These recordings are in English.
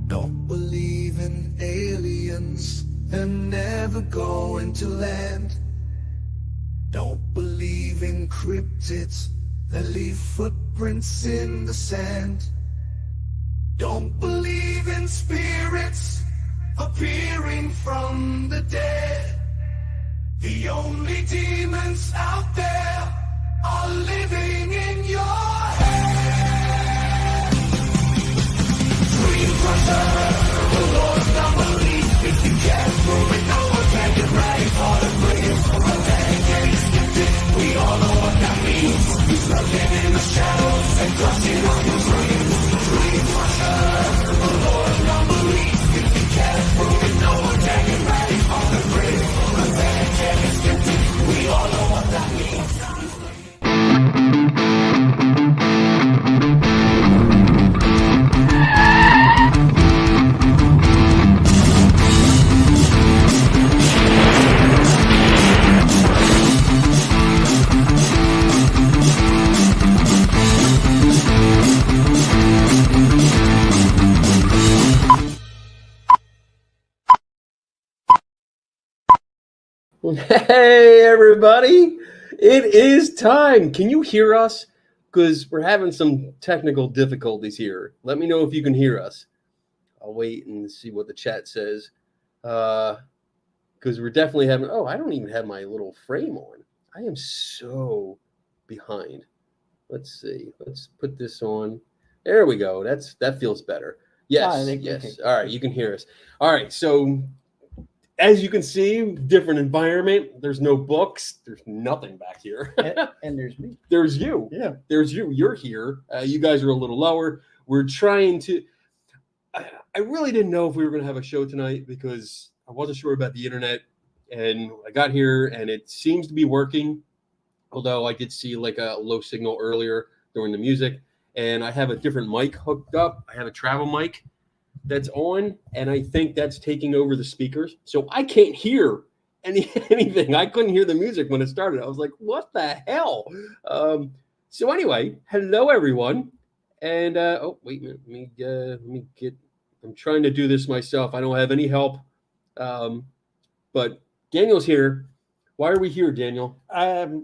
Don't believe in aliens, they're never going to land. Don't believe in cryptids that leave footprints in the sand. Don't believe in spirits appearing from the dead. The only demons out there are living in your head. Dream crusher, the Lord of non-belief. If you can't prove it, no one can get ready for the dream. Authentic, skeptic, we all know what that means. He's lurking in the shadows and crushing on your dreams. Dream crusher, the Lord of non-belief. If you can't prove it, no one can get ready for the dream. Authentic, skeptic, we all know what that means. Hey everybody, it is time. Can you hear us? Because we're having some technical difficulties here. Let me know if you can hear us. I'll wait and see what the chat says. Because we're definitely having, oh, I don't even have my little frame on. I am so behind. Let's see. Let's put this on. There we go. That feels better. Yes, yes. Okay. All right, you can hear us. All right, so as you can see, different environment. There's no books. There's nothing back here. And there's me. There's you. Yeah. There's you. You're here. You guys are a little lower. We're trying to. I really didn't know if we were going to have a show tonight because I wasn't sure about the internet. And I got here and it seems to be working. Although I did see like a low signal earlier during the music. And I have a different mic hooked up. I have a travel mic that's on, and I think that's taking over the speakers. So I can't hear anything. I couldn't hear the music when it started. I was like, what the hell? So anyway, hello, everyone. And, oh, wait a minute. Let me get, I'm trying to do this myself. I don't have any help. But Daniel's here. Why are we here, Daniel?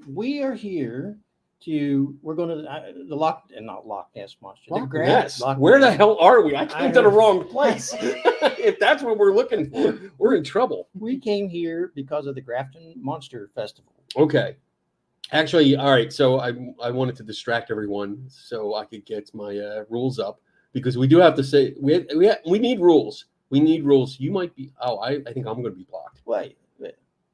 We are here we're going to the not Loch Ness Monster. Where the hell are we? I came to the wrong place. If that's what we're looking for, we're in trouble. We came here because of the Grafton Monster Festival. Okay. Actually, all right. So I wanted to distract everyone so I could get my rules up because we do have to say we need rules. We need rules. You might be. Oh, I think I'm going to be blocked. Wait.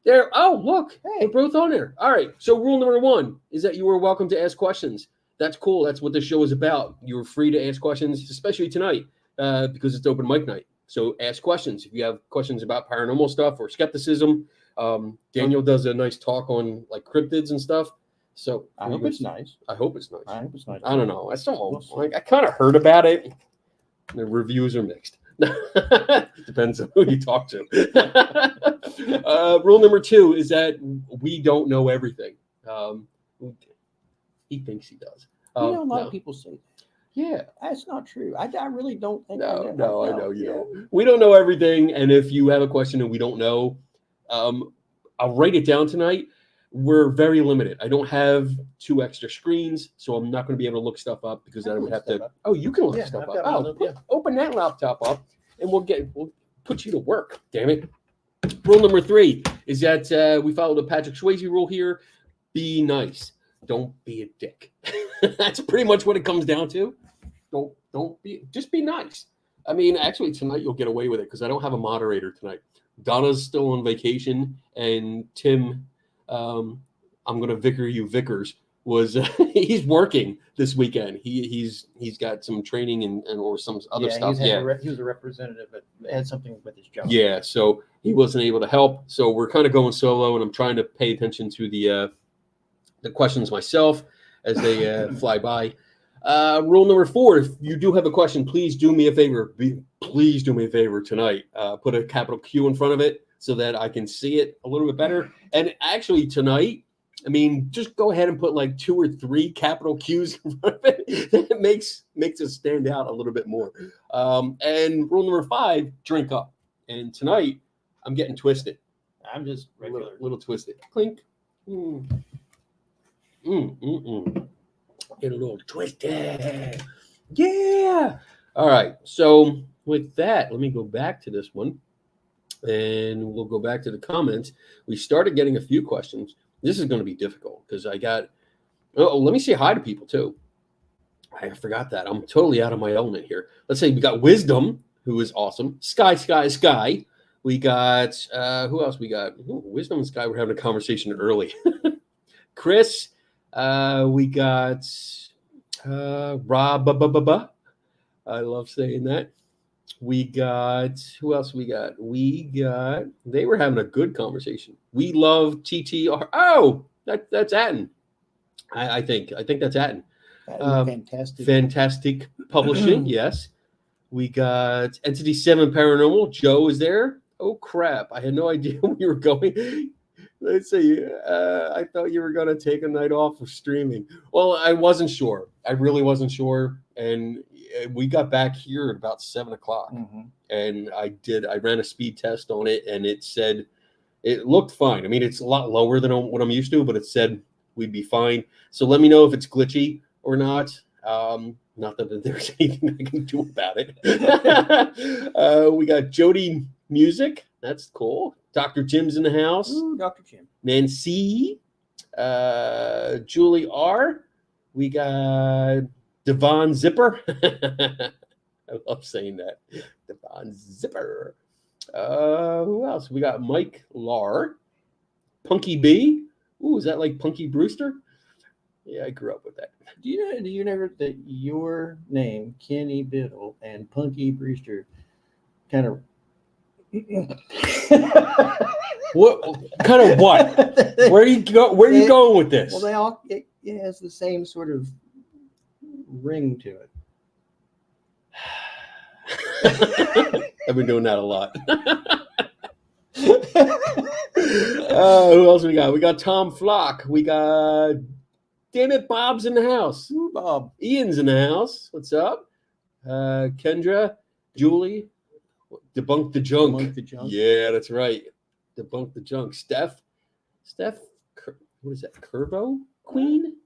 There. Oh, look. Hey, we're both on there. All right. So rule number 1 is that you are welcome to ask questions. That's cool. That's what this show is about. You're free to ask questions, especially tonight because it's open mic night. So ask questions. If you have questions about paranormal stuff or skepticism, Daniel does a nice talk on like cryptids and stuff. So I hope it's nice. I hope it's nice. I hope it's nice. I don't know. I kind of heard about it. The reviews are mixed. Depends on who you talk to. Rule number 2 is that we don't know everything. He thinks he does. A lot of people say that. Yeah, that's not true. I really don't think. No, I know you don't. We don't know everything, and if you have a question and we don't know, I'll write it down tonight. We're very limited. I don't have 2 extra screens, so I'm not going to be able to look stuff up because I would have to. Oh, you can look stuff up. Open that laptop up, and we'll put you to work. Damn it. Rule number 3 is that we follow the Patrick Swayze rule here. Be nice. Don't be a dick. That's pretty much what it comes down to. Just be nice. I mean, actually tonight you'll get away with it because I don't have a moderator tonight. Donna's still on vacation, and Tim, I'm gonna vicar you Vickers was he's working this weekend. He's got some training and or some other stuff. He was a representative, but had something with his job. Yeah, so he wasn't able to help. So we're kind of going solo, and I'm trying to pay attention to the questions myself as they fly by. Rule number 4: if you do have a question, please do me a favor. Please do me a favor tonight. Put a capital Q in front of it so that I can see it a little bit better. And actually tonight, I mean, just go ahead and put like 2 or 3 capital Qs in front of it. That makes it stand out a little bit more. And rule number 5: drink up. And tonight, I'm getting twisted. I'm just regular. Little twisted. Clink. Get a little twisted. Yeah. All right. So with that, let me go back to this one. And we'll go back to the comments. We started getting a few questions. This is going to be difficult because I got, let me say hi to people too. I forgot that. I'm totally out of my element here. Let's say we got Wisdom, who is awesome. Sky. We got, who else we got? Wisdom and Sky were having a conversation early. Chris, we got Rob. I love saying that. We got, who else we got? They were having a good conversation. We love TTR. Oh, that's Atten. I think that's Atten. Fantastic Publishing, yes. We got Entity 7 Paranormal. Joe is there. Oh, crap. I had no idea where you were going. Let's see. I thought you were going to take a night off of streaming. Well, I wasn't sure. I really wasn't sure. And we got back here at about 7 o'clock. Mm-hmm. And I ran a speed test on it, and it said it looked fine. I mean, it's a lot lower than what I'm used to, but it said we'd be fine. So let me know if it's glitchy or not. Not that there's anything I can do about it. We got Jody Music. That's cool. Dr. Jim's in the house. Ooh, Dr. Jim. Nancy. Julie R. We got Devon Zipper. I love saying that. Devon Zipper. Who else? We got Mike Lar. Punky B. Ooh, is that like Punky Brewster? Yeah, I grew up with that. Do you know that your name, Kenny Biddle, and Punky Brewster kind of what kind of what? Where are you going with this? Well, it has the same sort of ring to it. I've been doing that a lot. Who else we got? We got Tom Flock. We got, damn it, Bob's in the house. Ooh, Bob. Ian's in the house. What's up? Kendra, Julie, debunk the junk. Yeah, that's right. Debunk the junk. Steph, what is that? Curvo Queen?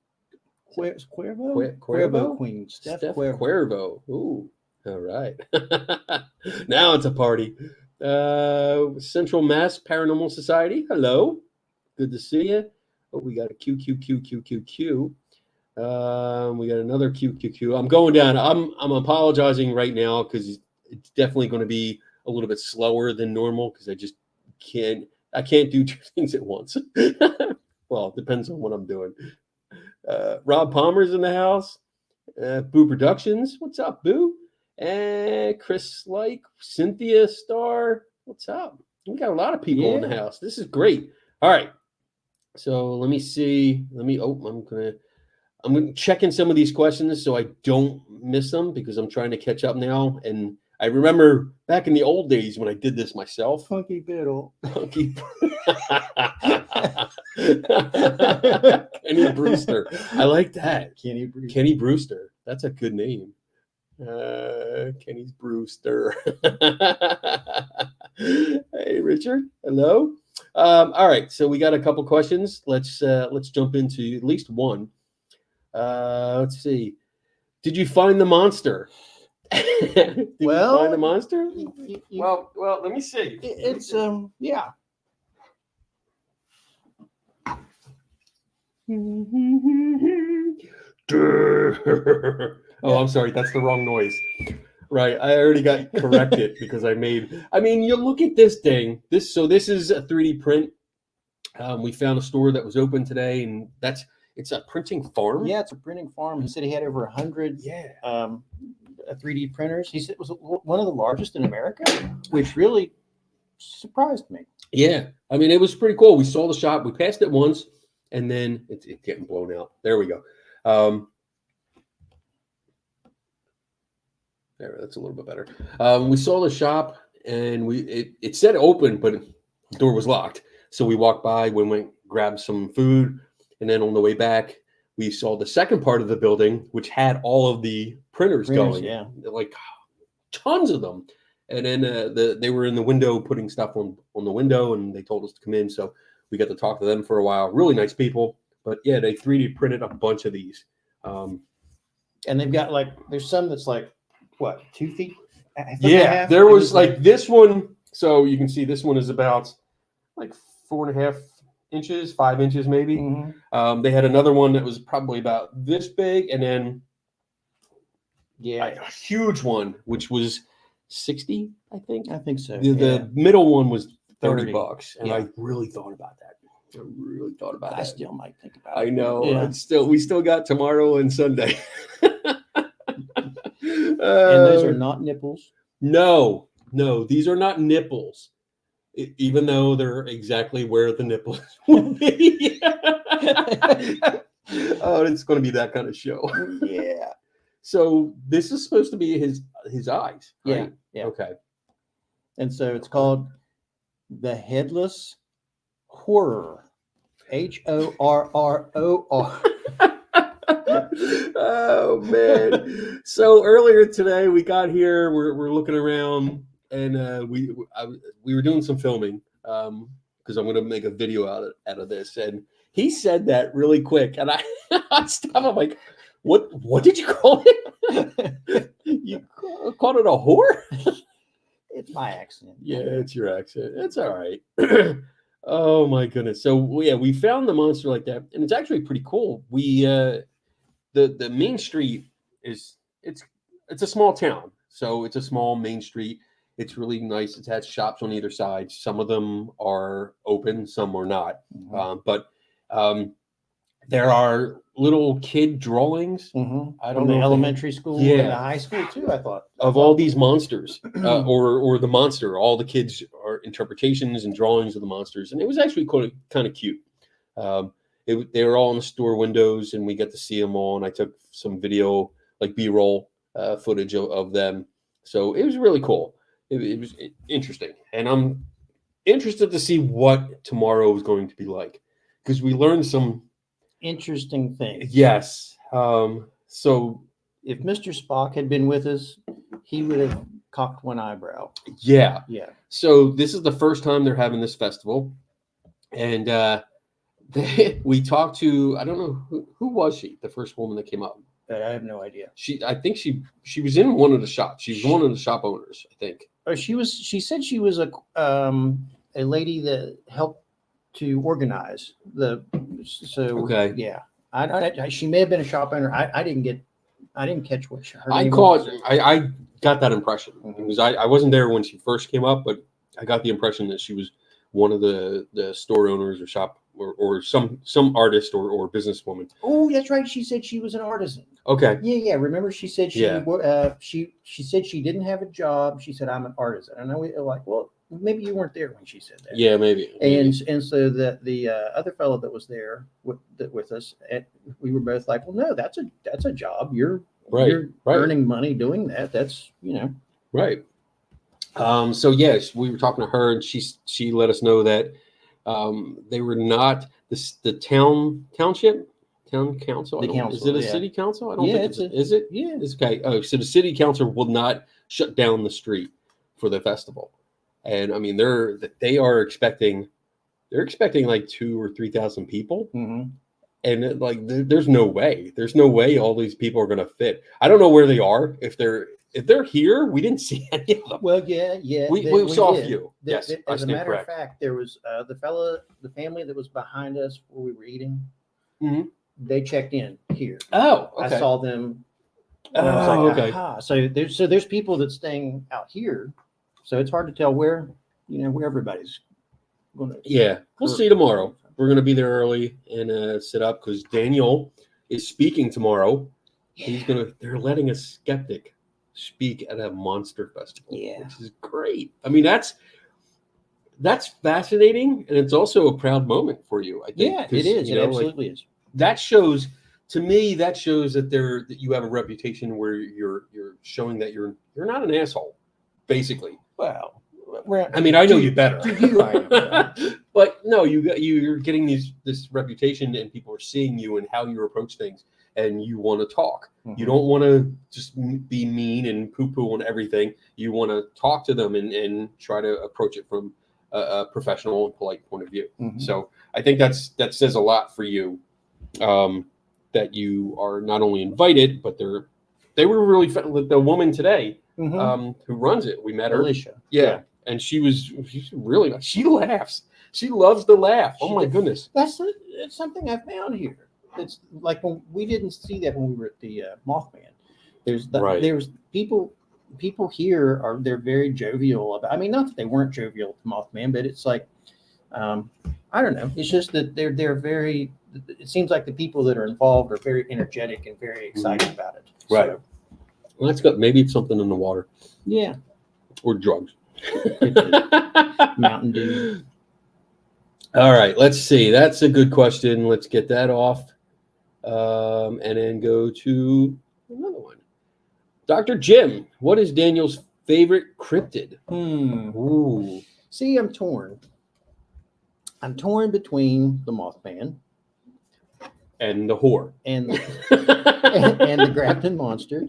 Cuervo Queen. Steph Cuervo. Ooh, all right. Now it's a party. Central Mass Paranormal Society. Hello. Good to see you. Oh, we got a QQQQQQ. We got another QQQ. I'm going down. I'm apologizing right now because it's definitely going to be a little bit slower than normal because I just can't do 2 things at once. Well, it depends on what I'm doing. Rob Palmer's in the house. Boo Productions. What's up, Boo? And Chris Like, Cynthia Star. What's up? We got a lot of people in the house. This is great. All right. So let me see. I'm gonna check in some of these questions so I don't miss them because I'm trying to catch up now. And I remember back in the old days when I did this myself. Punky Biddle. Kenny Brewster. I like that. Kenny Brewster. That's a good name. Kenny's Brewster. Hey, Richard. Hello. All right. So we got a couple questions. Let's jump into at least one. Let's see. Did you find the monster? Did you find the monster? Well, let me see. It's yeah. Oh, I'm sorry. That's the wrong noise. Right. I already got corrected because I mean, you look at this thing. This is a 3D print. We found a store that was open today, and it's a printing farm. Yeah, it's a printing farm. He said he had over 100 3D printers. He said it was one of the largest in America, which really surprised me. Yeah. I mean, it was pretty cool. We saw the shop. We passed it once, and then it's getting blown out. There we go. There, that's a little bit better. We saw the shop, and it said open, but the door was locked. So we walked by, we went, grabbed some food, and then on the way back, we saw the second part of the building, which had all of the printers going. Yeah, like tons of them. And then they were in the window putting stuff on the window, and they told us to come in. So we got to talk to them for a while. Really nice people. But yeah, they 3D printed a bunch of these. And they've got there's some that's what, 2 feet? Yeah, there was this one. So you can see this one is about 4.5 inches, 5 inches maybe. Mm-hmm. They had another one that was probably about this big, and then a huge one, which was 60, I think. I think so. The middle one was $30, and Yeah. I really thought about that. I still might think about it. I know. Yeah. We still got tomorrow and Sunday. And those are not nipples. No, these are not nipples. Even though they're exactly where the nipples would be. Oh, it's going to be that kind of show. Yeah. So this is supposed to be his eyes, right? Yeah. Okay. And so it's called the Headless Horror. HORROR. Oh man! So earlier today we got here. We're looking around, and we were doing some filming because I'm going to make a video out of this. And he said that really quick, and I stopped. I'm like, what did you call it? You called it a whore? It's my accent. Yeah, it's your accent. It's all right. Oh my goodness. So yeah, we found the monster like that, and it's actually pretty cool. We the main street it's a small town, so it's a small main street. It's really nice. It has shops on either side. Some of them are open, some are not. Mm-hmm. But there are little kid drawings. Mm-hmm. I don't From know the elementary school Yeah. and the high school too. I thought of all these monsters, or the monster. All the kids are interpretations and drawings of the monsters, and it was actually kind of cute. They were all in the store windows, and we got to see them all. And I took some video, like B-roll footage of them. So it was really cool. It was interesting, and I'm interested to see what tomorrow is going to be like, because we learned some interesting things. Yes. So if Mr. Spock had been with us, he would have cocked one eyebrow. yeah. Yeah. So this is the first time they're having this festival, and we talked to, I don't know who was she, the first woman that came up. I have no idea. I think she was in one of the shops. She was one of the shop owners, I think. Oh, she said she was a lady that helped to organize Okay. Yeah. She may have been a shop owner. I didn't catch what her I name caught. was. I got that impression Mhm. because I wasn't there when she first came up, but I got the impression that she was one of the store owners or shop or some artist or businesswoman. Oh, that's right. She said she was an artisan. Okay. Yeah. Remember, she said she said she didn't have a job. She said, I'm an artisan. And I was like, well, maybe you weren't there when she said that. Yeah, maybe. And so the other fellow that was there with us, we were both like, well, no, that's a job. You're earning money doing that. That's right. So yes, we were talking to her, and she let us know that they were not the township. Town council. Is it a city council? I don't think it's. Is it? Yeah. It's okay. Oh, so the city council will not shut down the street for the festival, and I mean they are expecting like 2,000 or 3,000 people, Mm-hmm. and there's no way all these people are going to fit. I don't know where they are. If they're here, we didn't see any of them. Well, yeah. We saw a few. Yes, I as a stand matter correct. of fact, there was the family that was behind us where we were eating. Mhm. They checked in here. Oh, okay. I saw them And I was like, okay. aha. So there's people that's staying out here, so it's hard to tell where everybody's going to. Yeah, we'll see tomorrow. We're going to be there early and sit up because Daniel is speaking tomorrow. Yeah. They're letting a skeptic speak at a monster festival, Yeah. which is great. I mean, that's fascinating, and it's also a proud moment for you, I think. Yeah, it is. It absolutely is. That shows to me that you have a reputation where you're showing that you're not an asshole, basically. Well, I mean, I know you better. To you, I am. But no, you're getting this reputation, and people are seeing you and how you approach things, and you want to talk. Mm-hmm. You don't want to just be mean and poo-poo on everything. You want to talk to them and try to approach it from a professional and polite point of view. Mm-hmm. So I think that says a lot for you, that you are not only invited, but they were really the woman today, Mm-hmm. who runs it. We met her, Alicia. yeah. And she's really nice. She laughs. She loves to laugh. Oh my goodness. That's something I found here. It's like when we didn't see that when we were at the Mothman. There's people here they're very jovial about. I mean, not that they weren't jovial at the Mothman, but it's like I don't know. It's just that they're very. It seems like the people that are involved are very energetic and very excited about it. Right. So, Well, that's good. Maybe it's something in the water yeah. or drugs. Mountain Dew. All right, let's see. That's a good question. Let's get that off, and then go to another one. Dr. Jim, what is Daniel's favorite cryptid? Ooh. See, I'm torn. I'm torn between the Mothman And the whore. and the Grafton monster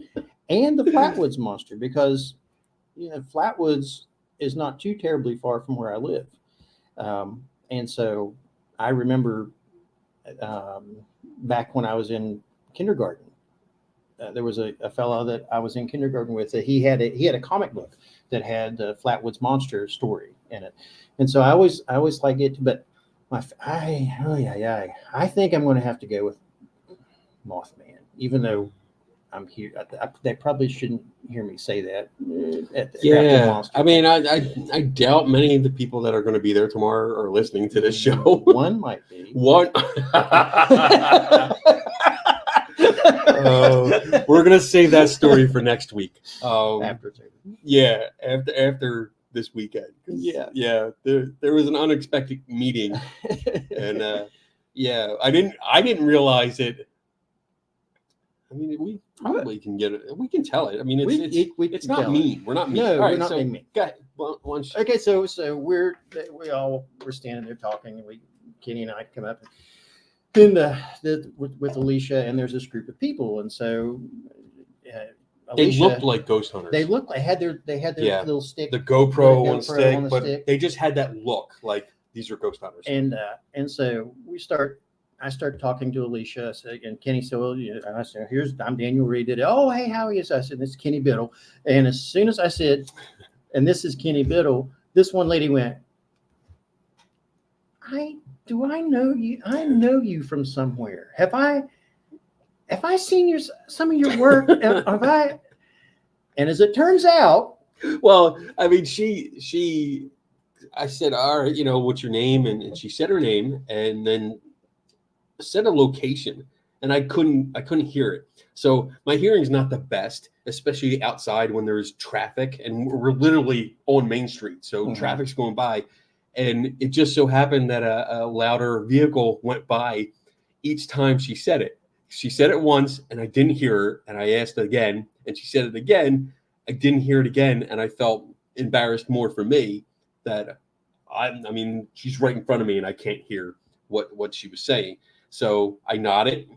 and the Flatwoods monster, because Flatwoods is not too terribly far from where I live. And so I remember back when I was in kindergarten, there was a fellow that I was in kindergarten with. He had a comic book that had the Flatwoods monster story in it, and so I always like it. But I think I'm going to have to go with Mothman, even though I'm here. They probably shouldn't hear me say that. Yeah, I mean, I doubt many of the people that are going to be there tomorrow are listening to this show. One might be. One. We're gonna save that story for next week. After This weekend. Yeah. There was an unexpected meeting, and I didn't realize it. I mean, we probably can get it. We can tell it. I mean, it's not mean. We're not mean. No, All we're not being mean. Okay, so we all were standing there talking, and Kenny and I come up and with Alicia, and there's this group of people, and so Alicia, they looked like ghost hunters. They had their little stick, the GoPro on the but stick. They just had that look like these are ghost hunters. And so I start talking to Alicia, and Kenny said, "Well, I said, I'm Daniel Reed." Oh, hey, how are you? So I said, "This is Kenny Biddle." And as soon as I said, "And this is Kenny Biddle," this one lady went, I know you? I know you from somewhere. Have I seen some of your work? Have I? And as it turns out, well, I mean, I said, all right, what's your name? And she said her name, and then said a location, and I couldn't hear it. So my hearing's not the best, especially outside when there's traffic, and we're literally on Main Street, so traffic's going by. And it just so happened that a louder vehicle went by each time she said it. She said it once, and I didn't hear her, and I asked again, and she said it again. I didn't hear it again, and I felt embarrassed more for me that I mean, she's right in front of me, and I can't hear what she was saying. So I nodded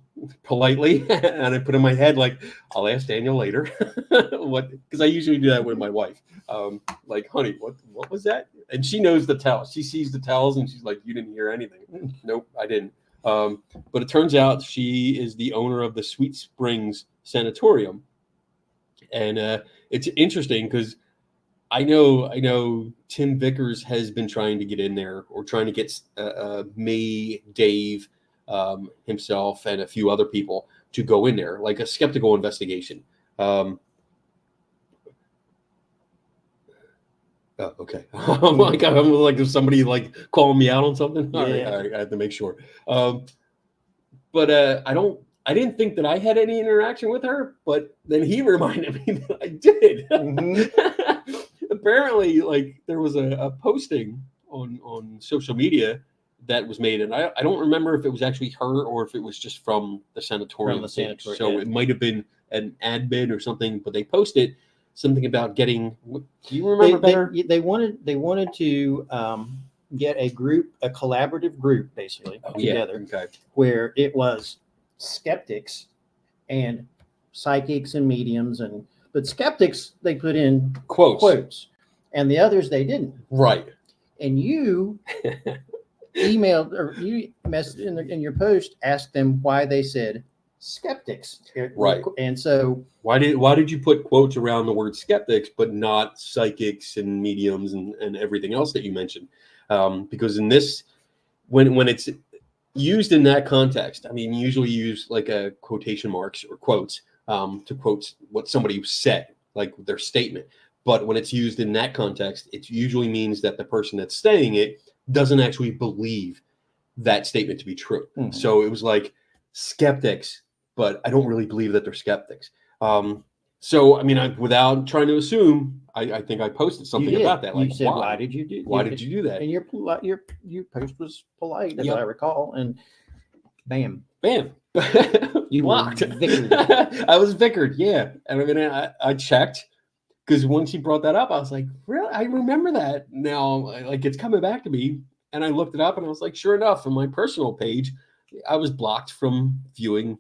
politely, and I put in my head, like, I'll ask Daniel later. Because I usually do that with my wife. Like, honey, what was that? And she knows the tell. She sees the tells, and she's like, you didn't hear anything. Nope, I didn't. But it turns out she is the owner of the Sweet Springs Sanatorium. And it's interesting because I know Tim Vickers has been trying to get in there, or trying to get me, Dave, himself, and a few other people to go in there, like a skeptical investigation. Oh, okay. I'm like if somebody like calling me out on something. All right, I have to make sure. But I didn't think that I had any interaction with her, but then he reminded me that I did. Mm-hmm. Apparently, like there was a posting on social media that was made, and I don't remember if it was actually her or if it was just from the sanatorium. So it might have been an admin or something, but they posted something about getting. Do you remember better? They wanted to get a collaborative group, basically together, where it was skeptics and psychics and mediums, but skeptics they put in quotes, and the others they didn't. Right. And you emailed or you messaged in your post, asked them why they said skeptics. Right. And so why did you put quotes around the word skeptics but not psychics and mediums and everything else that you mentioned? Because in this, when it's used in that context, I mean, usually use like a quotation marks or quotes to quote what somebody said, like their statement. But when it's used in that context, it usually means that the person that's saying it doesn't actually believe that statement to be true. Mm-hmm. So it was like skeptics, but I don't really believe that they're skeptics. So, I mean, without trying to assume, I think I posted something about that. Like, you said, why did you do that? And your post was polite, as I recall. And bam. You blocked. Vickered. I was vickered, yeah. And I mean, I checked because when she brought that up, I was like, really? I remember that now. Like, it's coming back to me. And I looked it up and I was like, sure enough, on my personal page, I was blocked from viewing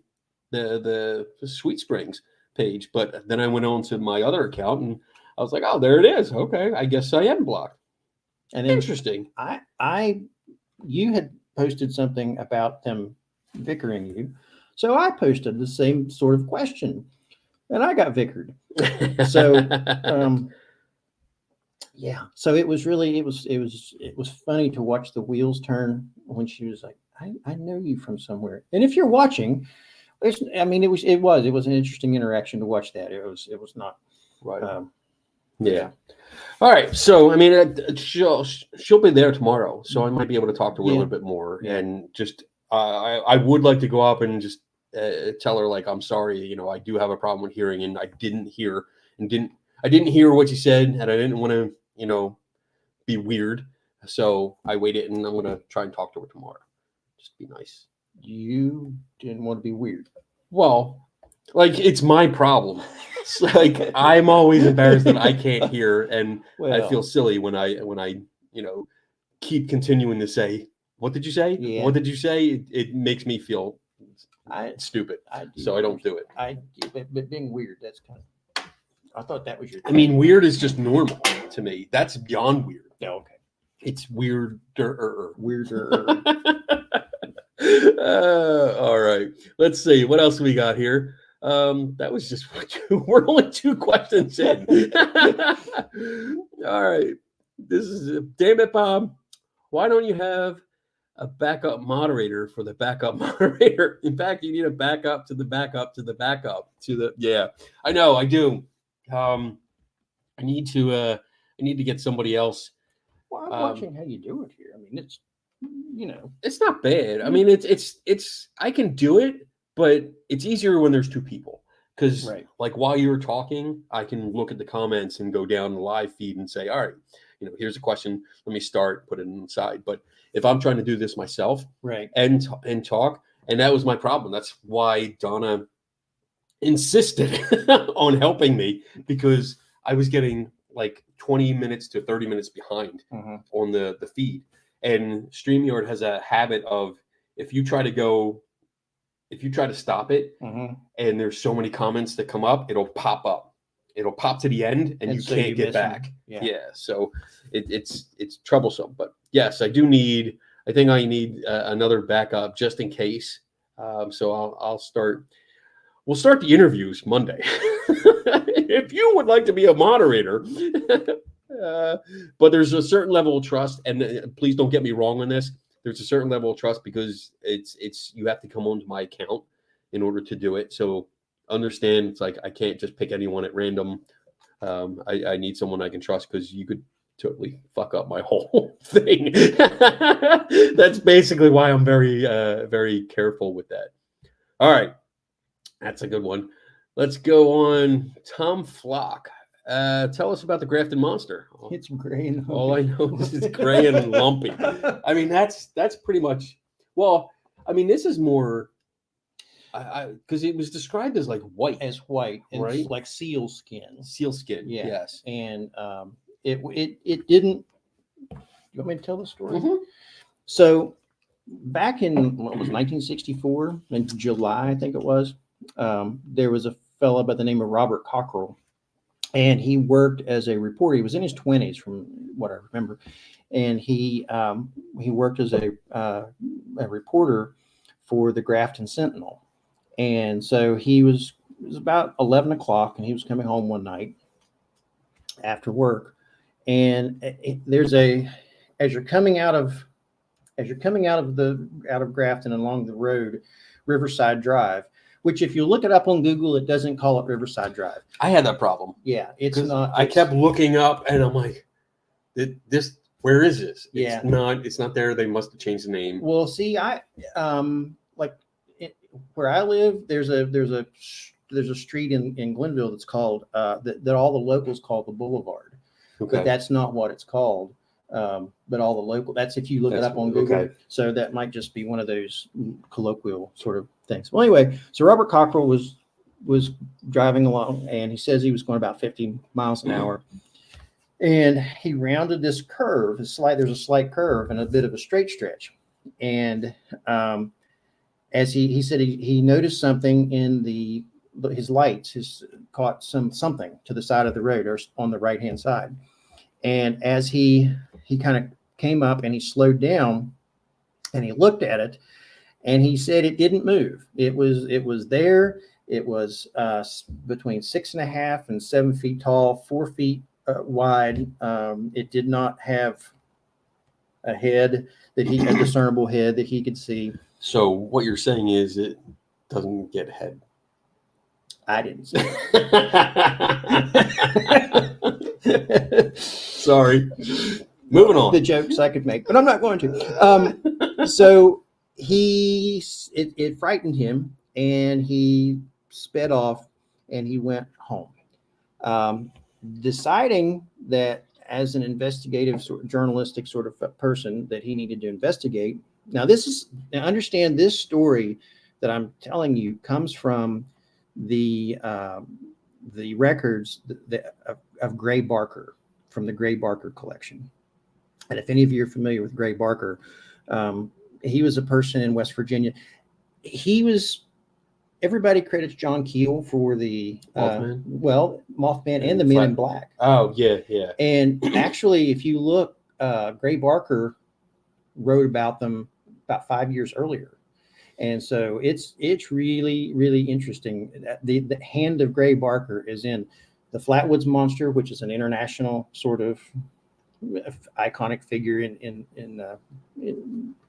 the Sweet Springs page. But then I went on to my other account and I was like, oh, there it is. Okay, I guess I am blocked. And interesting. You had posted something about them vickering you. So I posted the same sort of question and I got vickered. So yeah. So it was really it was funny to watch the wheels turn when she was like, I know you from somewhere. And if you're watching, it was an interesting interaction to watch that. It was not right. Yeah. All right. So I mean, she'll be there tomorrow, so I might be able to talk to her a little bit more, and just I would like to go up and just tell her like, I'm sorry, I do have a problem with hearing, and I didn't hear what you said, and I didn't want to be weird, so I waited, and I'm gonna try and talk to her tomorrow. Just be nice. You didn't want to be weird. Well, like it's my problem. It's like I'm always embarrassed that I can't hear, and I feel silly when I keep continuing to say, "What did you say? Yeah. What did you say?" It makes me feel stupid, so I don't do it. But being weird, that's kind of. I thought that was your. I mean, weird is just normal to me. That's beyond weird. Oh, okay. It's weirder. All right. Let's see. What else we got here? That was just we're only 2 questions in. All right. This is damn it, Bob. Why don't you have a backup moderator for the backup moderator? In fact, you need a backup to the backup to the backup to the I know, I do. I need to get somebody else. Well, I'm watching how you do it here. I mean, it's it's not bad. I mean, it's I can do it, but it's easier when there's 2 people. Because like while you're talking, I can look at the comments and go down the live feed and say, all right, here's a question. Let me start, put it inside. But if I'm trying to do this myself and talk, and that was my problem. That's why Donna insisted on helping me, because I was getting like 20 minutes to 30 minutes behind on the feed. And StreamYard has a habit of if you try to stop it and there's so many comments that come up, it'll pop up. It'll pop to the end and you can't get back. Yeah. So it's troublesome. But yes, I think I need another backup just in case. So we'll start the interviews Monday. If you would like to be a moderator, but there's a certain level of trust, and please don't get me wrong on this. There's a certain level of trust because it's you have to come onto my account in order to do it. So understand it's like I can't just pick anyone at random. I need someone I can trust because you could totally fuck up my whole thing. That's basically why I'm very careful with that. All right, that's a good one. Let's go on. Tom Flock. Tell us about the Grafton Monster. It's gray and lumpy. All I know is it's gray and lumpy. I mean, that's pretty much. Well, I mean, this is more. Because it was described as like white, and right? like seal skin. Seal skin. Yeah. Yes. And it didn't. You want me to tell the story? Mm-hmm. So back in what was 1964 in July, I think it was. There was a fellow by the name of Robert Cockrell, and he worked as a reporter. He was in his 20s, from what I remember, and he worked as a reporter for the Grafton Sentinel. And so it was about 11 o'clock, and he was coming home one night after work. And as you're coming out of Grafton along the road, Riverside Drive, which if you look it up on Google, it doesn't call it Riverside Drive. I had that problem. Yeah, it's not. I kept looking up, and I'm like, this. Where is this? Yeah. It's not there. They must have changed the name. Well, see, where I live, there's a street in Glenville that's called that all the locals call the Boulevard, Okay. but that's not what it's called. But all the local, that's if you look it up on Google. Okay. So that might just be one of those colloquial sort of things. Well, anyway, so Robert Cockrell was driving along, and he says he was going about 50 miles an hour. And he rounded this curve, there's a slight curve and a bit of a straight stretch. And as he said, he noticed something in his lights, caught something to the side of the road or on the right-hand side. And as he kind of came up and he slowed down and he looked at it, and he said it didn't move. It was there. It was between 6.5 and 7 feet tall, 4 feet wide. It did not have a head a discernible head that he could see. So what you're saying is it doesn't get head. I didn't say it. Sorry. Moving on. The jokes I could make, but I'm not going to. So it frightened him, and he sped off, and he went home, deciding that as an investigative journalistic sort of person that he needed to investigate. Now understand this story that I'm telling you comes from the records of Gray Barker, from the Gray Barker collection. And if any of you are familiar with Gray Barker, he was a person in West Virginia. Everybody credits John Keel for the Mothman and the Men in Black. Oh, yeah, yeah. And actually, if you look, Gray Barker wrote about them about 5 years earlier. And so it's really, really interesting. The hand of Gray Barker is in the Flatwoods Monster, which is an international sort of iconic figure in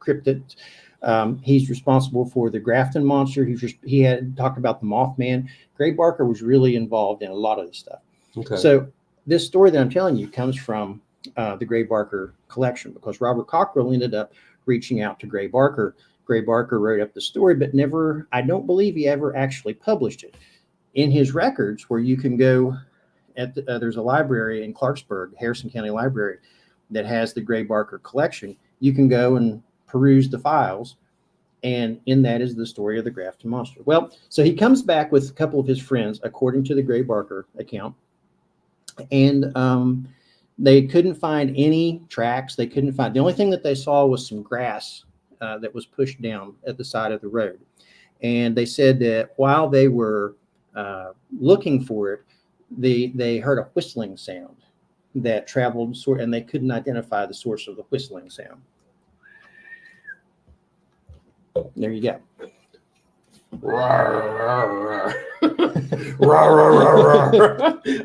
cryptid. He's responsible for the Grafton Monster. He had talked about the Mothman. Gray Barker was really involved in a lot of this stuff. Okay. So this story that I'm telling you comes from the Gray Barker collection, because Robert Cockrell ended up reaching out to Gray Barker. Gray Barker wrote up the story, but I don't believe he ever actually published it. In his records, where you can go there's a library in Clarksburg, Harrison County Library, that has the Gray Barker collection. You can go and peruse the files, and in that is the story of the Grafton Monster. Well, so he comes back with a couple of his friends, according to the Gray Barker account, and they couldn't find any tracks. The only thing that they saw was some grass that was pushed down at the side of the road. And they said that while they were looking for it, they heard a whistling sound that traveled, and they couldn't identify the source of the whistling sound. There you go.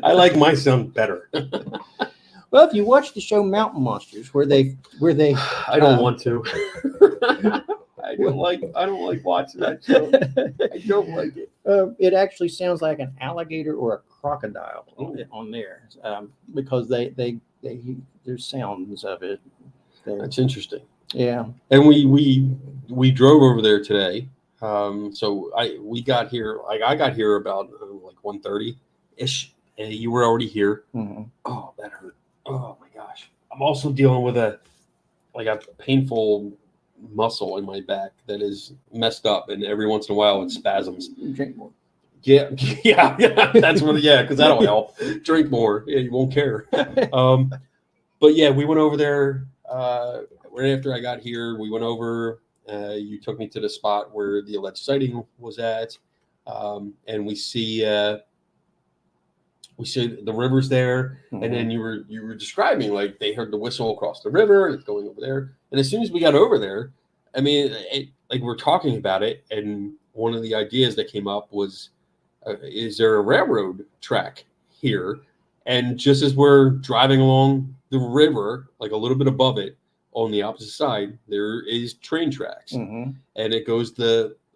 I like my sound better. Well, if you watch the show Mountain Monsters, where they I don't want to. I don't like watching that show. I don't like it. It actually sounds like an alligator or a crocodile on there, because there's sounds of it. That's interesting. Yeah. And we drove over there today. So we got here. Like I got here about like 1:30 ish. And you were already here. Mm-hmm. Oh, that hurt. Oh my gosh. I'm also dealing with a painful muscle in my back that is messed up, and every once in a while it spasms. Drink more. Yeah. That's what. Yeah, because that'll help. Drink more. Yeah, you won't care. But yeah, we went over there right after I got here. We went over. You took me to the spot where the alleged sighting was at, and we see the river's there. Mm-hmm. And then you were describing like they heard the whistle across the river and it's going over there. And as soon as we got over there, I mean, like we're talking about it, and one of the ideas that came up was, is there a railroad track here? And just as we're driving along the river, like a little bit above it, on the opposite side, there is train tracks, mm-hmm. and it goes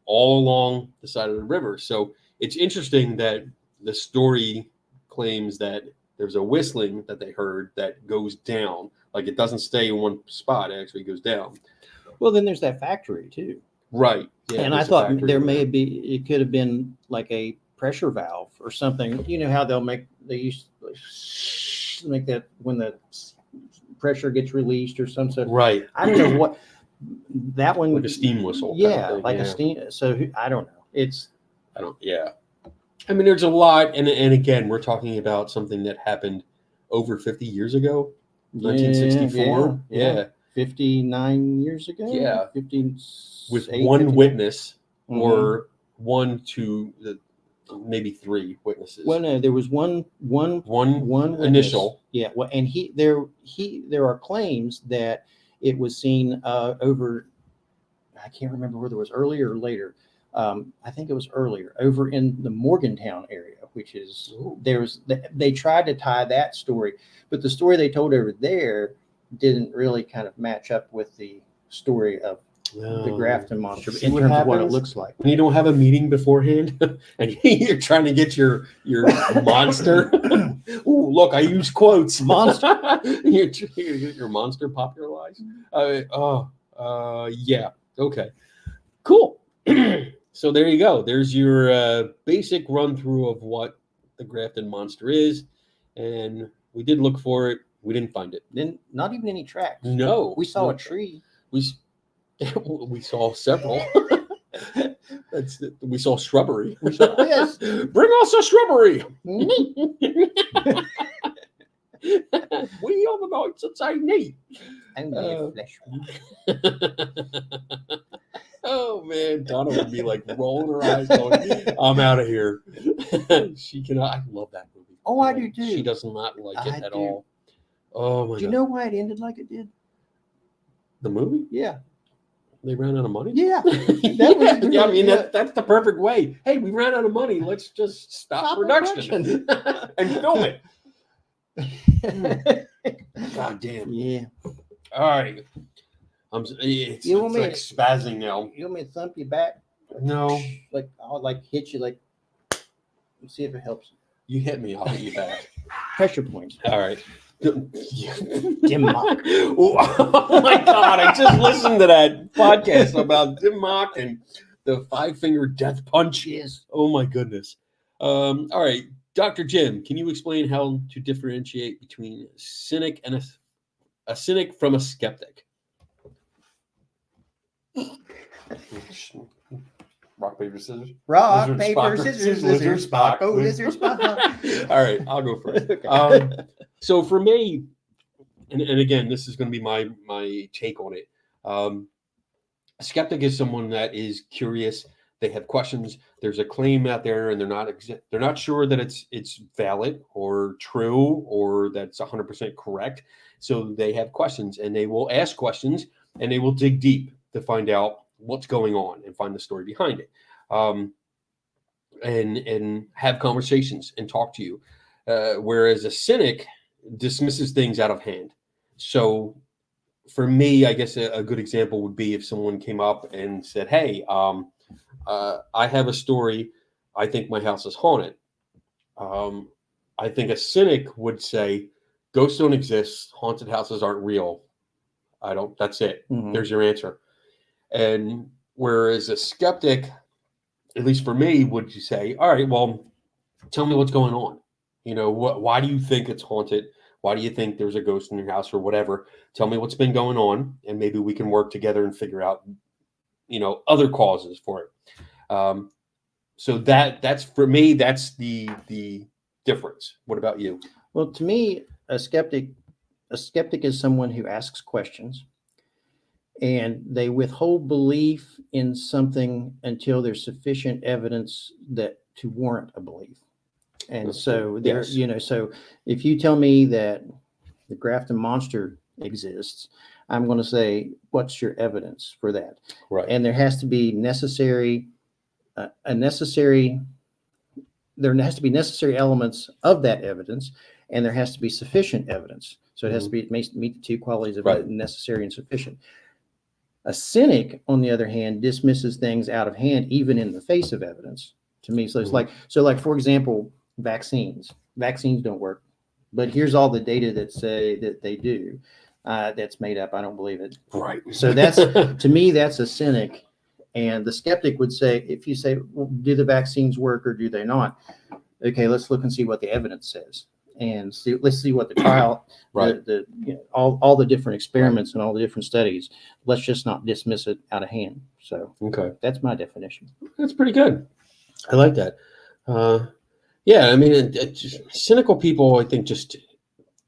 all along the side of the river. So it's interesting that the story claims that there's a whistling that they heard that goes down. Like it doesn't stay in one spot; it actually goes down. Well, then there's that factory too, right? Yeah, and I thought there it could have been like a pressure valve or something. You know how they used to make that when the pressure gets released or some sort. Right. I don't know what that one, like a steam whistle. Yeah, like a steam. So I don't know. Yeah. I mean, there's a lot, and again, we're talking about something that happened over 50 years ago, 1964. Yeah. 59 years ago. Yeah. 15 with one witness, or one to maybe three witnesses. Well, no, there was one initial. Yeah. Well, and there are claims that it was seen over. I can't remember whether it was earlier or later. I think it was earlier, over in the Morgantown area, which is they tried to tie that story, but the story they told over there didn't really kind of match up with the story of the Grafton monster in terms of what it looks like. When you don't have a meeting beforehand and you're trying to get your monster. Ooh, look, I use quotes. Monster. You're trying to get your monster popularized. Yeah. Okay. Cool. So there you go. There's your basic run through of what the Grafton monster is, and we did look for it. We didn't find it. Then not even any tracks. No, we saw a tree. We saw several. We saw shrubbery. Yes. Bring us a shrubbery. We are the knights that say neat. Oh man, Donna would be like rolling her eyes, going, "I'm out of here." She cannot. I love that movie. Oh, I do too. She does not like it at all. Oh my God. Do you know why it ended like it did? The movie? Yeah. They ran out of money? Yeah. I mean, that's the perfect way. Hey, we ran out of money. Let's just stop production and film it. God damn. Yeah. All right. It's like spazzing now. You want me to thump you back? No. Like I'll hit you see if it helps. You hit me, I'll hit you back. Pressure points. All right. Dim Mock. Oh my God! I just listened to that podcast about Dim Mock and the 5-finger death punch. Yes. Oh my goodness. All right, Dr. Jim, can you explain how to differentiate between a cynic and a cynic from a skeptic? Rock, paper, scissors. Rock, Lizard, paper, Spock, scissors, lizard, Spock. Oh, lizard, Spock. All right, I'll go first. Okay. So for me, and again, this is going to be my take on it. A skeptic is someone that is curious. They have questions. There's a claim out there, and they're not sure that it's valid or true or that's 100% correct. So they have questions, and they will ask questions, and they will dig deep to find out what's going on and find the story behind it, and have conversations and talk to you. Whereas a cynic dismisses things out of hand. So for me, I guess a good example would be if someone came up and said, "Hey, I have a story. I think my house is haunted." I think a cynic would say, "Ghosts don't exist. Haunted houses aren't real. I don't. That's it. There's your answer." And whereas a skeptic, at least for me, would you say, "All right, well, tell me what's going on. Why do you think it's haunted? Why do you think there's a ghost in your house or whatever? Tell me what's been going on, and maybe we can work together and figure out, other causes for it." So that's for me, that's the difference. What about you? Well, to me, a skeptic is someone who asks questions and they withhold belief in something until there's sufficient evidence that to warrant a belief. And so there, Yes. so if you tell me that the Grafton monster exists, I'm going to say, what's your evidence for that? Right. And there has to be necessary elements of that evidence, and there has to be sufficient evidence. So it has to be meet the two qualities of necessary and sufficient. A cynic, on the other hand, dismisses things out of hand, even in the face of evidence. To me, so it's like for example, vaccines. Vaccines don't work, but here's all the data that say that they do. That's made up. I don't believe it. Right. So that's to me, that's a cynic. And the skeptic would say, if you say, well, do the vaccines work or do they not? Okay, let's look and see what the evidence says, and let's see what the trial, all the different experiments and all the different studies. Let's just not dismiss it out of hand. So that's my definition. That's pretty good. I like that. Yeah, I mean, cynical people, I think, just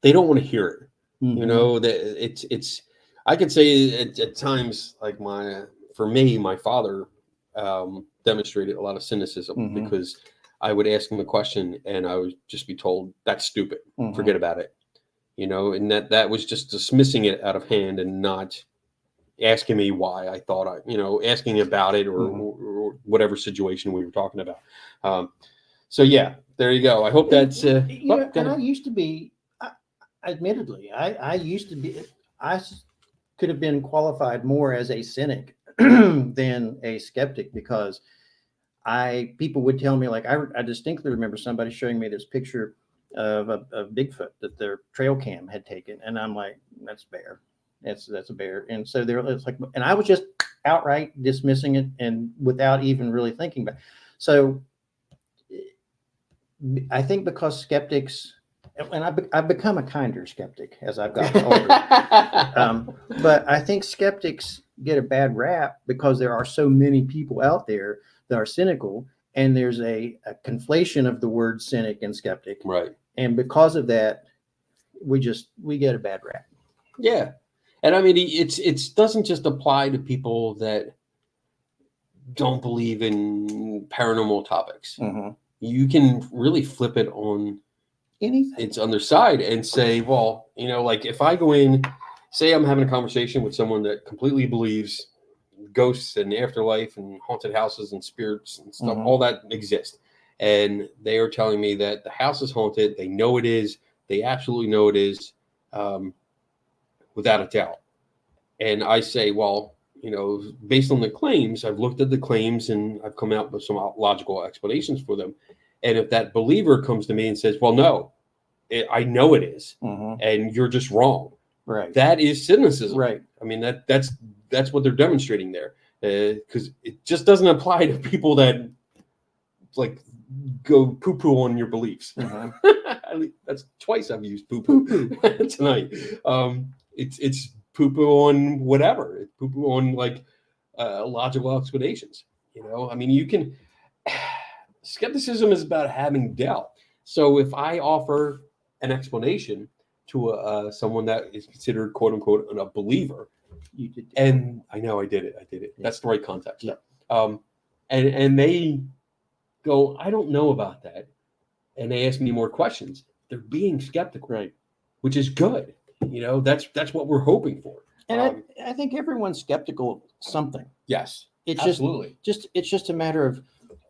they don't want to hear it. That it's. I could say at times, like for me, my father demonstrated a lot of cynicism because I would ask him a question and I would just be told, "That's stupid. Forget about it." And that was just dismissing it out of hand and not asking me why I thought asking about it or whatever situation we were talking about. So yeah, there you go. I hope that's. And I used to be, admittedly, I could have been qualified more as a cynic than a skeptic, because people would tell me, like, I distinctly remember somebody showing me this picture of a Bigfoot that their trail cam had taken, and I'm like, that's bear. That's a bear. And so it's like, and I was just outright dismissing it and without even really thinking about it. So I think because skeptics, and I've become a kinder skeptic as I've gotten older, but I think skeptics get a bad rap because there are so many people out there that are cynical, and there's a conflation of the word cynic and skeptic. Right. And because of that, we get a bad rap. Yeah. And I mean, it doesn't just apply to people that don't believe in paranormal topics. You can really flip it on anything. Its underside and say, well, like if I go in, say I'm having a conversation with someone that completely believes ghosts and afterlife and haunted houses and spirits and stuff, all that exist. And they are telling me that the house is haunted. They know it is. They absolutely know it is, without a doubt. And I say, well, based on the claims, I've looked at the claims and I've come out with some logical explanations for them. And if that believer comes to me and says, well, no, I know it is, and you're just wrong. Right. That is cynicism. Right. I mean, that's what they're demonstrating there, because it just doesn't apply to people that like go poo-poo on your beliefs. That's twice I've used poo-poo tonight. It's poo-poo on whatever. It's poo-poo on like logical explanations. I mean, you can. Skepticism is about having doubt. So if I offer an explanation to someone that is considered "quote unquote" a believer, and I know I did it. Yeah. That's the right context. Yeah. And they go, I don't know about that, and they ask me more questions. They're being skeptical, right? Which is good. That's what we're hoping for. And I think everyone's skeptical of something. Yes, It's absolutely. It's just a matter of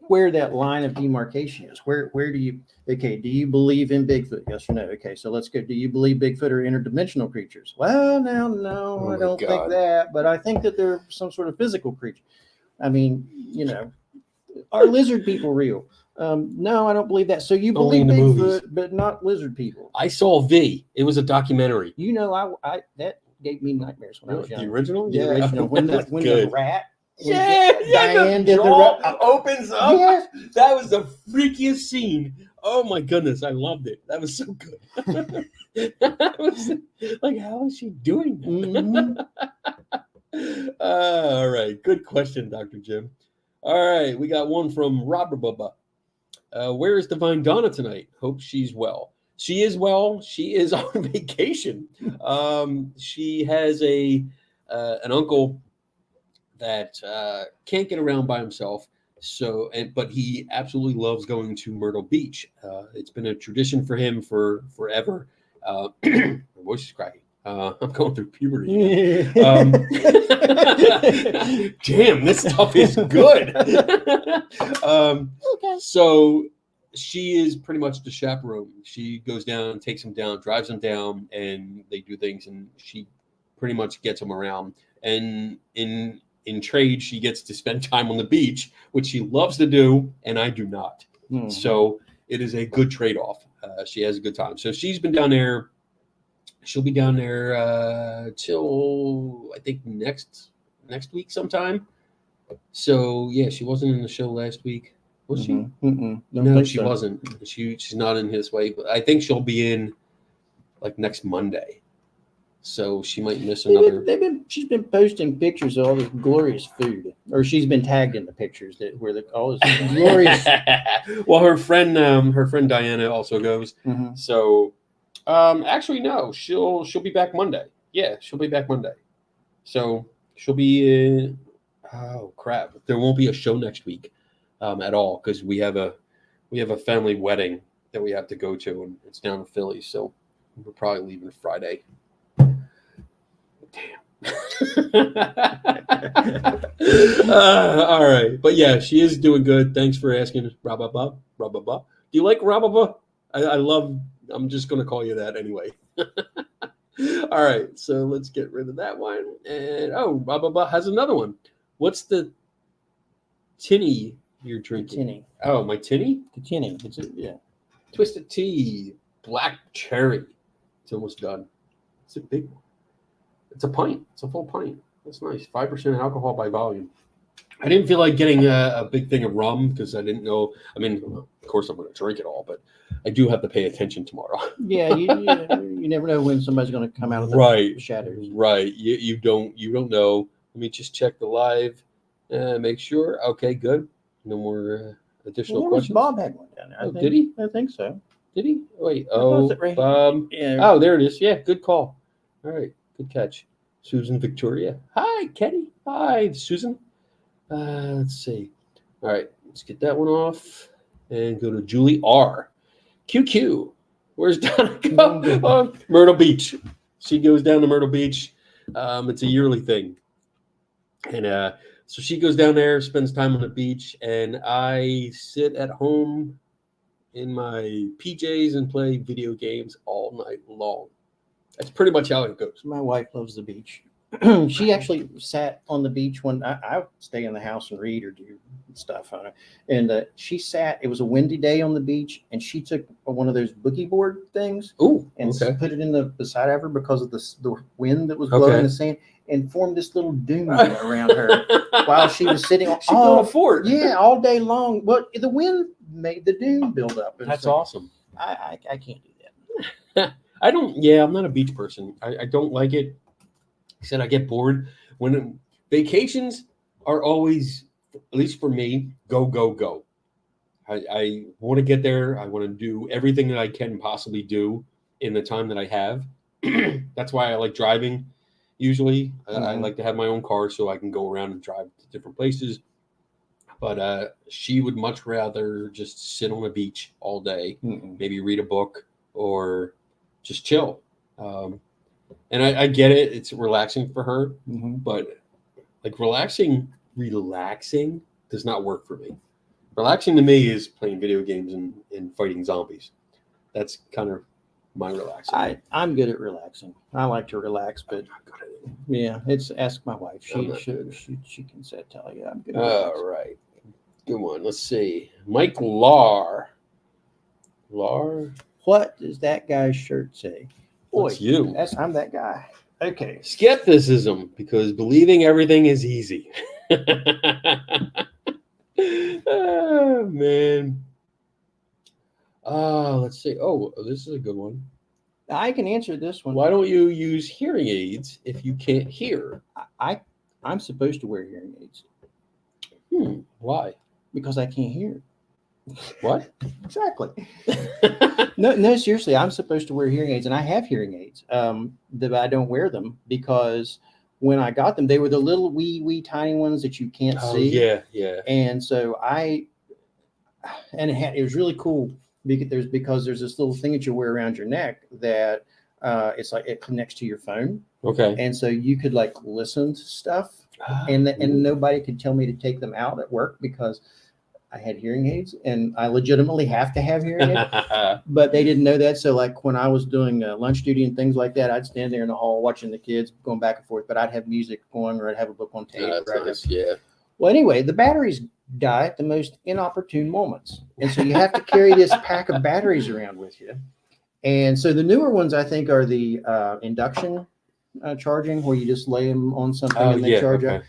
where that line of demarcation is. Where do you, okay, do you believe in Bigfoot? Yes or no? Okay, so let's go. Do you believe Bigfoot are interdimensional creatures? Well, now, no, Oh I my don't think God. that, but I think that they're some sort of physical creature. I mean, are lizard people real? No, I don't believe that. So you Only believe in the Bigfoot, movies. but not lizard people. I saw V. It was a documentary. I that gave me nightmares when I was The young. original? The Yeah. original. When That the was when the good. rat. Diane did the jaw rat. opens up. Yes. That was the freakiest scene. Oh my goodness, I loved it. That was so good. I was like, how is she doing that? Mhm. All right, good question, Dr. Jim. All right, we got one from Robert Bubba. Where is Divine Donna tonight? Hope she's well. She is well. She is on vacation. She has an uncle that can't get around by himself. But he absolutely loves going to Myrtle Beach. It's been a tradition for him for forever. My voice is cracking. I'm going through puberty. Damn, this stuff is good. Okay. So she is pretty much the chaperone. She goes down, takes him down, drives him down, and they do things, and she pretty much gets him around. And in trade, she gets to spend time on the beach, which she loves to do, and I do not. Mhm. So it is a good trade-off. She has a good time. So she's been down there. She'll be down there till I think next week sometime. So yeah, she wasn't in the show last week, was she? Mm-mm. Don't No, think she so. wasn't. She's not in his way, but I think she'll be in like next Monday. So she might miss another. She's been posting pictures of all this glorious food, or she's been tagged in the pictures all this glorious. Well, her friend Diana also goes. Mhm. So, actually, no, she'll be back Monday. Yeah, she'll be back Monday. So she'll be. Oh crap! There won't be a show next week, at all because we have a family wedding that we have to go to, and it's down in Philly. So we're probably leaving Friday. All right, but yeah, she is doing good. Thanks for asking, Rababa. Do you like Rababa? I love. I'm just gonna call you that anyway. All right, so let's get rid of that one. And Rababa has another one. What's the tinny you're drinking? Tinny. Oh, my tinny? The tinny. Yeah. Twisted tea, black cherry. It's almost done. It's a big one. It's a pint. It's a full pint. That's nice. 5% alcohol by volume. I didn't feel like getting a big thing of rum because I didn't know. I mean, of course, I'm going to drink it all, but I do have to pay attention tomorrow. Yeah, you never know when somebody's going to come out of the shadows. Right. You don't know. Let me just check the live. Make sure. Okay, good. No more additional questions. Bob had one down there. Did he? I think so. Did he? Wait. Right Yeah. Oh, there it is. Yeah, good call. All right, good catch. Susan Victoria. Hi, Kenny. Hi, Susan. Let's see. All right, let's get that one off and go to Julie R. QQ. Where's Donna go? Myrtle Beach. She goes down to Myrtle Beach. It's a yearly thing. And so she goes down there, spends time on the beach, and I sit at home in my PJs and play video games all night long. That's pretty much how it goes. My wife loves the beach. She actually sat on the beach when I stay in the house and read or do stuff on it. And she sat, it was a windy day on the beach, and she took one of those boogie board things and put it in beside of her because of the wind that was blowing the sand, and formed this little dune around her while she was sitting on. She built a fort. Yeah, all day long. But the wind made the dune build up. That's awesome. I can't do that. I'm not a beach person. I don't like it. I said I get bored. When vacations are always, at least for me, go. I want to get there. I want to do everything that I can possibly do in the time that I have. That's why I like driving. Usually, I like to have my own car so I can go around and drive to different places. But she would much rather just sit on a beach all day, maybe read a book or just chill. And I get it. It's relaxing for her, but like relaxing does not work for me. Relaxing to me is playing video games and fighting zombies. That's kind of my relaxing. I'm good at relaxing. I like to relax, but yeah, it's ask my wife. She can tell you I'm good at All right. Good one. Let's see. Mike Lar. What does that guy's shirt say? Boy, That's you. I'm that guy. Okay. Skepticism, because believing everything is easy. Oh, man. Let's see. Oh, this is a good one. I can answer this one. Why don't you use hearing aids if you can't hear? I'm supposed to wear hearing aids. Why? Because I can't hear. What? Exactly. No, seriously, I'm supposed to wear hearing aids, and I have hearing aids. That I don't wear them because when I got them, they were the little wee tiny ones that you can't see. Yeah. And so it was really cool because there's this little thing that you wear around your neck that it's like it connects to your phone. Okay. And so you could like listen to stuff, and nobody could tell me to take them out at work because I had hearing aids, and I legitimately have to have hearing aids, but they didn't know that. So like when I was doing lunch duty and things like that, I'd stand there in the hall watching the kids going back and forth, but I'd have music going or I'd have a book on tape. Yeah. Well, anyway, the batteries die at the most inopportune moments. And so you have to carry this pack of batteries around with you. And so the newer ones, I think, are the induction charging, where you just lay them on something and they charge up.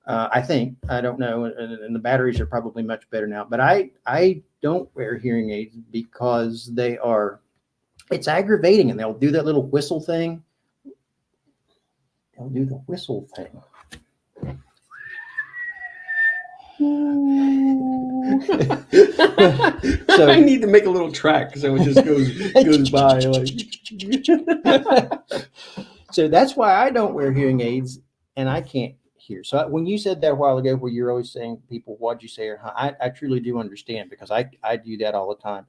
I think, I don't know, and the batteries are probably much better now. But I don't wear hearing aids because it's aggravating, and they'll do that little whistle thing. They'll do the whistle thing. So I need to make a little track so it just goes by like. So that's why I don't wear hearing aids, and I can't hear. So when you said that a while ago, where you're always saying people, "What'd you say?" or I truly do understand, because I do that all the time.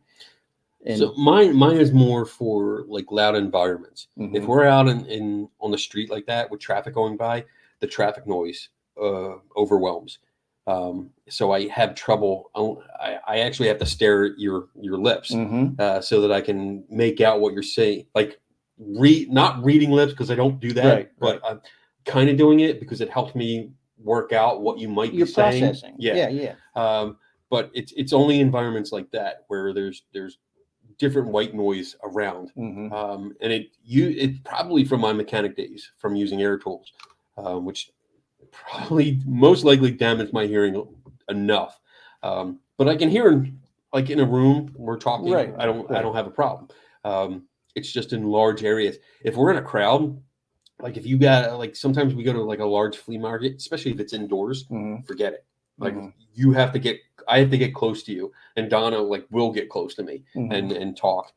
And so mine is more for like loud environments. Mm-hmm. If we're out in on the street like that with traffic going by, the traffic noise overwhelms. So I have trouble. I actually have to stare at your lips so that I can make out what you're saying. Like not reading lips, because I don't do that, but I'm kind of doing it because it helps me work out what you might be saying. Processing. Yeah. But it's only environments like that where there's different white noise around, and it's probably from my mechanic days from using air tools, which probably most likely damaged my hearing enough. But I can hear like in a room we're talking. I don't have a problem. It's just in large areas. If we're in a crowd, like if you got like sometimes we go to like a large flea market, especially if it's indoors, forget it. Like I have to get close to you, and Donna like will get close to me and talk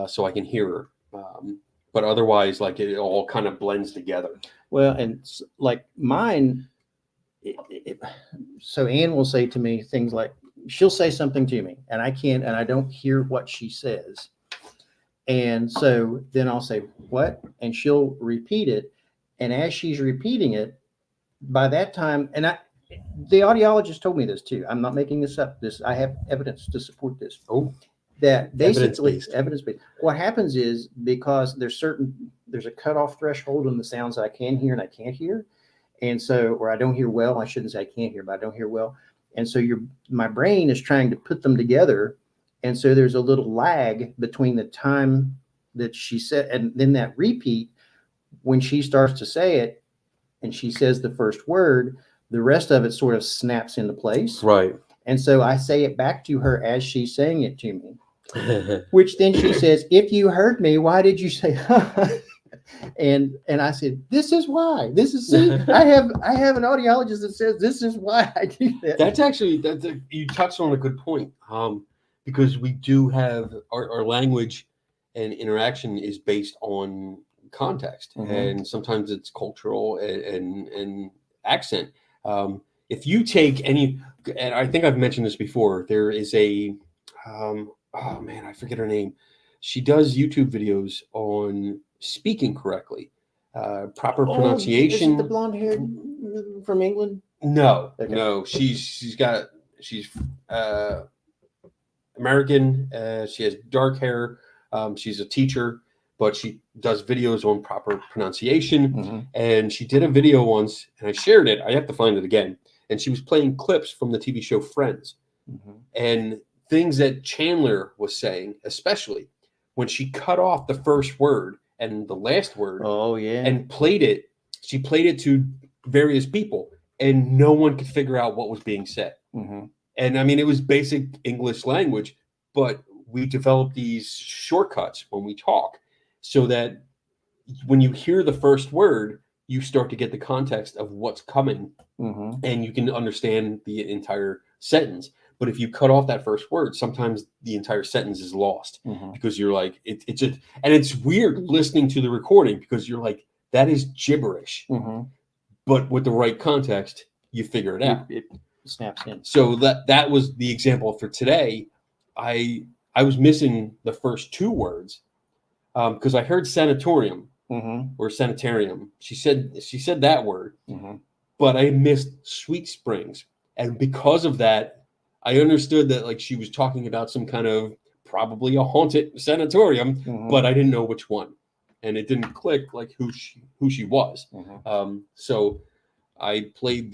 so I can hear her. But otherwise, like it all kind of blends together. Well, and like mine, so Ann will say to me things like, she'll say something to me and I don't hear what she says. And so then I'll say, what? And she'll repeat it. And as she's repeating it, by that time, the audiologist told me this too. I'm not making this up. I have evidence to support this. Oh. That basically evidence-based. What happens is, because there's a cutoff threshold in the sounds that I can hear and I can't hear. And so, or I don't hear well, I shouldn't say I can't hear, but I don't hear well. And so my brain is trying to put them together. And so there's a little lag between the time that she said, and then that repeat, when she starts to say it and she says the first word, the rest of it sort of snaps into place. Right. And so I say it back to her as she's saying it to me. Which then she says, if you heard me, why did you say and I said, this is why. I have an audiologist that says this is why I do that. That's actually you touched on a good point. Because we do have our language and interaction is based on context, and sometimes it's cultural and accent. If you take any, and I think I've mentioned this before, there is a oh man, I forget her name. She does YouTube videos on speaking correctly, proper pronunciation. Is it the blonde haired from England? No, okay. No, she's got She's American. She has dark hair. She's a teacher, but she does videos on proper pronunciation. And she did a video once, and I shared it. I have to find it again. And she was playing clips from the TV show Friends, and things that Chandler was saying, especially when she cut off the first word and the last word. Oh yeah, and played it. She played it to various people, and no one could figure out what was being said. And I mean, it was basic English language, but we developed these shortcuts when we talk so that when you hear the first word, you start to get the context of what's coming, and you can understand the entire sentence. But if you cut off that first word, sometimes the entire sentence is lost because you're like, it's just, and it's weird listening to the recording because you're like, that is gibberish. But with the right context, you figure it out. It snaps in. So that was the example for today. I was missing the first two words because I heard sanatorium or sanitarium. She said that word, but I missed Sweet Springs, and because of that, I understood that like she was talking about some kind of probably a haunted sanatorium, but I didn't know which one, and it didn't click like who she was. So I played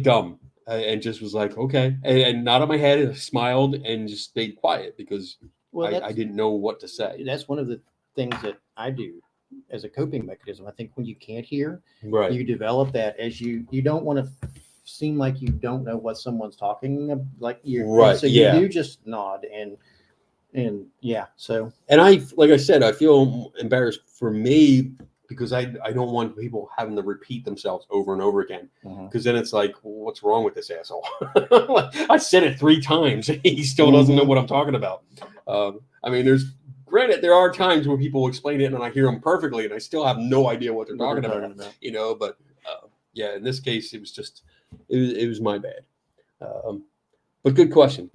dumb and just was like, okay, and nodded my head and smiled and just stayed quiet because I didn't know what to say. That's one of the things that I do as a coping mechanism. I think when you can't hear, you develop that as you don't want to seem like you don't know what someone's talking like you're right. So you do just nod and yeah. So and like I said, I feel embarrassed for me because I don't want people having to repeat themselves over and over again because then it's like, well, what's wrong with this asshole? I said it 3 times. He still doesn't know what I'm talking about. I mean, there are times where people explain it and I hear them perfectly and I still have no idea what they're talking about. You know, but yeah, in this case, it was just, it was my bad. But good question.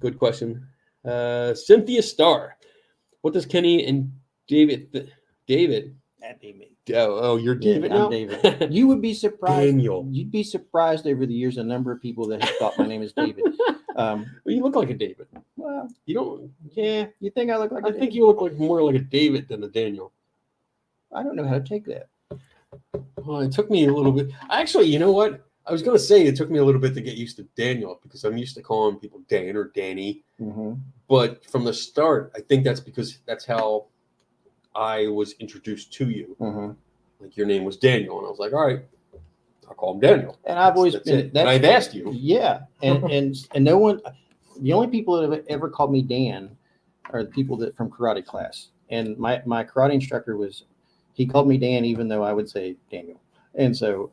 Cynthia Starr. What does Kenny and David? that'd be me. Oh, you're David now? I'm David. You would be surprised. Daniel. You'd be surprised over the years the number of people that have thought my name is David. Well, you look like a David. Well, you don't. Yeah, you think I look like? I think you look like more like a David than a Daniel. I don't know how to take that. Well, it took me a little bit. Actually, you know what? I was going to say it took me a little bit to get used to Daniel because I'm used to calling people Dan or Danny. But from the start, I think that's because that's how I was introduced to you. Like your name was Daniel, and I was like, all right, I'll call him Daniel. And I've always been. And I've asked you. Yeah, and no one. The only people that have ever called me Dan are the people that from karate class. And my karate instructor he called me Dan, even though I would say Daniel. And so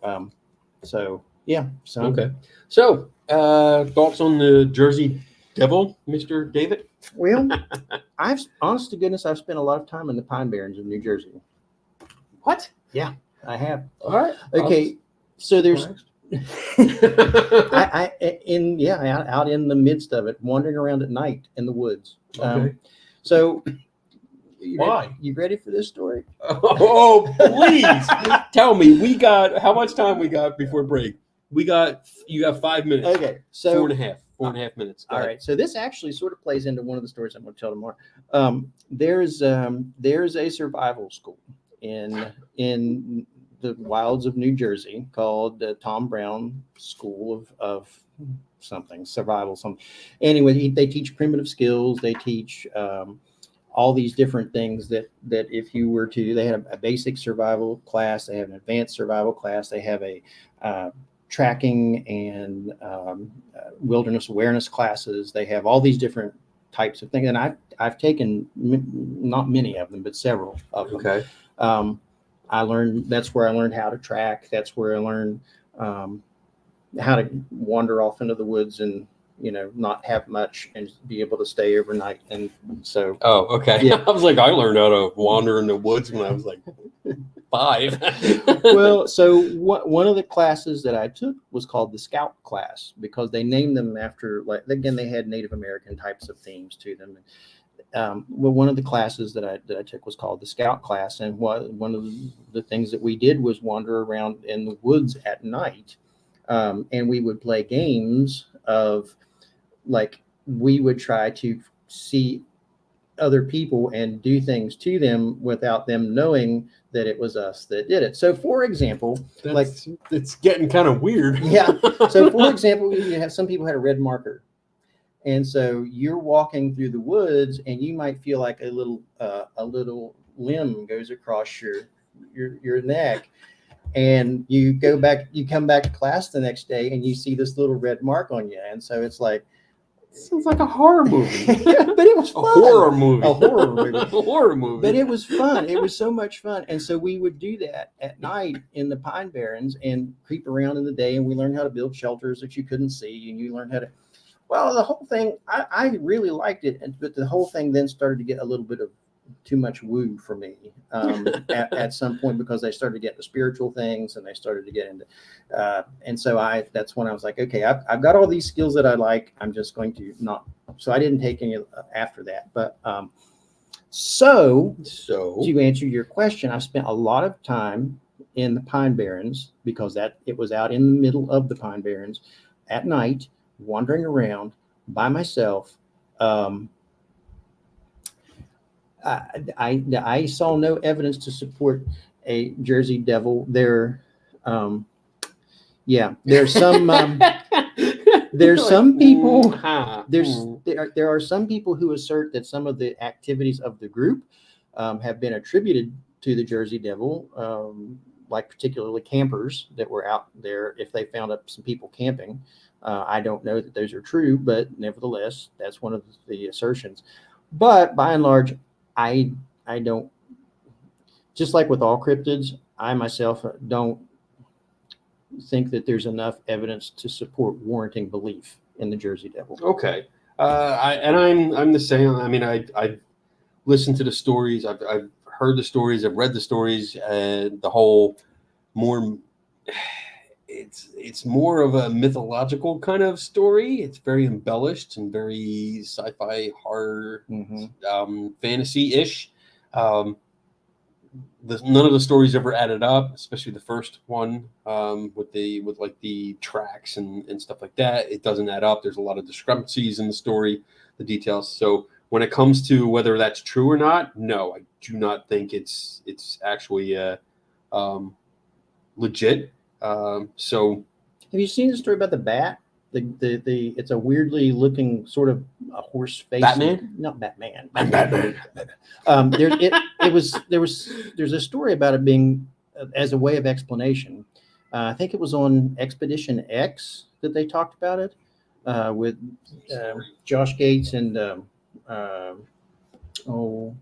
yeah. So okay. So thoughts on the Jersey Devil, Mr. David? Well, honest to goodness, I've spent a lot of time in the Pine Barrens of New Jersey. What? Yeah, I have. All right. Okay. So there's out in the midst of it, wandering around at night in the woods. Okay. So why? You ready for this story? Oh, please tell me. How much time we got before break? You got 5 minutes. Okay. So 4.5 minutes. All right. So this actually sort of plays into one of the stories I'm going to tell tomorrow. There's a survival school in the wilds of New Jersey called the Tom Brown School of something, survival something. Anyway, they teach primitive skills. They teach all these different things that if you were to, they have a basic survival class. They have an advanced survival class. They have a tracking and wilderness awareness classes. They have all these different types of things. And I've taken not many of them, but several of them. Okay. That's where I learned how to track. That's where I learned how to wander off into the woods and, not have much and be able to stay overnight. And so. Oh, okay. Yeah. I was like, I learned how to wander in the woods when I was like 5. Well, so one of the classes that I took was called the Scout class because they named them after, like, again, they had Native American types of themes to them. Well, one of the classes that I took was called the Scout class, and one of the things that we did was wander around in the woods at night, and we would play games of like we would try to see other people and do things to them without them knowing that it was us that did it. So for example, it's getting kind of weird. Yeah. So for example, you have some people had a red marker. And so you're walking through the woods and you might feel like a little limb goes across your neck, and you come back to class the next day and you see this little red mark on you. And so it's like, sounds like a horror movie. But it was fun. A horror movie. A horror movie. A horror movie. But it was fun. It was so much fun. And so we would do that at night in the Pine Barrens and creep around in the day. And we learned how to build shelters that you couldn't see. And you learned how to, well, the whole thing, I really liked it. But the whole thing then started to get a little bit of too much woo for me at some point, because they started to get into spiritual things and they started to get into and so that's when I was like, okay, I've got all these skills that I like, I'm just going to not, so I didn't take any after that. But so to answer your question, I spent a lot of time in the Pine Barrens, because it was out in the middle of the Pine Barrens at night, wandering around by myself. I saw no evidence to support a Jersey Devil. There's some people. There are some people who assert that some of the activities of the group have been attributed to the Jersey Devil, like particularly campers that were out there. If they found up some people camping, I don't know that those are true, but nevertheless, that's one of the assertions. But by and large, I don't, just like with all cryptids, I myself don't think that there's enough evidence to support warranting belief in the Jersey Devil. Okay. I'm the same. I mean, I've listened to the stories. I've heard the stories. I've read the stories, and the whole it's more of a mythological kind of story. It's very embellished and very sci-fi horror, fantasy-ish. None of the stories ever added up, especially the first one with the tracks and stuff like that. It doesn't add up. There's a lot of discrepancies in the story, the details. So when it comes to whether that's true or not, no, I do not think it's actually legit. So have you seen the story about the bat? The it's a weirdly looking sort of a horse face. Batman? Not Batman. Batman. There's a story about it being as a way of explanation. I think it was on Expedition X that they talked about it with Josh Gates and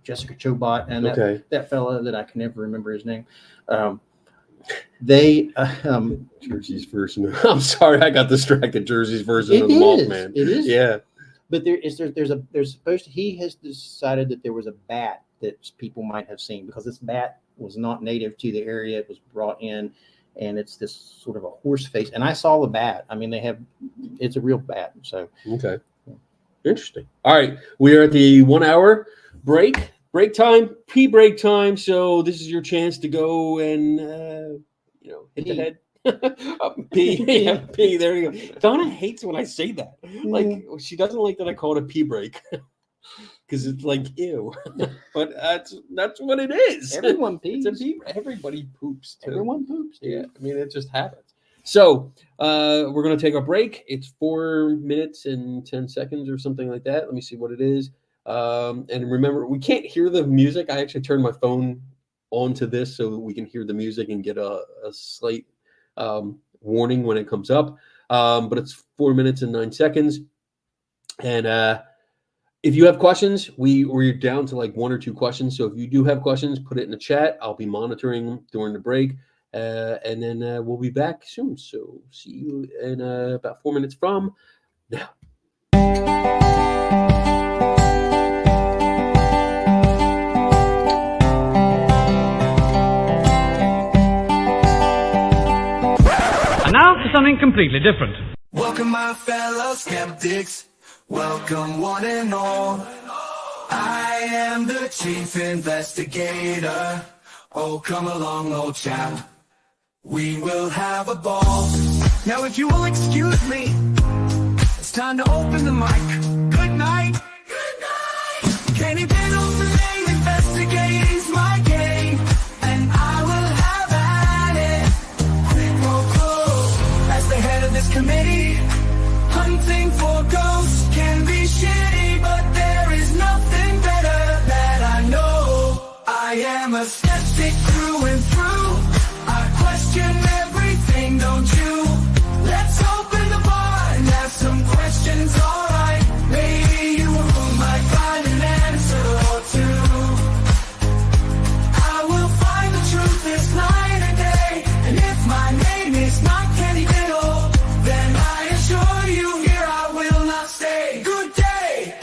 Jessica Chobot and that fella that I can never remember his name. They Jersey's version. I'm sorry, I got distracted. Jersey's version of the Mothman. It is. Yeah. But he has decided that there was a bat that people might have seen, because this bat was not native to the area. It was brought in, and it's this sort of a horse face. And I saw the bat. I mean, it's a real bat. So okay, interesting. All right, we are at the 1 hour break. Break time, pre-break time. So this is your chance to go and hit the head. Pee. There you go. Donna hates when I say that. Like, she doesn't like that I call it a pee break because it's like ew. But that's what it is. Everyone pees. It's a pee. Everybody poops too. Everyone poops. Dude. Yeah, I mean, it just happens. So we're gonna take a break. It's 4 minutes and 10 seconds or something like that. Let me see what it is. And remember, we can't hear the music. I actually turned my phone onto this so we can hear the music and get a slight warning when it comes up. But it's 4 minutes and 9 seconds. And if you have questions, we're down to like 1 or 2 questions. So if you do have questions, put it in the chat. I'll be monitoring during the break. And then we'll be back soon. So see you in about 4 minutes from now. Now for something completely different. Welcome, my fellow skeptics. Welcome, one and all. I am the chief investigator. Oh, come along, old chap. We will have a ball. Now, if you will excuse me, time to open the mic. Good night. Good night. Kenny Biddle's the name, investigating's my game, and I will have at it. Quid pro quo. As the head of this committee, hunting for ghosts can be shitty, but there is nothing better that I know. I am a skeptic through and through. I question everything, don't you? Let's open the bar and have some questions, alright. Maybe you might find an answer or two. I will find the truth this night and day, and if my name is not Kenny Biddle, then I assure you here I will not stay. Good day!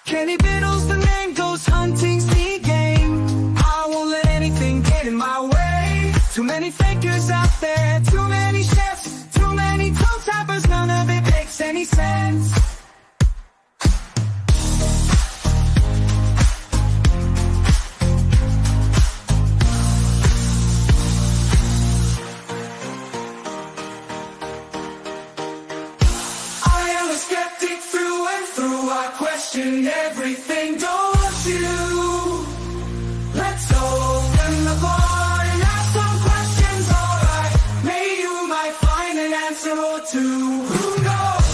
Kenny Biddle's the name, goes hunting's the game. I won't let anything get in my way. Too many fakers out there, too many chefs, too many toe tappers, none of it makes any sense. I am a skeptic through and through. I question everything, don't you? Let's open the bar and ask some questions, alright. Maybe you might find an answer or two. Who knows?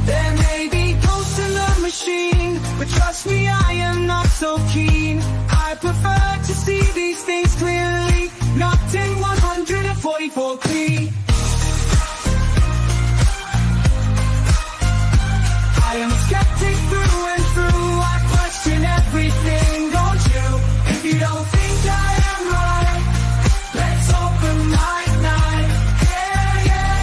There may be ghosts in the machine, but trust me, I am not so keen. I prefer to see these things clearly, not in 144 key. I am a skeptic through and through. I question everything, don't you? If you don't think I am right, let's open my night. Yeah, yeah.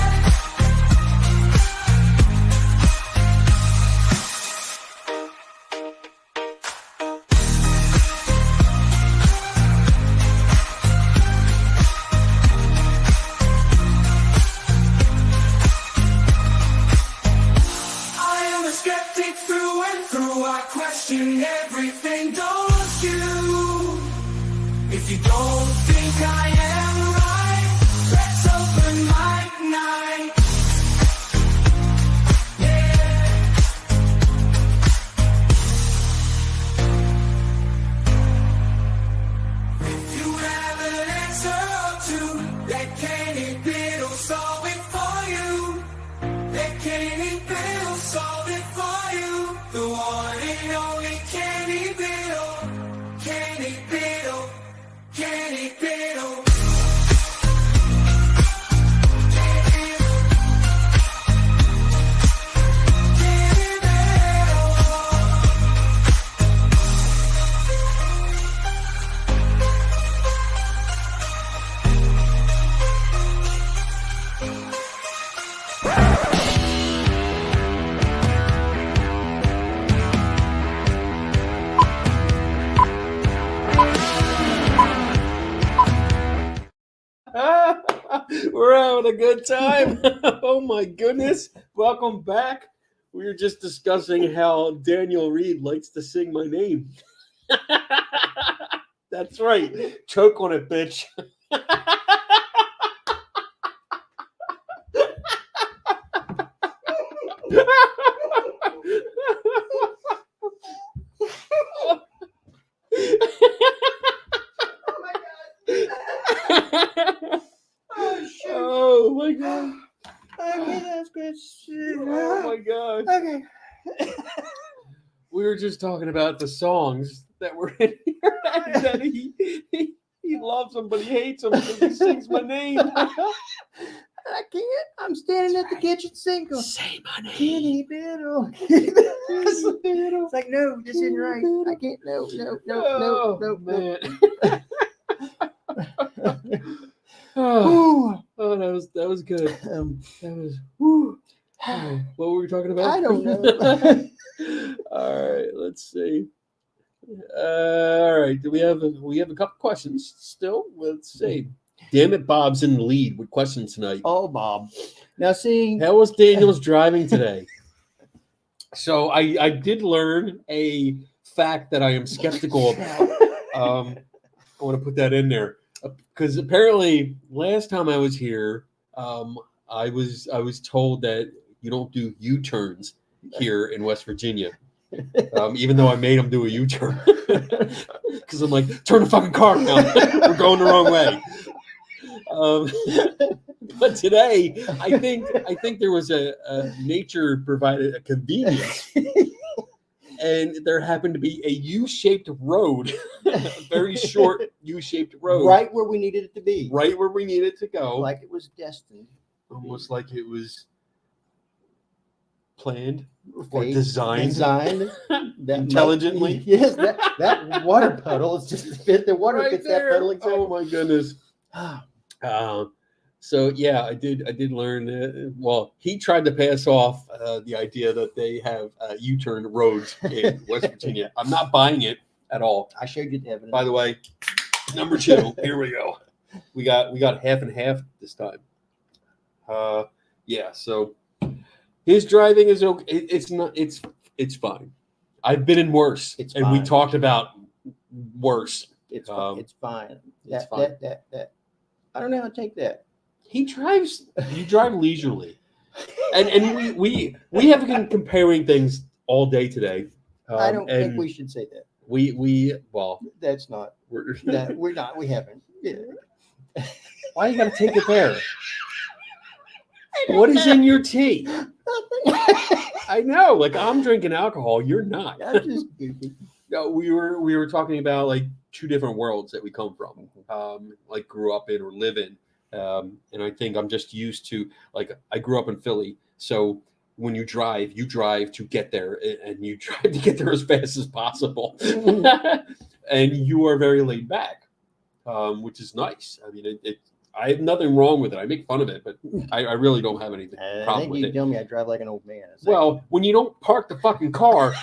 I am a skeptic through and through. I question everything, don't you? If you don't think I am right, let's open my night. Yeah. If you have an answer or two, let Kenny Biddle solve it for you. Let Kenny Biddle solve it for you. The one and only Kenny Biddle. Kenny Biddle. Kenny Biddle. Kenny Biddle. We're having a good time. Oh my goodness. Welcome back. We were just discussing how Daniel Reed likes to sing my name. That's right. Choke on it, bitch. Oh my god. Okay, that's good shit. Oh my god. Okay. We were just talking about the songs that were in here and that he loves them, but he hates them because he sings my name. I can't. I'm standing at the kitchen sink. Going, Say my name. Kenny Biddle. It's like, no, this isn't right. I can't. No, man. Ooh. Oh, that was good. That was. Whew. Right, what were we talking about? I don't know. All right, let's see. All right, do we have a couple questions still? Let's see. Damn it, Bob's in the lead with questions tonight. Oh, Bob. Now, see. How was Daniel's driving today? So I did learn a fact that I am skeptical about. I want to put that in there because apparently last time I was here, I was told that you don't do U-turns here in West Virginia. Even though I made him do a U-turn because I'm like, turn the fucking car around. We're going the wrong way. But today, I think there was a nature provided a convenience, and there happened to be a U-shaped road, a very short U-shaped road, Right where we needed it to be. right where we needed to go, Like it was destined. almost like it was planned or Fate designed that intelligently. Yes, that water puddle is just fit. The water Right fits there. that puddle exactly. Oh my goodness. So yeah, I did learn that. Well, he tried to pass off the idea that they have U-turn roads in West Virginia. I'm not buying it at all. I showed you the evidence. By the way, number 2. Here we go. We got half and half this time. Yeah. So his driving is okay. It's fine. I've been in worse, It's and we fine. talked about worse. It's it's fine. it's fine. That. I don't know how to take that. You drive leisurely, and we have been comparing things all day today. I don't think we should say that. Well, That's not. we're We're not. We haven't. Yeah. why you got to take it there? What is in your tea? I know, like I'm drinking alcohol. You're not. I'm just goofy. No, we were talking about like 2 different worlds that we come from, like grew up in or live in. And I think I'm just used to, like, I grew up in Philly. So when you drive to get there, and you try to get there as fast as possible. And you are very laid back, which is nice. I mean, I have nothing wrong with it. I make fun of it, but I really don't have anything I problem think with you it. tell me I drive like an old man. It's Well, when you don't park the fucking car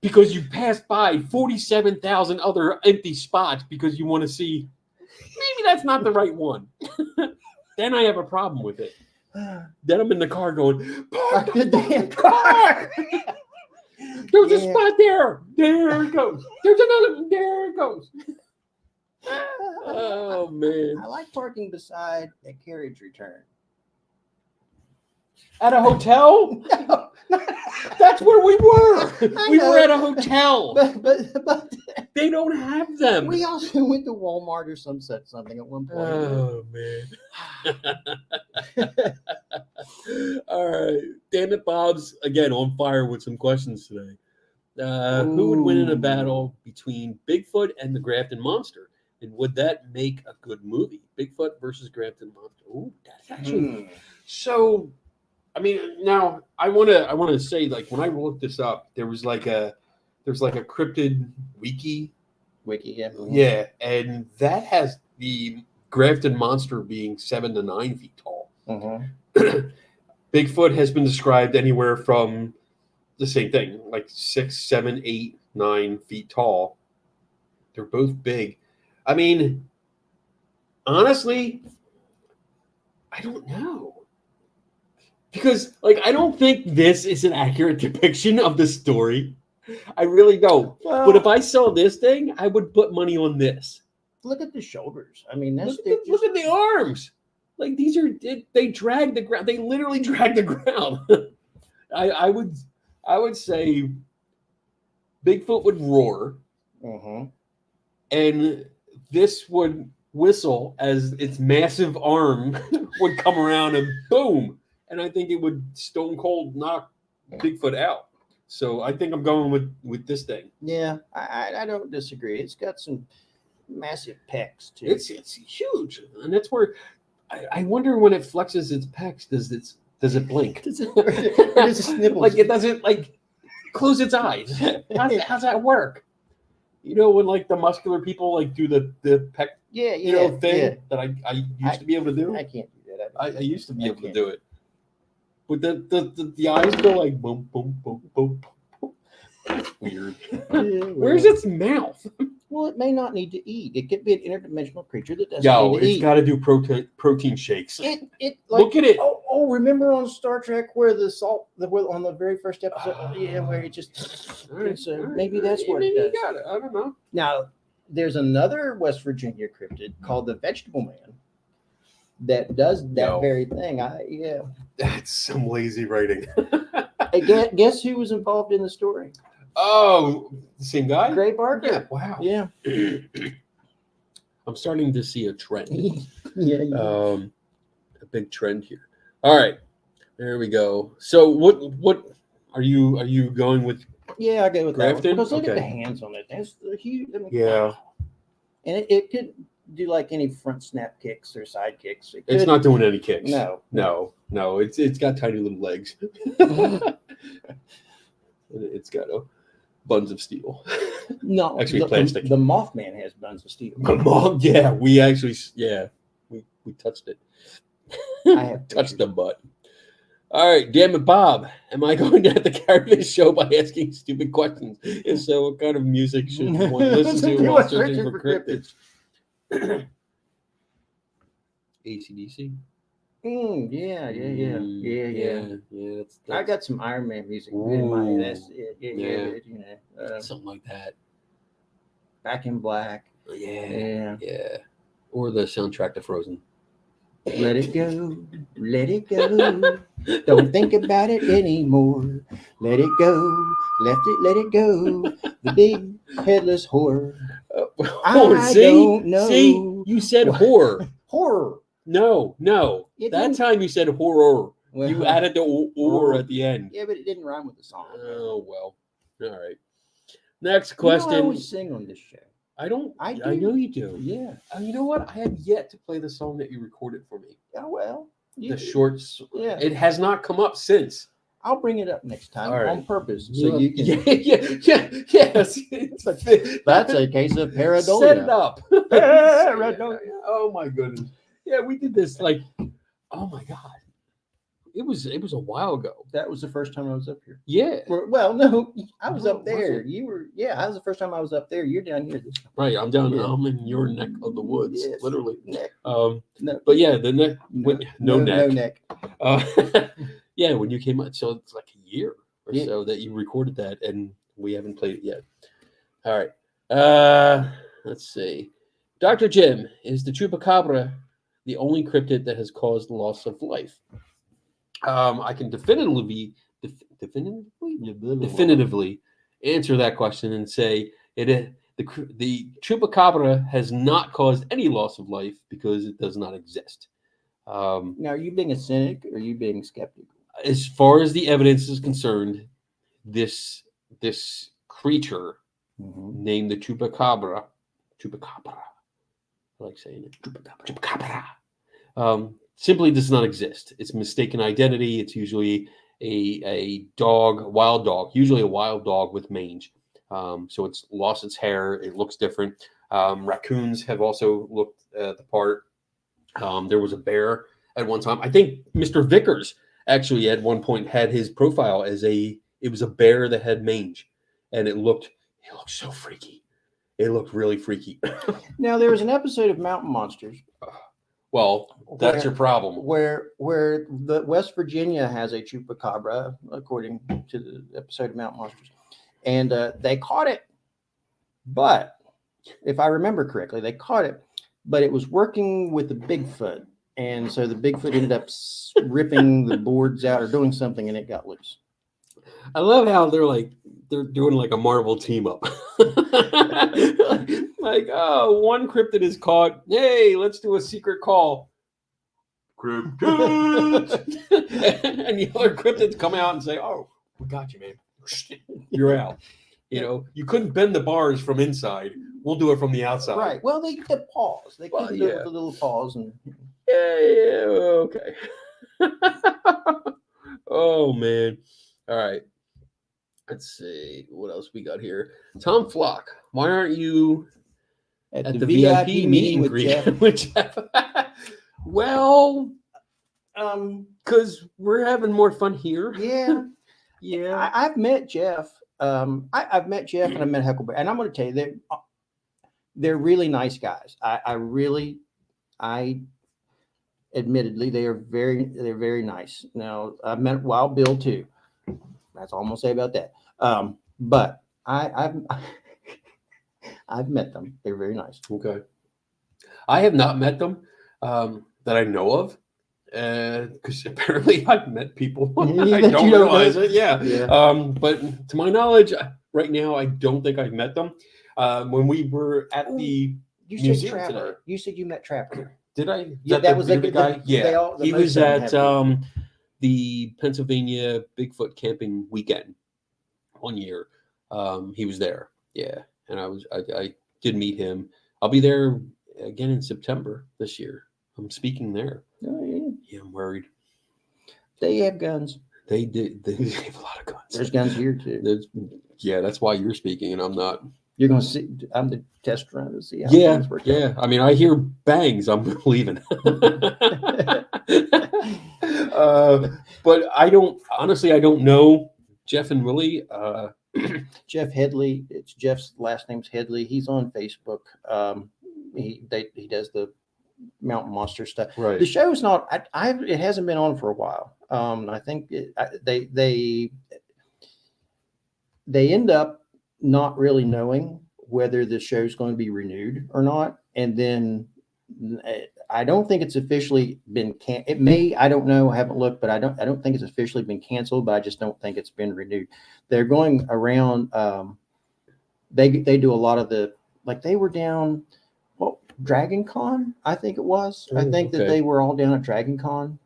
because you passed by 47,000 other empty spots because you want to see, maybe that's not the right one. Then I have a problem with it. Then I'm in the car going, park the damn car. There's a spot there. There it goes. There's another. There it goes. Oh, man. I like parking beside a carriage return. At a hotel? No. That's where we were. We know. were at a hotel. But They don't have them. we also went to Walmart or something at one point. Oh, man. All right. Damn it, Bob's, again, on fire with some questions today. Who would win in a battle between Bigfoot and the Grafton Monster? And would that make a good movie? Bigfoot versus Grafton Monster. Ooh, that's actually... So, I mean, now, I want to say, like, when I looked this up, there's like a cryptid wiki. Yeah. Yeah, and that has the Grafton Monster being 7 to 9 feet tall. Bigfoot has been described anywhere from the same thing, like 6, 7, 8, 9 feet tall. They're both big. I mean, honestly, I don't know. Because, like, I don't think this is an accurate depiction of the story. I really don't. Well, But if I saw this thing, I would put money on this. look at the shoulders. I mean, that's Look at the arms. Like, these are, they drag the ground. They literally drag the ground. I would say Bigfoot would roar. And this would whistle as its massive arm would come around and boom. And I think it would stone cold knock Bigfoot out. So I think I'm going with this thing. Yeah, I don't disagree. It's got some massive pecs too. It's huge. And that's where I wonder when it flexes its pecs, does it blink? Does it sniffles? Like it doesn't like close its eyes. How's that work? You know, when like the muscular people like do the pec thing that I used to be able to do. I can't do that. I used to be able to do it. But the eyes go like boom, boom, boom, boom. That's weird. Where's its mouth? Well, it may not need to eat. It could be an interdimensional creature that doesn't Yo, need to it's eat. got to do protein shakes. It Look at it. Oh, remember on Star Trek where the salt, on the very first episode, where it just. All right, So all right, maybe all right. that's what Maybe it you does. got it. I don't know. Now, there's another West Virginia cryptid called the Vegetable Man that does that very thing. That's some lazy writing. Hey, guess who was involved in the story? Oh, the same guy? Gray Barker. Yeah, wow. Yeah. I'm starting to see a trend. Yeah. A big trend here. All right, there we go. So, what are you going with? Yeah, I go with that one. Grafton? Because look at Okay. the hands on it. That's huge. I mean, Yeah, and it could do like any front snap kicks or side kicks. it's not doing any kicks. No. No. It's got tiny little legs. It's got buns of steel. No, Actually, plastic. The Mothman has buns of steel. Mom, yeah, we touched it. I have touched the butt. All right, damn it, Bob. Am I going to have to carry this show by asking stupid questions? If so, what kind of music should one listen to while searching for cryptids? AC/DC. Yeah. That's I got some Iron Man music in my. That's it. Yeah. Something like that. Back in Black. Yeah. Or the soundtrack to Frozen. Let it go. Don't think about it anymore. Let it go. Let it go. The big headless horror. I don't know. See, you said horror. Horror. No. It That didn't- time you said horror. Well, You added the or at the end. Yeah, but it didn't rhyme with the song. Oh well. All right. Next I question. always sing on this show. I don't. I I do. know you do. Yeah. You know what? I have yet to play the song that you recorded for me. Oh well. The shorts. Yeah. It has not come up since. I'll bring it up next time All right. on purpose, so you can. Yes. That's a case of pareidolia. Set it up. Pareidolia. Oh my goodness. Yeah, we did this like. Oh my god. It was a while ago. That was the first time I was up here. Yeah. Well, no, I was No, up there. was it? You were, that was the first time I was up there. You're down here this time. Right. I'm down. Yeah. I'm in your neck of the woods, Yes. literally. Neck. No. No, But yeah, the neck. no, No neck. No neck. Yeah, when you came out, so it's like a year or Yeah. so that you recorded that, and we haven't played it yet. All right. Let's see. Dr. Jim, is the Chupacabra the only cryptid that has caused loss of life? I can definitively answer that question and say the Chupacabra has not caused any loss of life because it does not exist. Now, are you being a cynic or are you being skeptical? As far as the evidence is concerned, this creature named the Chupacabra, I like saying it, Chupacabra, simply does not exist. It's mistaken identity. It's usually a wild dog, usually a wild dog with mange. So it's lost its hair. It looks different. Raccoons have also looked the part. There was a bear at one time. I think Mr. Vickers actually at one point had his profile as it was a bear that had mange, and it looked so freaky. It looked really freaky. Now, there was an episode of Mountain Monsters. Well, that's your problem. Where the West Virginia has a Chupacabra, according to the episode of Mountain Monsters, and they caught it. But if I remember correctly, they caught it, but it was working with the Bigfoot, and so the Bigfoot ended up ripping the boards out or doing something, and it got loose. I love how they're doing like a Marvel team up. Like, oh, one cryptid is caught. Hey, let's do a secret call. Cryptids. And the other cryptids come out and say, oh, we got you, man. You're out. You couldn't bend the bars from inside. We'll do it from the outside. Right. Well, they get the paws. They keep the little paws. And Yeah, okay. Oh, man. All right. Let's see what else we got here. Tom Flock, why aren't you at the VIP meeting with greet Jeff? with Jeff? Well, because we're having more fun here. Yeah. I've met Jeff. I've met Jeff and I met Huckleberry. And I'm going to tell you that they're really nice guys. I admittedly, they're very nice. Now, I've met Wild Bill too. That's all I'm gonna say about that. But I've met them. They're very nice. Okay. I have not met them that I know of. Because apparently I've met people I don't realize it. Yeah. But to my knowledge, right now I don't think I've met them. When we were at the museum today, you said you met Trapper. Did I? Yeah, that was the guy. Yeah, he was at the the Pennsylvania Bigfoot camping weekend one year. He was there. Yeah, and I did meet him. I'll be there again in September this year. I'm speaking there. Oh, yeah. Yeah, I'm worried. They have guns. They did. They have a lot of guns. There's guns here too. Yeah, that's why you're speaking and I'm not. You're going to see. I'm the test run to see how things work out. I mean, I hear bangs. I'm leaving. But I don't. Honestly, I don't know Jeff and Willie. Jeff Headley. It's Jeff's last name's Headley. He's on Facebook. He does the Mountain Monster stuff. Right. The show is not. It hasn't been on for a while. I think they end up not really knowing whether the show's going to be renewed or not, and then I don't think it's officially been it may, I don't know, I haven't looked, but I don't think it's officially been canceled, but I just don't think it's been renewed. They're going around. They do a lot of the, like they were down, Dragon Con, I think it was. I think that they were all down at Dragon Con.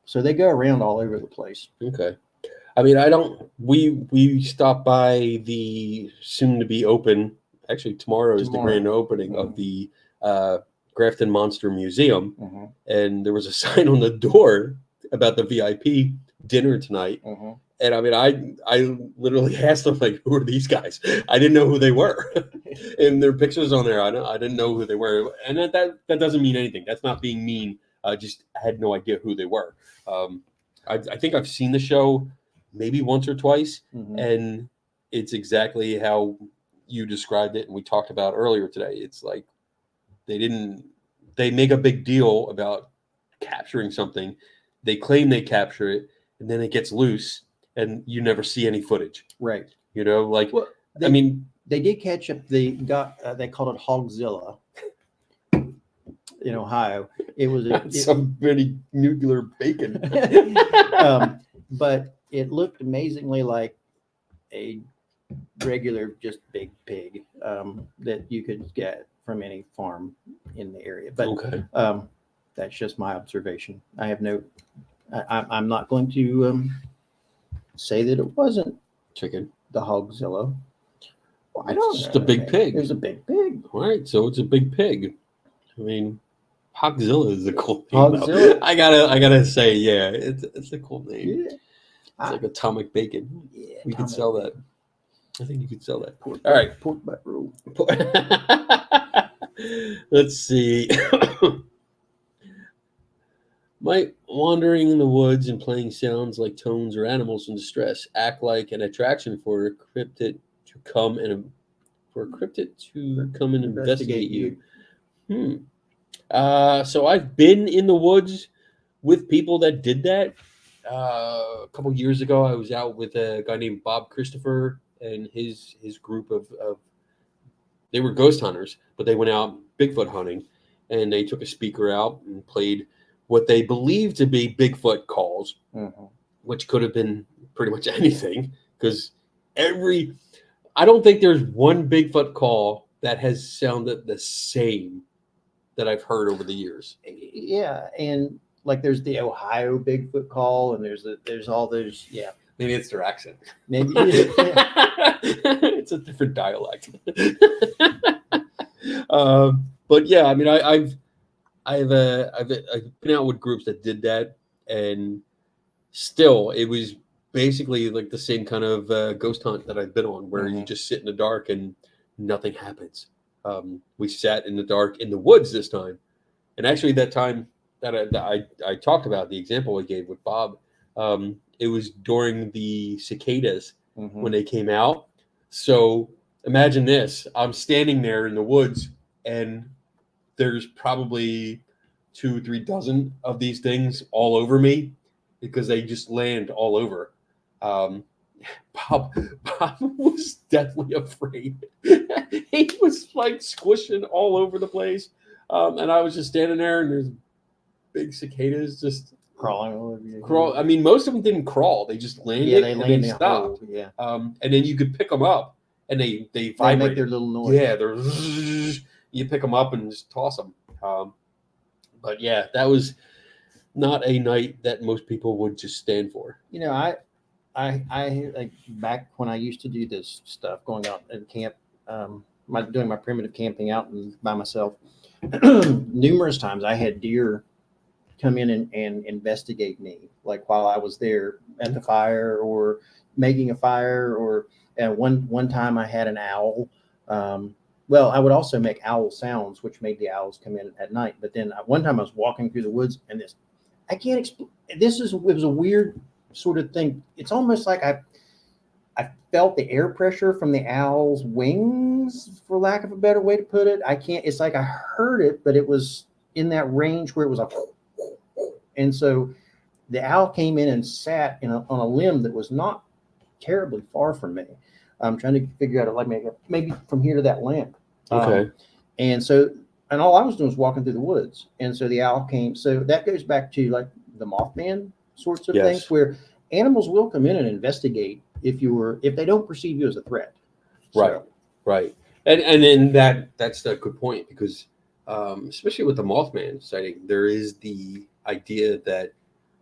So they go around all over the place. Okay. I mean, we stopped by the soon to be open, actually tomorrow is the grand opening of the Grafton Monster Museum. And there was a sign on the door about the VIP dinner tonight. And I mean, I literally asked them, like, who are these guys? I didn't know who they were. And their pictures on there, I didn't know who they were. And that doesn't mean anything. That's not being mean. I had no idea who they were. I think I've seen the show maybe once or twice, and it's exactly how you described it and we talked about earlier today. It's like they make a big deal about capturing something. They claim they capture it, and then it gets loose, and you never see any footage. Right. You know, like, well, I mean, they did catch up. They called it Hogzilla in Ohio. It was some pretty nuclear bacon. But it looked amazingly like a regular, just big pig that you could get from any farm in the area. But that's just my observation. I have I'm not going to say that it wasn't chicken, the Hogzilla. Well, I don't know. It's a big pig. There's a big pig. All right, so it's a big pig. I mean, Hogzilla is a cool name. Hogzilla. I gotta say, yeah, it's a cool name. Yeah. It's like atomic bacon. Yeah, we could sell that. I think you could sell that. All right, pork butt roll. Let's see. Might wandering in the woods and playing sounds like tones or animals in distress act like an attraction for a cryptid to come and investigate you. So I've been in the woods with people that did that. A couple years ago, I was out with a guy named Bob Christopher and his group of they were ghost hunters, but they went out Bigfoot hunting, and they took a speaker out and played what they believed to be Bigfoot calls, which could have been pretty much anything, because I don't think there's one Bigfoot call that has sounded the same that I've heard over the years. Yeah, and like there's the Ohio Bigfoot call, and there's all those. Yeah, maybe it's their accent. Maybe it's a different dialect. But yeah, I mean, I've been out with groups that did that, and still, it was basically like the same kind of ghost hunt that I've been on, where you just sit in the dark and nothing happens. We sat in the dark in the woods this time, and actually that time that I talked about, the example I gave with Bob, it was during the cicadas when they came out. So imagine this. I'm standing there in the woods, and there's probably 2-3 dozen of these things all over me because they just land all over. Bob was deathly afraid. He was like squishing all over the place. And I was just standing there, and there's big cicadas just crawling all over you. crawl. I mean, most of them didn't crawl; they just landed. Yeah, they and landed. they stopped. Yeah. And then you could pick them up, and they They vibrate. make their little noise. Yeah, they're you pick them up and just toss them. But yeah, that was not a night that most people would just stand for. You know, I like back when I used to do this stuff, going out and camp, doing my primitive camping out and by myself. Numerous times I had deer come in and investigate me, like while I was there at the fire or making a fire, or one time I had an owl. Well, I would also make owl sounds, which made the owls come in at night. But then one time I was walking through the woods, and I can't explain. It was a weird sort of thing. It's almost like I felt the air pressure from the owl's wings, for lack of a better way to put it. It's like I heard it, but it was in that range where it was like, and so the owl came in and sat on a limb that was not terribly far from me. I'm trying to figure out, like, maybe from here to that lamp. Okay. And all I was doing was walking through the woods. And so the owl came. So that goes back to like the Mothman sorts of things, where animals will come in and investigate if they don't perceive you as a threat. Right. And then that's a good point, because especially with the Mothman sighting, there is the idea that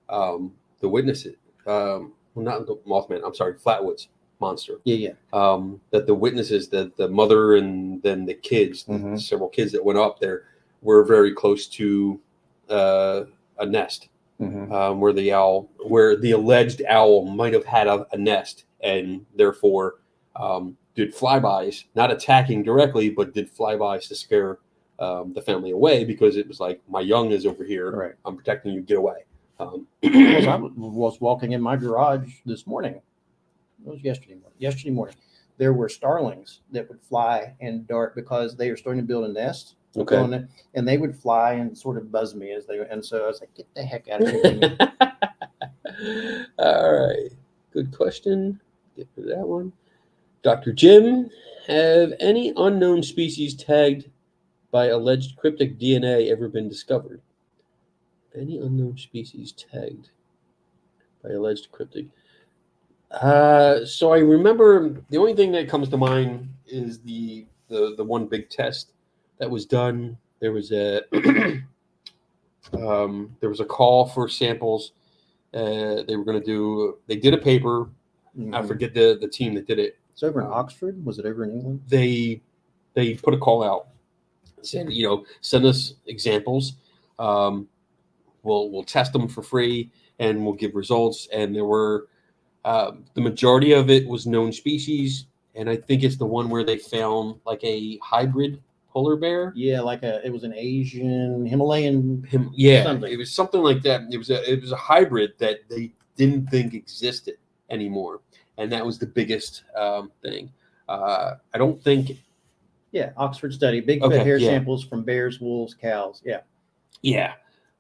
the witnesses, well, not the Mothman, I'm sorry, Flatwoods monster. Yeah. That the witnesses, that the mother and then the kids, Mm-hmm. several kids that went up there, were very close to a nest. Mm-hmm. Where the alleged owl might have had a nest, and therefore did flybys, not attacking directly, but did flybys to scare the family away, because it was like, my young is over here. Right. I'm protecting you. Get away. Because I was walking in my garage this morning. It was yesterday morning. There were starlings that would fly and dart because they were starting to build a nest. Okay. And they would fly and sort of buzz me and so I was like, get the heck out of here. All right. Good question. Get rid of that one. Dr. Jim, have any unknown species tagged by alleged cryptic DNA ever been discovered? Any unknown species tagged by alleged cryptic? So I remember the only thing that comes to mind is the one big test that was done. There was a call for samples. They did a paper. Mm-hmm. I forget the team that did it. It's over in Oxford. Was it over in England? They put a call out, said, send us examples. We'll test them for free, and we'll give results. And there were the majority of it was known species, and I think it's the one where they found like a hybrid polar bear. Yeah, it was an Asian Himalayan. Something. It was something like that. It was a hybrid that they didn't think existed anymore, and that was the biggest thing. I don't think. Yeah, Oxford study, Bigfoot hair samples from bears, wolves, cows. Yeah. Yeah,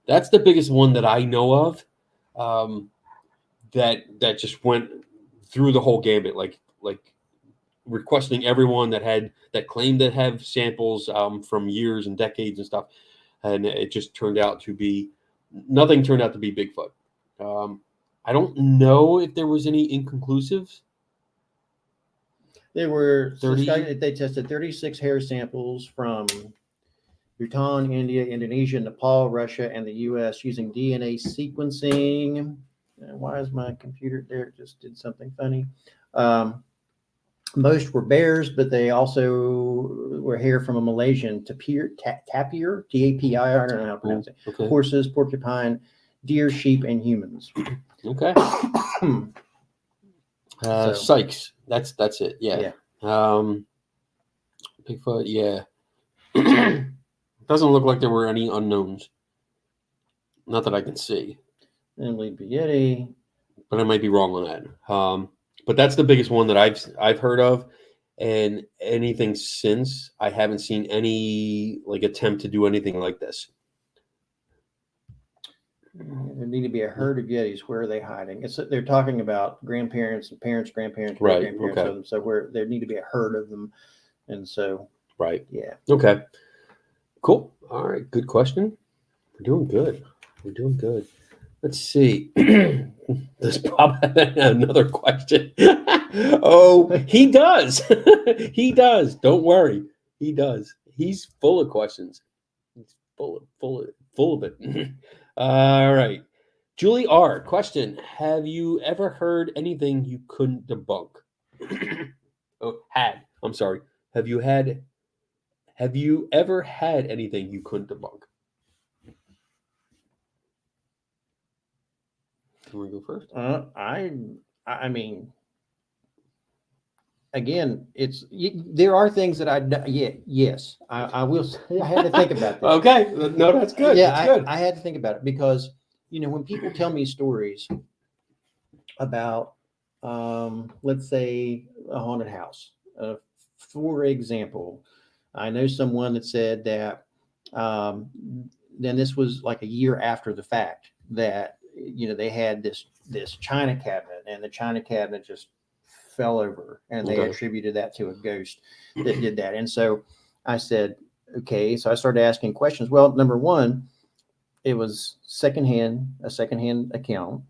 that's the biggest one that I know of. That just went through the whole gambit, like requesting everyone that claimed to have samples from years and decades and stuff, and it just turned out to be nothing. Turned out to be Bigfoot. I don't know if there was any inconclusives. There were 30. They tested 36 hair samples from Bhutan, India, Indonesia, Nepal, Russia, and the U.S. using DNA sequencing. Why is my computer there? It just did something funny. Most were bears, but they also were hair from a Malaysian tapir, T-A-P-I, I don't know how to pronounce it. Okay. Horses, porcupine, deer, sheep, and humans. Okay. Sykes. That's it. Yeah. Bigfoot. Yeah. Doesn't look like there were any unknowns. Not that I can see. Emily Bietti. But I might be wrong on that. But that's the biggest one that I've heard of. And anything since, I haven't seen any like attempt to do anything like this. There need to be a herd of Yetis. Where are they hiding? They're talking about grandparents and parents, grandparents, Right, grandparents okay. of them. So there need to be a herd of them, and so Right. yeah. Okay. Cool. All right. Good question. We're doing good. We're doing good. Let's see. There's probably another question. Oh, he does. He does. Don't worry. He does. He's full of questions. He's full of it. All right. Julie R. Question: have you ever heard anything you couldn't debunk? Oh, had. I'm sorry. Have you ever had anything you couldn't debunk? Can we go first? I mean, again, there are things that yes, I will say, I had to think about that. Okay, no, that's good. Yeah, that's good. I had to think about it because when people tell me stories about, let's say, a haunted house, for example, I know someone that said that, then this was like a year after the fact, that they had this china cabinet, and the china cabinet just fell over, and they attributed that to a ghost that did that. And so I said, okay. So I started asking questions. Well, number one, it was a secondhand account.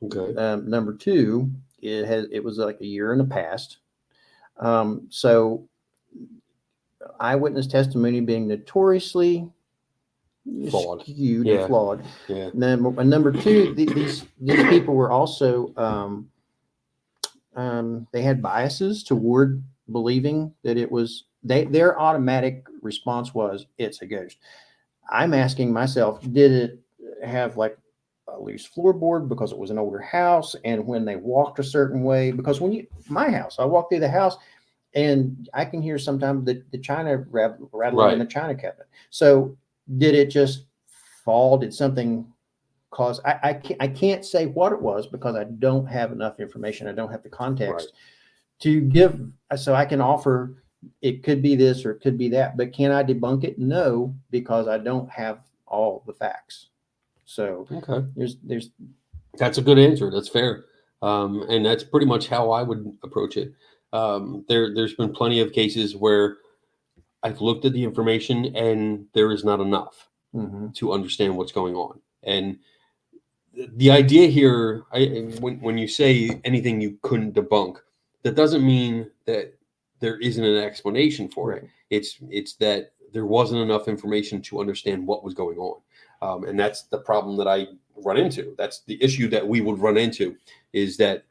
Okay. Number two, it was like a year in the past. So eyewitness testimony being notoriously skewed and flawed. Yeah. Number two, these people were also they had biases toward believing that it was their automatic response was it's a ghost. I'm asking myself, did it have like a loose floorboard because it was an older house, and when they walked a certain way, because my house, I walk through the house and I can hear sometimes the china rattling in the china cabinet. So did it just fall? Did something cause? I can't say what it was because I don't have enough information. I don't have the context to give. So I can offer it could be this or it could be that, but can I debunk it? No, because I don't have all the facts. So there's that's a good answer. That's fair. And that's pretty much how I would approach it. There's been plenty of cases where I've looked at the information and there is not enough to understand what's going on. And the idea here, when you say anything you couldn't debunk, that doesn't mean that there isn't an explanation for it. It's that there wasn't enough information to understand what was going on. And that's the problem that I run into. That's the issue that we would run into, is that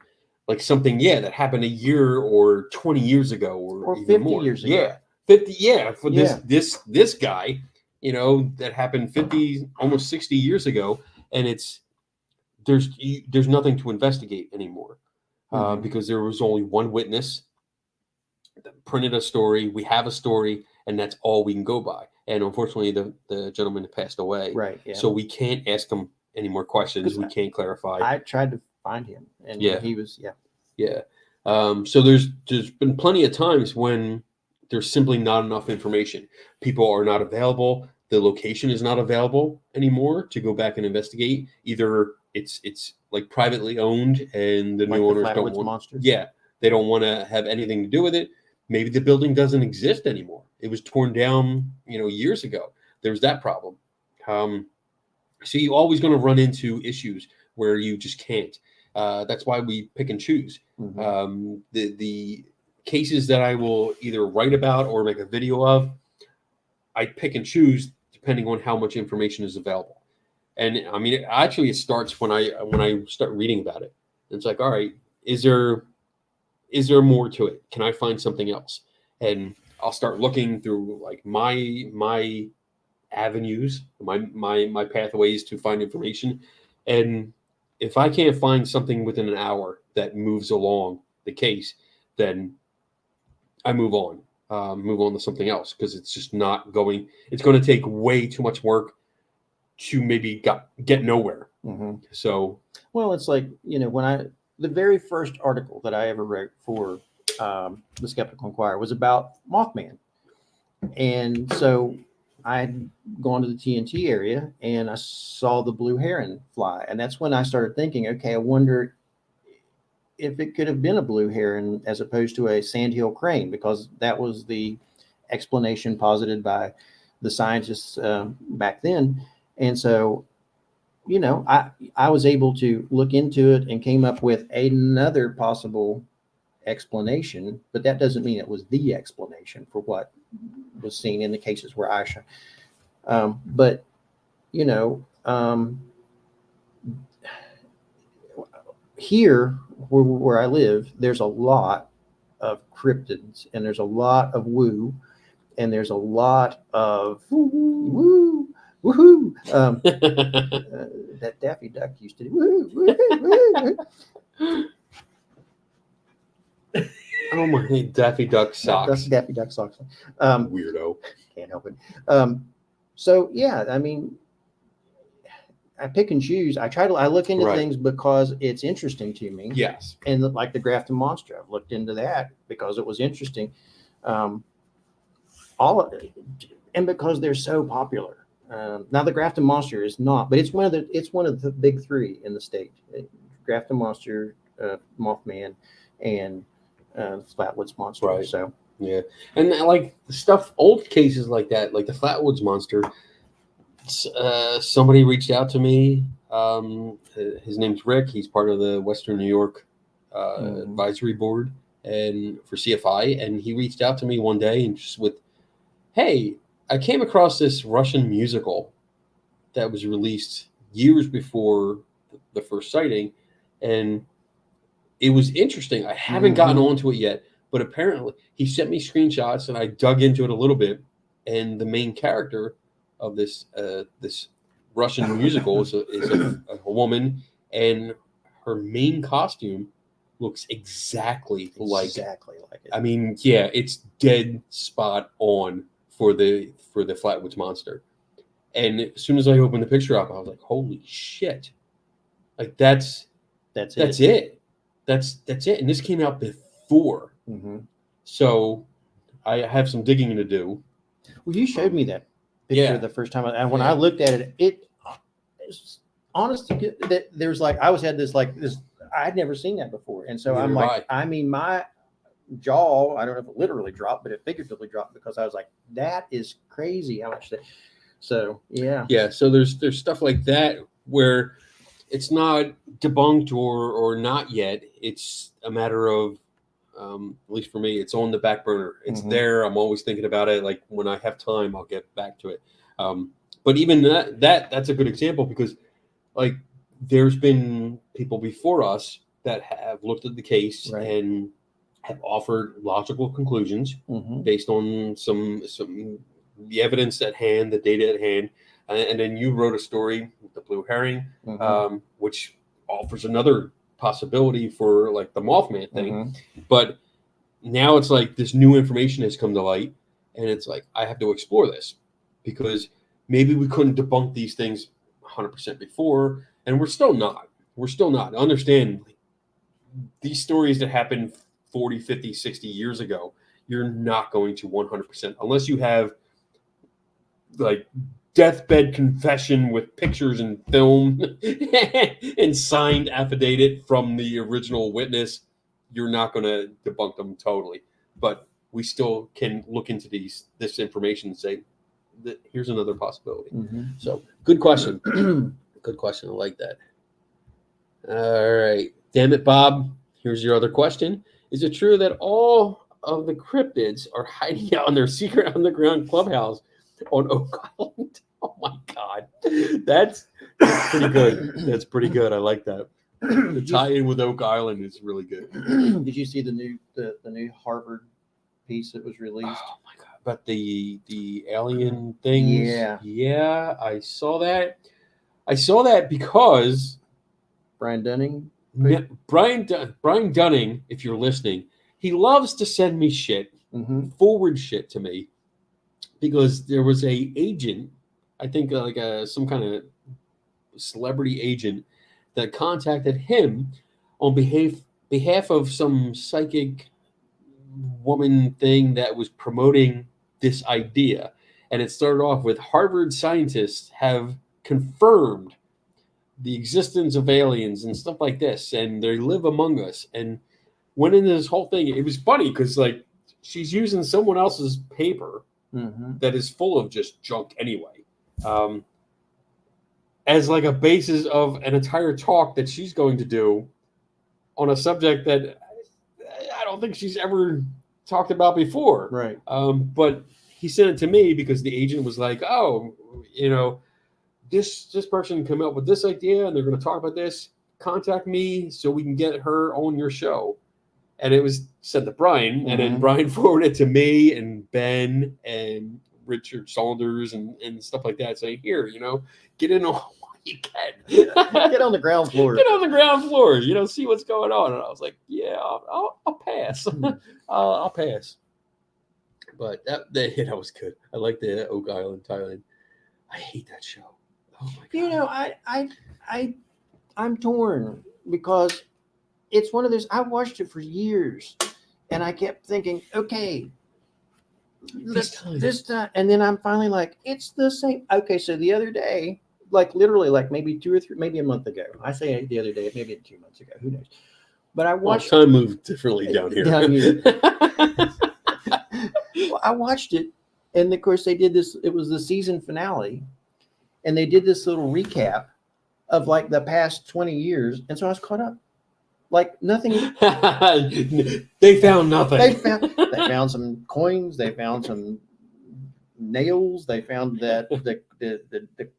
like something, that happened a year or 20 years ago or even 50 more. years ago. Yeah. 50. For this guy, that happened 50, almost 60 years ago. And there's nothing to investigate anymore because there was only one witness that printed a story. We have a story, and that's all we can go by. And unfortunately, the gentleman passed away. Right. Yeah. So we can't ask him any more questions. We can't clarify. I tried to find him, and he was So there's been plenty of times when there's simply not enough information. People are not available. The location is not available anymore to go back and investigate. Either it's like privately owned, and the new owners don't want. Monsters. Yeah, they don't want to have anything to do with it. Maybe the building doesn't exist anymore. It was torn down, years ago. There's that problem. So you're always going to run into issues where you just can't. That's why we pick and choose. The cases that I will either write about or make a video of, I pick and choose depending on how much information is available. And I mean, it starts when I start reading about it. It's like, all right, is there more to it? Can I find something else? And I'll start looking through like my avenues, my pathways to find information. And if I can't find something within an hour that moves along the case, then I move on to something else, because it's just not going. It's going to take way too much work to maybe get nowhere. So, well, it's like when the very first article that I ever wrote for the Skeptical Inquirer, was about Mothman. And so I had gone to the TNT area and I saw the blue heron fly. And that's when I started thinking, okay, I wonder if it could have been a blue heron as opposed to a sandhill crane, because that was the explanation posited by the scientists back then. And so, you know, I was able to look into it and came up with another possible explanation, but that doesn't mean it was the explanation for what was seen in the cases where I shot. But, you know, here where I live, there's a lot of cryptids and there's a lot of woo and there's a lot of woo, woohoo. That Daffy Duck used to do woo, woo, woo. Oh my Daffy Duck socks. Daffy Duck socks. Weirdo. Can't help it. So yeah, I mean, I pick and choose. I look into things because it's interesting to me. Yes. And like the Grafton monster, I've looked into that because it was interesting. All of it, and because they're so popular. Now the Grafton monster is not, but it's one of the big three in the state. Grafton monster, Mothman, and Flatwoods monster. Right. So yeah, and like stuff, old cases like that, like the Flatwoods monster. Somebody reached out to me. His name's Rick. He's part of the Western New York advisory board and for CFI. And he reached out to me one day and just with, hey, I came across this Russian musical that was released years before the first sighting. And it was interesting. I haven't gotten onto it yet, but apparently he sent me screenshots and I dug into it a little bit. And the main character of this Russian musical is a woman, and her main costume looks exactly like it. I mean, yeah, it's dead spot on for the Flatwoods monster. And as soon as I opened the picture up, I was like, "Holy shit!" Like that's it. That's it. And this came out before, so I have some digging to do. Well, you showed me that picture the first time, and when I looked at it, it's honestly that there's like I had this I'd never seen that before, and so I'm like, I mean, my jaw, I don't know if it literally dropped, but it figuratively dropped because I was like, that is crazy how much that. So yeah. So there's stuff like that where it's not debunked or not yet. It's a matter of at least for me, it's on the back burner. It's there. I'm always thinking about it. Like when I have time, I'll get back to it. But even that's a good example because like there's been people before us that have looked at the case and have offered logical conclusions based on some the evidence at hand, the data at hand. And then you wrote a story with the blue herring, which offers another possibility for like the Mothman thing. But now it's like this new information has come to light and it's like I have to explore this because maybe we couldn't debunk these things 100% before, and we're still not understand these stories that happened 40, 50, 60 years ago. You're not going to 100% unless you have like deathbed confession with pictures and film and signed affidavit from the original witness. You're not going to debunk them totally, but we still can look into this information and say that here's another possibility. So good question. Good question. I like that. All right. Damn it, Bob. Here's your other question. Is it true that all of the cryptids are hiding out in their secret underground clubhouse on Oak Island? Oh my God. That's pretty good. That's pretty good. I like that. The tie-in with Oak Island is really good. Did you see the new Harvard piece that was released? Oh my God. But the alien things. Yeah, I saw that. I saw that because Brian Dunning. Brian Dunning, if you're listening, he loves to send me shit, forward shit to me, because there was a agent, I think like some kind of celebrity agent that contacted him on behalf of some psychic woman thing that was promoting this idea. And it started off with Harvard scientists have confirmed the existence of aliens and stuff like this, and they live among us, and went into this whole thing. It was funny because like she's using someone else's paper that is full of just junk anyway, as like a basis of an entire talk that she's going to do on a subject that I don't think she's ever talked about before. Right. But he sent it to me because the agent was like, oh, this person came up with this idea and they're going to talk about this. Contact me so we can get her on your show. And it was sent to Brian, and then Brian forwarded it to me and Ben and Richard Saunders and stuff like that, saying, here, get in on what you can. Get on the ground floor. Get on the ground floor, see what's going on. And I was like, yeah, I'll pass. I'll pass. But that was good. I like the Oak Island, Thailand. I hate that show. Oh my God. I'm torn because it's one of those. I watched it for years, and I kept thinking, okay, this time, and then I'm finally like, it's the same. Okay, so the other day, like literally, like maybe 2 or 3, maybe a month ago. I say the other day, maybe 2 months ago. Who knows? But I watched. Time moved differently down here. Well, I watched it, and of course they did this. It was the season finale, and they did this little recap of like the past 20 years, and so I was caught up. Like nothing. They found nothing. They found some coins. They found some nails. They found that the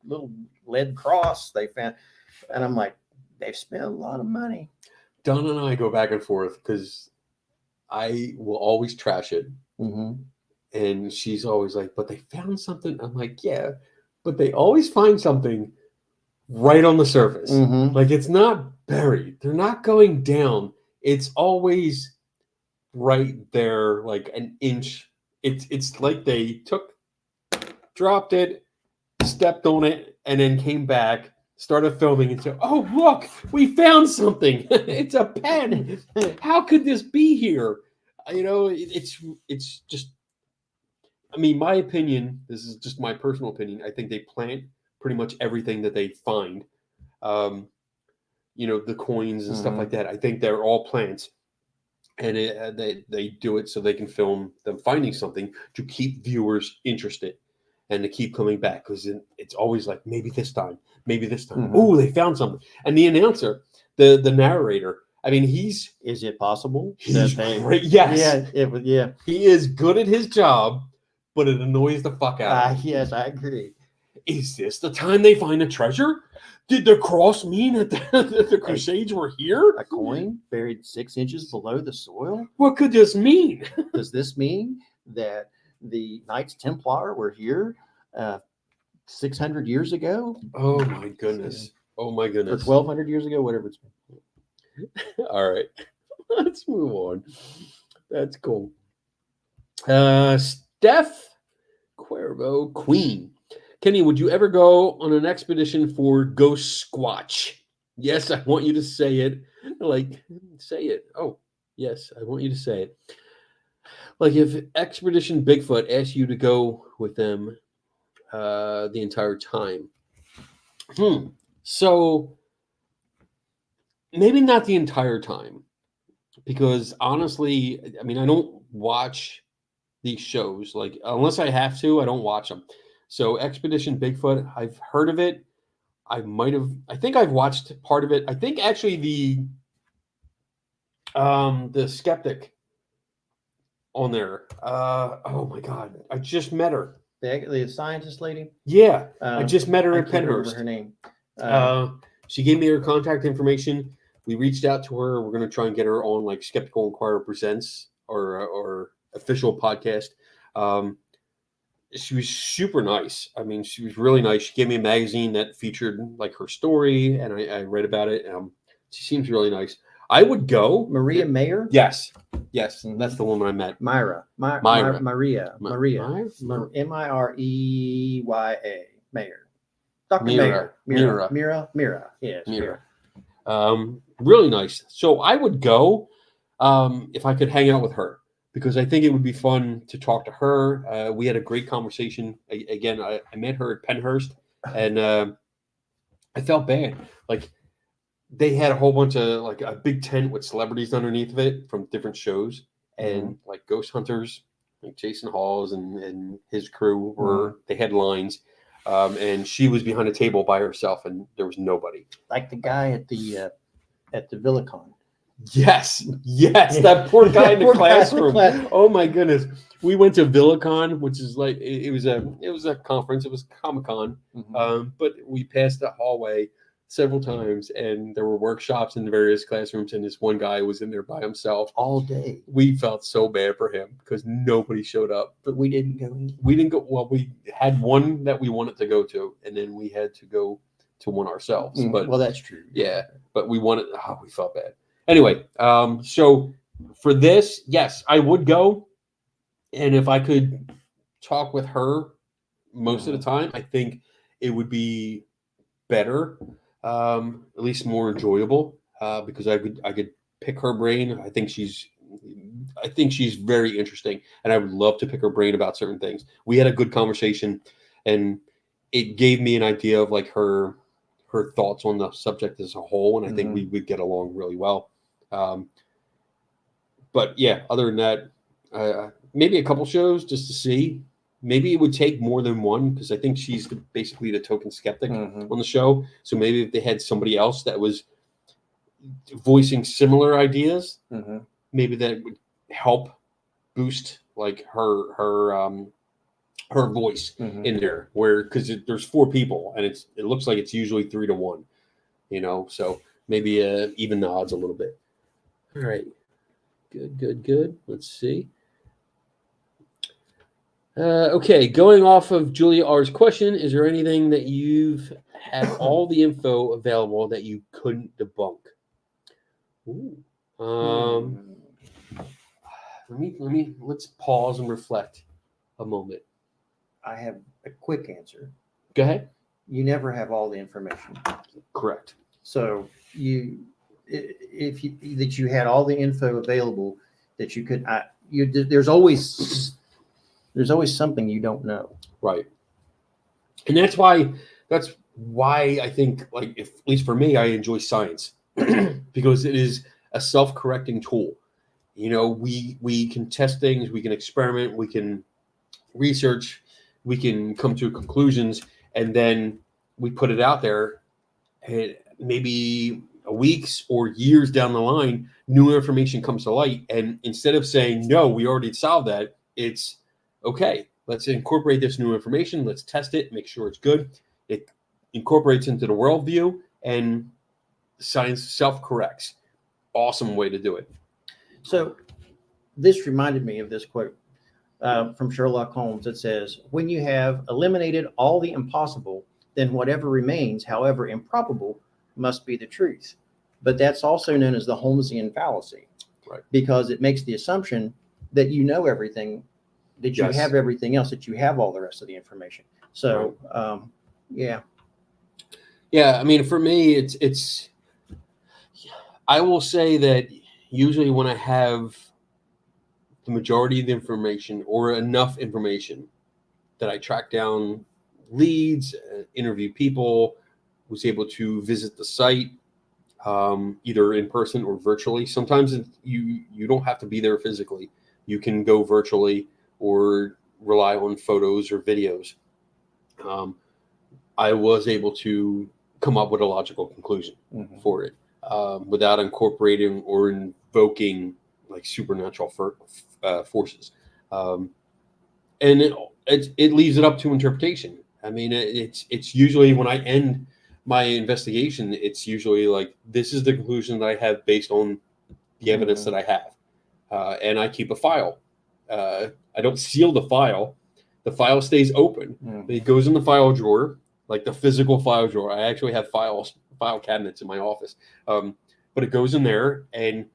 little lead cross. They found, and I'm like, they've spent a lot of money. Don and I go back and forth because I will always trash it. And she's always like, but they found something. I'm like, yeah, but they always find something right on the surface. Like it's not buried. They're not going down. It's always right there, like an inch. It's like they dropped it, stepped on it, and then came back, started filming, and said, oh, look, we found something. It's a pen. How could this be here? It's just, I mean, my opinion, this is just my personal opinion. I think they plant pretty much everything that they find. The coins and stuff like that. I think they're all plants. And they do it so they can film them finding something to keep viewers interested and to keep coming back. Because it's always like, maybe this time. Oh, they found something. And the announcer, the narrator, I mean, is it possible? He's great. Yes. Yeah. He is good at his job, but it annoys the fuck out of him. Yes, I agree. Is this the time they find a treasure? Did the cross mean that the Crusades were here? A coin buried 6 inches below the soil? What could this mean? Does this mean that the Knights Templar were here 600 years ago? Oh, my goodness. Or 1,200 years ago, whatever it's been. All right. Let's move on. That's cool. Steph Cuervo Queen. Kenny, would you ever go on an expedition for Ghost Squatch? Yes, I want you to say it. Like, say it. Oh, yes, I want you to say it. Like if Expedition Bigfoot asked you to go with them the entire time. So maybe not the entire time. Because honestly, I mean, I don't watch these shows. Like, unless I have to, I don't watch them. So Expedition Bigfoot, I've heard of it. I think I've watched part of it. I think actually the skeptic on there. Oh my God. I just met her. The scientist lady? Yeah. I just met her at Penhurst. Her name. She gave me her contact information. We reached out to her. We're going to try and get her on like Skeptical Inquirer Presents or official podcast. She was super nice. I mean, she was really nice. She gave me a magazine that featured like her story, and I read about it. She seems really nice. I would go. Maria Mayer? Yes. That's the woman I met. Maria. Maria. Marea. Mayer. Dr. Mira. Mira. Yes. Mira. Really nice. So I would go if I could hang out with her, because I think it would be fun to talk to her. We had a great conversation. Again, I met her at Penhurst, and I felt bad. Like, they had a whole bunch of, like, a big tent with celebrities underneath of it from different shows, and like ghost hunters, like Jason Hawes and his crew were they had lines, and she was behind a table by herself, and there was nobody. Like the guy at the VillaCon. Yes, that poor guy in the classroom. Oh my goodness. We went to VillaCon, which is like it was a conference. It was Comic-Con, but we passed the hallway several times, and there were workshops in the various classrooms, and this one guy was in there by himself all day. We felt so bad for him because nobody showed up. But we didn't go. We didn't go. Well, we had one that we wanted to go to, and then we had to go to one ourselves. But well, that's true. Yeah, but we wanted. Oh, we felt bad. Anyway, so for this, yes, I would go, and if I could talk with her most of the time, I think it would be better, at least more enjoyable, because I could pick her brain. I think she's very interesting, and I would love to pick her brain about certain things. We had a good conversation, and it gave me an idea of like her thoughts on the subject as a whole, and I think we would get along really well. But yeah, other than that, maybe a couple shows just to see. Maybe it would take more than one, because I think she's basically the token skeptic on the show. So maybe if they had somebody else that was voicing similar ideas, maybe that would help boost like her voice in there. Where because there's 4 people, and it looks like it's usually 3 to 1, So maybe even the odds a little bit. All right, good. Let's see. Okay, going off of Julia R's question, is there anything that you've had all the info available that you couldn't debunk? Ooh. Let's pause and reflect a moment. I have a quick answer. Go ahead. You never have all the information. Correct. So if you had all the info available that you could, there's always something you don't know. Right. And that's why I think, like, at least for me, I enjoy science because it is a self-correcting tool. We can test things, we can experiment, we can research, we can come to conclusions, and then we put it out there, and maybe weeks or years down the line, new information comes to light. And instead of saying, no, we already solved that, it's okay, let's incorporate this new information. Let's test it, make sure it's good. It incorporates into the worldview, and science self-corrects. Awesome way to do it. So this reminded me of this quote from Sherlock Holmes. It says, when you have eliminated all the impossible, then whatever remains, however improbable, must be the truth. But that's also known as the Holmesian fallacy, right? Because it makes the assumption that you know everything, that you have everything else, that you have all the rest of the information. So, yeah. I mean, for me, it's. I will say that usually when I have the majority of the information or enough information that I track down leads, interview people, was able to visit the site, either in person or virtually. Sometimes you don't have to be there physically. You can go virtually or rely on photos or videos. I was able to come up with a logical conclusion for it without incorporating or invoking like supernatural forces. And it leaves it up to interpretation. I mean, it's usually when I end my investigation, it's usually like, this is the conclusion that I have based on the evidence that I have. And I keep a file. I don't seal the file. The file stays open. It goes in the file drawer, like the physical file drawer. I actually have file cabinets in my office. But it goes in there, and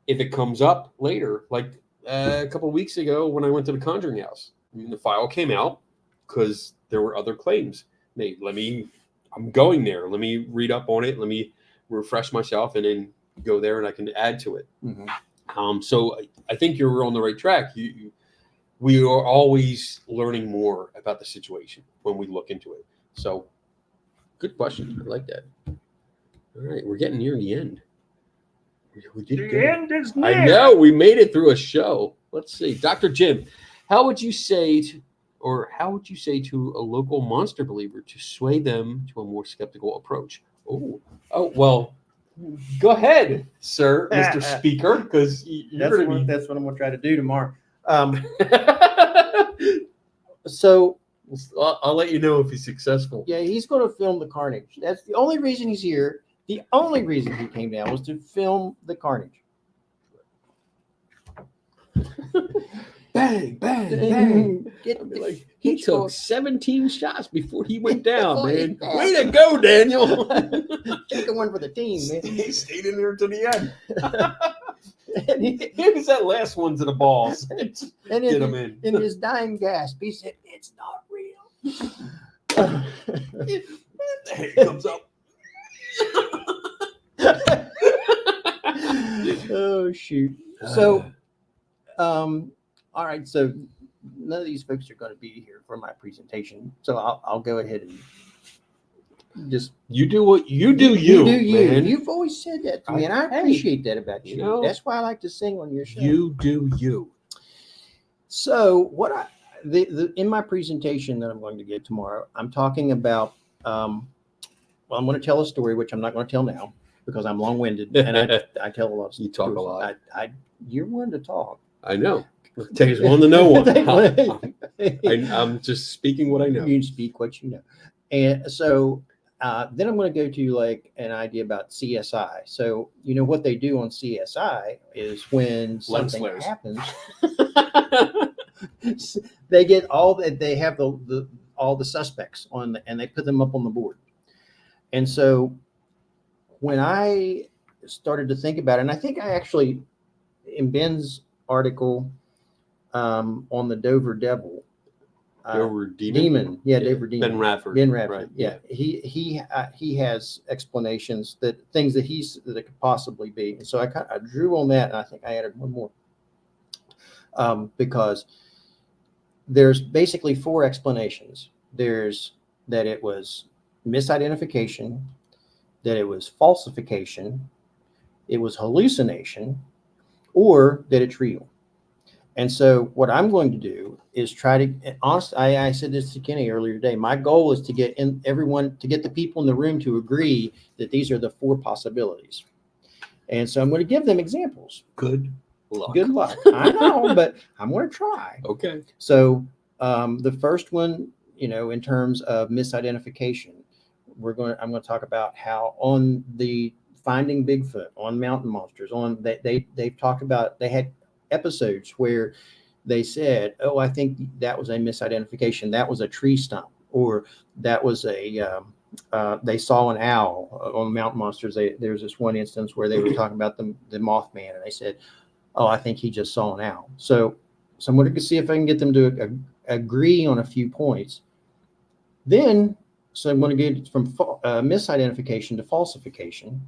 if it comes up later, like a couple of weeks ago when I went to the Conjuring house, the file came out because there were other claims made. I'm going there. Let me read up on it. Let me refresh myself, and then go there, and I can add to it. So I think you're on the right track. We are always learning more about the situation when we look into it. So good question. I like that. All right, we're getting near the end. We did The good. end is near. I know, we made it through a show. Let's see. Dr. Jim, how would you say to a local monster believer to sway them to a more skeptical approach? Oh, well, go ahead, sir, Mr. Speaker, because That's what I'm going to try to do tomorrow. So I'll let you know if he's successful. Yeah, he's going to film the carnage. That's the only reason he's here. The only reason he came down was to film the carnage. Bang, bang, bang. He took took 17 shots before he went down, Before he man. fell. Way to go, Daniel. Take the one for the team, man. He stayed in there to the end. And It was that last one to the balls. and Get him in. in his dying gasp, he said, "It's not real." Hey, it comes up. Oh shoot! So, all right. So none of these folks are going to be here for my presentation. So I'll go ahead and just You do what you do. You do you. man. You've always said that to me, and I Hey, appreciate that about you. you know, That's why I like to sing on your show. You do you. So what in my presentation that I'm going to give tomorrow, I'm talking about. Well, I'm going to tell a story, which I'm not going to tell now because I'm long-winded and I tell a lot of stories. You talk a lot. You're one to talk. I know. Takes one to know one. Take one. I'm just speaking what I know. You speak what you know. And so then I'm going to go to like an idea about CSI. So, you know, what they do on CSI is when something flares. happens, they get they have all the suspects and they put them up on the board. And so when I started to think about it, and I think I actually, in Ben's article on the Dover Devil, Dover Demon? Yeah, Dover Demon. Ben Radford. Ben Radford. Right. Yeah. He has explanations things that that could possibly be. And so I drew on that, and I think I added one more because there's basically 4 explanations. There's that it was misidentification, that it was falsification, it was hallucination, or that it's real. And so what I'm going to do is try to, honestly, I said this to Kenny earlier today, my goal is to get the people in the room to agree that these are the 4 possibilities. And so I'm going to give them examples. Good luck. Good luck. I know, but I'm going to try. Okay. So the first one, you know, in terms of misidentification, I'm going to talk about how on the Finding Bigfoot, on mountain monsters, they've talked about, they had episodes where they said, "Oh, I think that was a misidentification. That was a tree stump, or that was they saw an owl on mountain monsters." There's this one instance where they were talking about the Mothman, and they said, "Oh, I think he just saw an owl." So I'm going to see if I can get them to agree on a few points. Then, so I'm going to get from misidentification to falsification,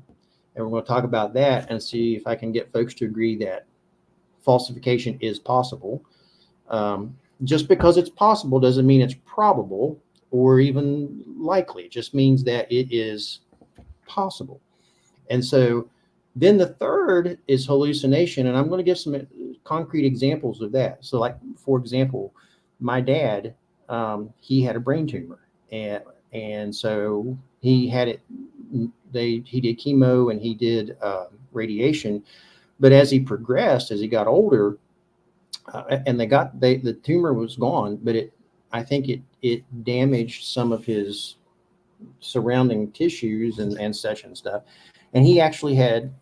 and we're going to talk about that and see if I can get folks to agree that falsification is possible. Just because it's possible doesn't mean it's probable or even likely. It just means that it is possible. And so then the third is hallucination, and I'm going to give some concrete examples of that. So, like, for example, my dad, he had a brain tumor, and so he had it. He did chemo and he did radiation, but as he progressed, as he got older, and the tumor was gone, but I think it damaged some of his surrounding tissues and such and stuff, and he actually had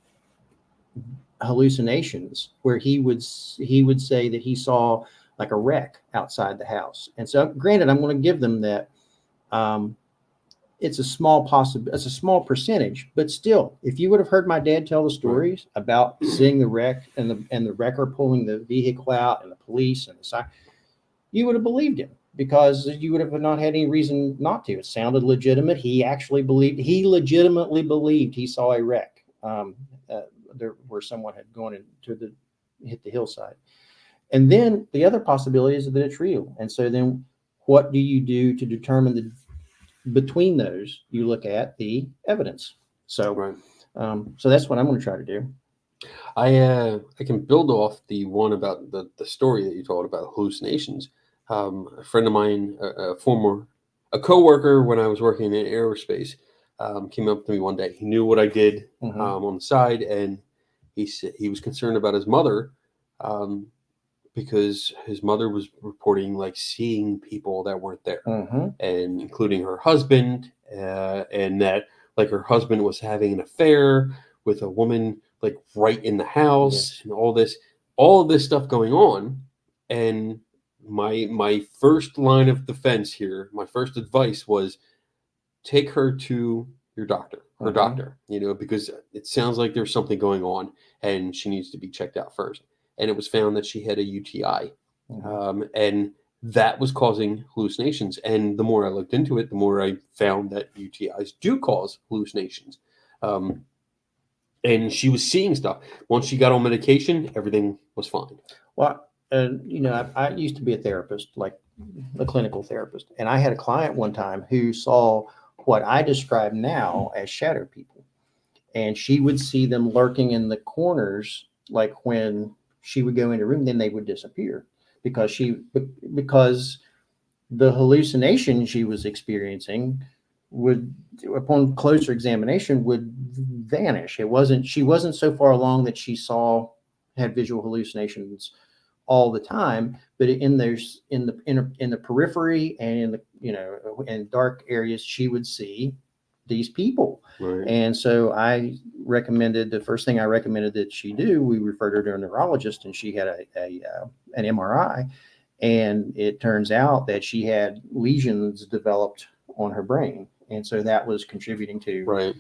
hallucinations where he would say that he saw like a wreck outside the house. And so, granted, I'm going to give them that. It's a small percentage, but still, if you would have heard my dad tell the stories about seeing the wreck and the wrecker pulling the vehicle out and the police and the side, you would have believed him because you would have not had any reason not to. It sounded legitimate. He legitimately believed he saw a wreck where someone had gone into hit the hillside. And then the other possibility is that it's real. And so then what do you do to determine between those? You look at the evidence. So, Right. So that's what I'm going to try to do. I can build off the one about the story that you told about hallucinations. A friend of mine, a coworker when I was working in aerospace, came up to me one day. He knew what I did on the side, and he said he was concerned about his mother because his mother was reporting like seeing people that weren't there, and including her husband, and that like her husband was having an affair with a woman like right in the house, and all of this stuff going on. And my first line of defense here, my first advice was take her to your doctor, her doctor, because it sounds like there's something going on and she needs to be checked out first. And it was found that she had a UTI, and that was causing hallucinations. And the more I looked into it, the more I found that UTIs do cause hallucinations. And she was seeing stuff. Once she got on medication, everything was fine. Well, I used to be a therapist, like a clinical therapist, and I had a client one time who saw what I describe now as shadow people, and she would see them lurking in the corners, like when she would go in a room, then they would disappear because the hallucination she was experiencing would, upon closer examination, would vanish. She wasn't so far along that she had visual hallucinations all the time, but in the periphery and in dark areas, she would see these people. Right. And so the first thing I recommended that she do, we referred her to a neurologist, and she had an MRI, and it turns out that she had lesions developed on her brain. And so that was contributing to. Right.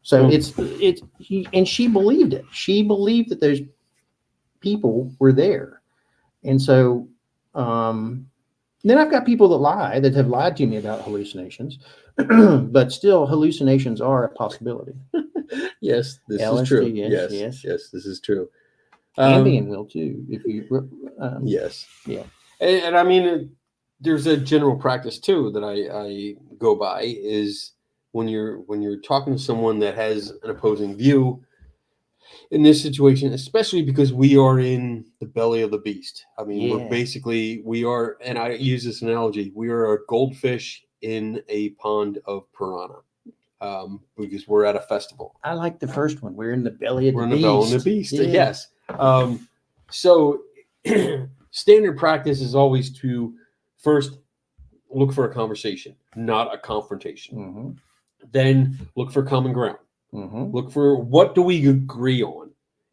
So and she believed it. She believed that those people were there. And so, then I've got people that have lied to me about hallucinations, but still hallucinations are a possibility. Yes, this LSD, is true. yes. Yes, this is true. Ambien will too, if you. Yes. Yeah. And I mean, there's a general practice too that I go by is when you're talking to someone that has an opposing view in this situation, especially because we are in the belly of the beast. I mean, we are, and I use this analogy, we are a goldfish in a pond of piranha, because we're at a festival. I like the first one. We're in the belly of the beast. We're in the belly of the beast. Yeah. Yes. So standard practice is always to first look for a conversation, not a confrontation. Then look for common ground. Look for what do we agree on.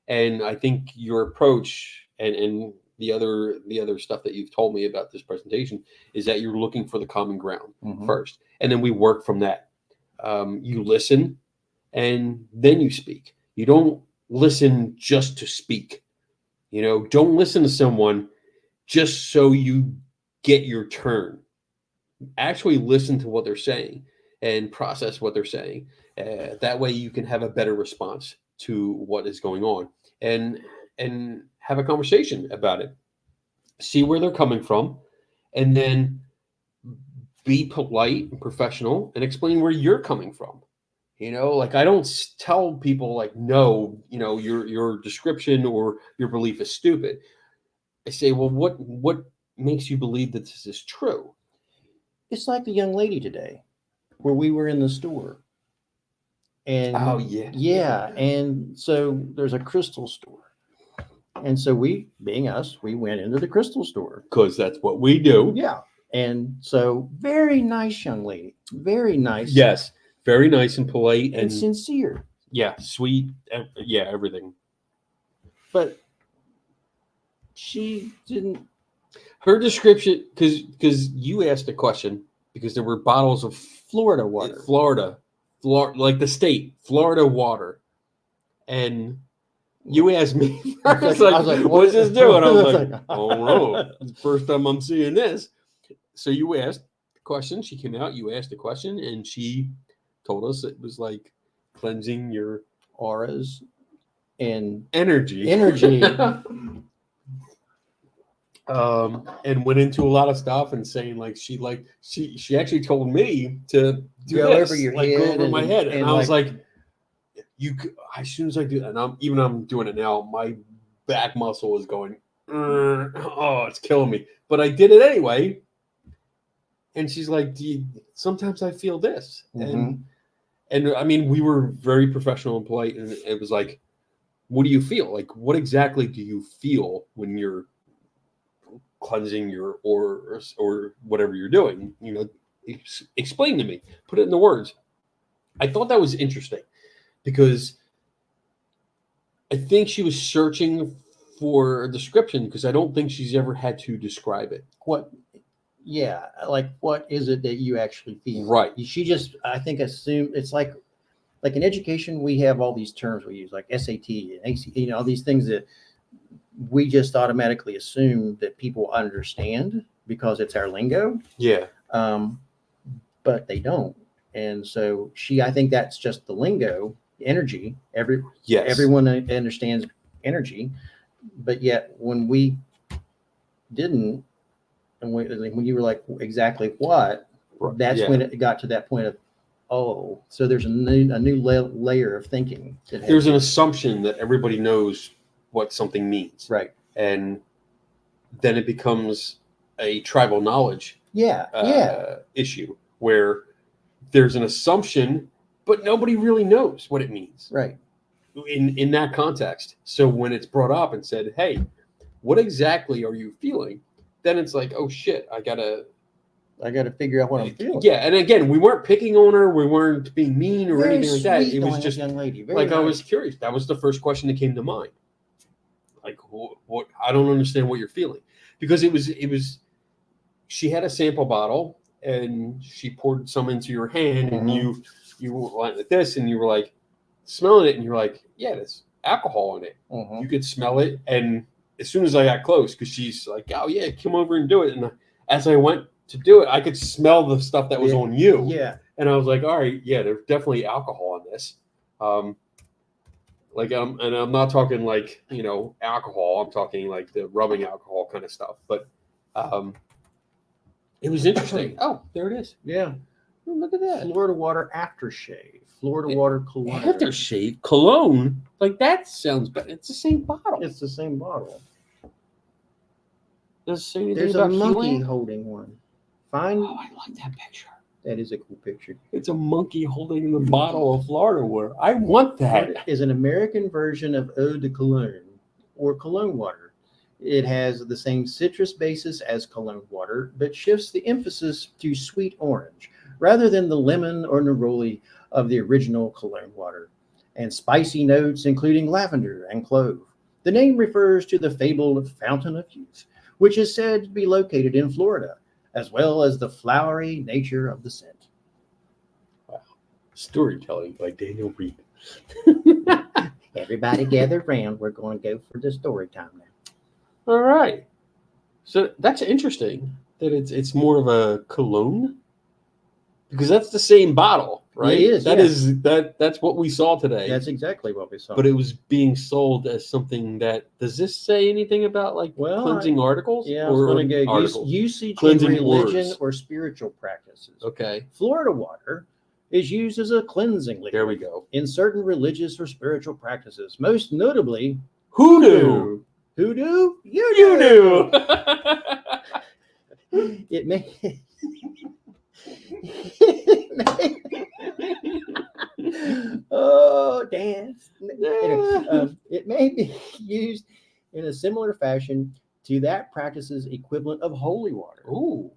And I think your approach and the other stuff that you've told me about this presentation is that you're looking for the common ground first. And then we work from that. You listen and then you speak. You don't listen just to speak. Don't listen to someone just so you get your turn. Actually listen to what they're saying and process what they're saying. That way you can have a better response to what is going on and have a conversation about it. See where they're coming from, and then be polite and professional and explain where you're coming from. Like I don't tell people like, no, your description or your belief is stupid. I say, well, what makes you believe that this is true? It's like the young lady today where we were in the store. And and so there's a crystal store. And so we went into the crystal store. Because that's what we do. Yeah. And so very nice young lady. Very nice. Yes. Very nice and polite and sincere. Yeah. Sweet. Yeah. Everything. But she didn't. Her description, because you asked a question, because there were bottles of Florida water. Florida, like the state, Florida water. And you asked me, I was like, what's this doing? I was like, oh no, it's the first time I'm seeing this. So you asked the question, she came out, you asked the question, and she told us it was like cleansing your auras. and energy. And went into a lot of stuff and saying like she actually told me to go over your head, go over my head, and I was like, as soon as I do, and I'm doing it now, my back muscle is going, oh, it's killing me, but I did it anyway. And she's like, sometimes I feel this, and I mean, we were very professional and polite, and it was like, what do you feel? Like, what exactly do you feel when you're cleansing your or whatever you're doing? You know, explain to me, put it into words. I thought that was interesting because I think she was searching for a description, because I don't think she's ever had to describe it. Like what is it that you actually feel? Right. She just, I think, assumed it's like in education, we have all these terms we use, like SAT and ACT, you know, all these things that we just automatically assume that people understand because it's our lingo. Yeah. But they don't. And so I think that's just the lingo, energy. Everyone understands energy, but yet when we didn't, and when you were like, exactly what, that's when it got to that point of, oh, so there's a new layer of thinking. There's an assumption that everybody knows what something means. Right. And then it becomes a tribal knowledge issue where there's an assumption, but nobody really knows what it means. Right. In that context. So when it's brought up and said, hey, what exactly are you feeling? Then it's like, oh shit, I gotta figure out what I'm feeling. Yeah, and again, we weren't picking on her, we weren't being mean or anything like that. It was just young lady. Like, nice. I was curious. That was the first question that came to mind. Like, what? I don't understand what you're feeling, because it was. She had a sample bottle and she poured some into your hand, and you went like this, and you were like smelling it, and you're like, yeah, there's alcohol in it. You could smell it, and as soon as I got close, because she's like, oh yeah, come over and do it, and as I went to do it, I could smell the stuff that was on you. Yeah. And I was like, all right, yeah, there's definitely alcohol in this. And I'm not talking like, you know, alcohol. I'm talking like the rubbing alcohol kind of stuff. But it was interesting. Oh, there it is. Yeah. Oh, look at that. Florida water aftershave. Florida water cologne. Aftershave cologne? Like, that sounds better. It's the same bottle. It's the same bottle. Does it say anything There's about a monkey healing? holding one. Oh, I like that picture. That is a cool picture. It's a monkey holding the bottle of Florida water. I want that. It is an American version of eau de cologne, or cologne water. It has the same citrus basis as cologne water, but shifts the emphasis to sweet orange rather than the lemon or neroli of the original cologne water, and spicy notes including lavender and clove. The name refers to the fabled Fountain of Youth, which is said to be located in Florida, as well as the flowery nature of the scent. Wow. Storytelling by Daniel Reed. Everybody gather around. We're going to go for the story time now. All right. So that's interesting that it's more of a cologne, because that's the same bottle, right? It is. That's what we saw today. That's exactly what we saw. But it was being sold as something that, does this say anything about like cleansing articles? Yeah, I was going to go usage in religion or spiritual practices. Okay. Florida water is used as a cleansing liquid. There we go. In certain religious or spiritual practices, most notably hoodoo. Hoodoo? You do. It may. Oh, dance. It may be used in a similar fashion to that practice's equivalent of holy water. Ooh.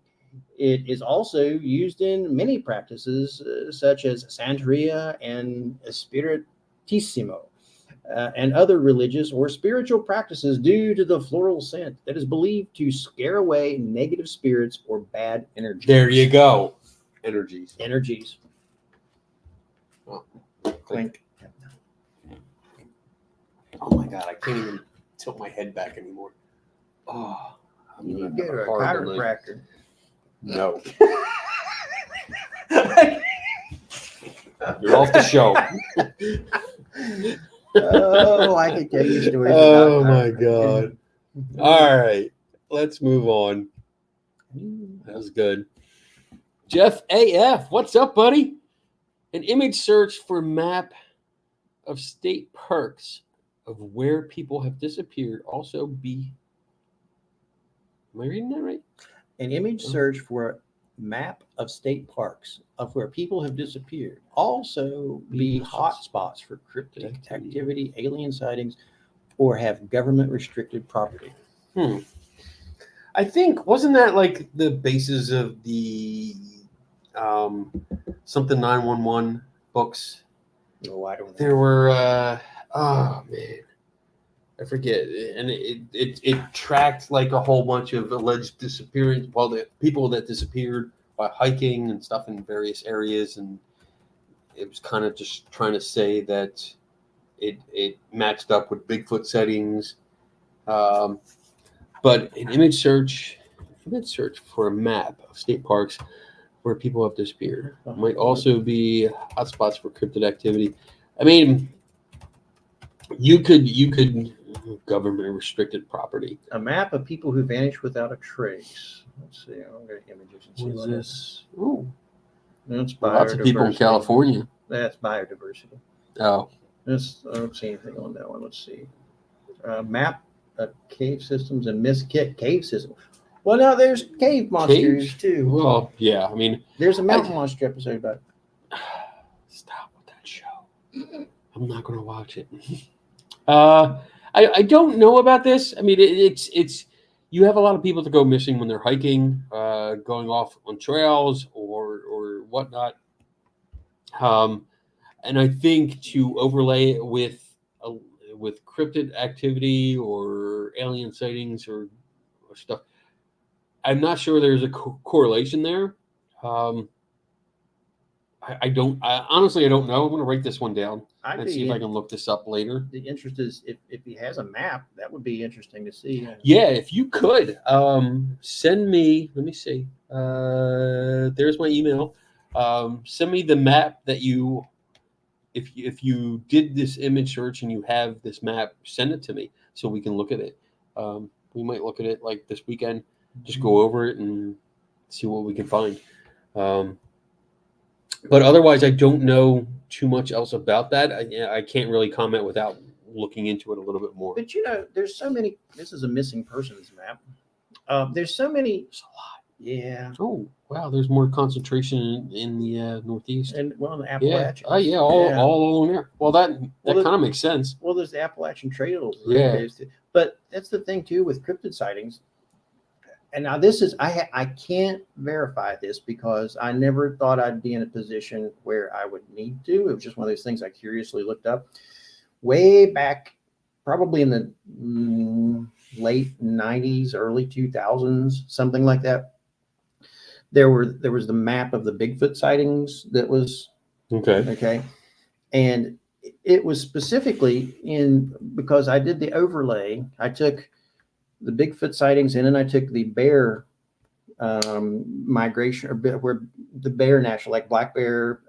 It is also used in many practices such as Santeria and Spiritissimo and other religious or spiritual practices due to the floral scent that is believed to scare away negative spirits or bad energies. There you go. Energies. Oh, clink. Oh my God, I can't even tilt my head back anymore. Oh, I'm You gonna need to have go to a a horrible night. chiropractor. No. You're off the show. Oh, I could tell you stories. Oh about my God. All right, let's move on. That was good. Jeff AF, what's up, buddy? An image search for map of state parks of where people have disappeared. Also be. Am I reading that right? An image search for a map of state parks of where people have disappeared. Also be hotspots for cryptid activity, alien sightings, or have government restricted property. I think, wasn't that like the basis of the something 911 books? Oh, I don't know. There were oh man, I forget, and it tracked like a whole bunch of alleged disappearance, well, the people that disappeared by hiking and stuff in various areas, and it was kind of just trying to say that it matched up with Bigfoot sightings, but an image search for a map of state parks where people have disappeared might also be hotspots for cryptid activity. I mean, you could government restricted property. A map of people who vanished without a trace. Let's see. I'm going to images and see What is what this? Ooh, That's lots of people in biodiversity. California. That's biodiversity. Oh, I don't see anything on that one. Let's see. Map of cave systems and missed cave system. Well, now there's cave monsters too. well, yeah. I mean, There's a mountain monster episode about it. stop with that show. I'm not going to watch it. I don't know about this. I mean, it's you have a lot of people that go missing when they're hiking, going off on trails or whatnot. And I think to overlay it with cryptid activity or alien sightings or stuff, I'm not sure there's a correlation there. I honestly don't know. I'm going to write this one down and see if I can look this up later. The interest is if he has a map, that would be interesting to see. Yeah, if you could send me. Let me see. There's my email. Send me the map that you. If you did this image search and you have this map, send it to me so we can look at it. We might look at it like this weekend. Just go over it and see what we can find. But otherwise, I don't know too much else about that. I can't really comment without looking into it a little bit more. But there's so many. This is a missing persons map. There's so many. There's a lot. Yeah. Oh wow, there's more concentration in the Northeast. And well, in the Appalachians. Oh yeah, all along there. Well, that kind of makes sense. Well, there's the Appalachian Trails. Yeah. But that's the thing too with cryptid sightings. And now this is I can't verify this because I never thought I'd be in a position where I would need to. It was just one of those things I curiously looked up. Way back, probably in the late 90s, early 2000s, something like that. There was the map of the Bigfoot sightings that was okay, and it was specifically because I did the overlay. I took the Bigfoot sightings and then I took the bear migration, or where the bear national, like black bear,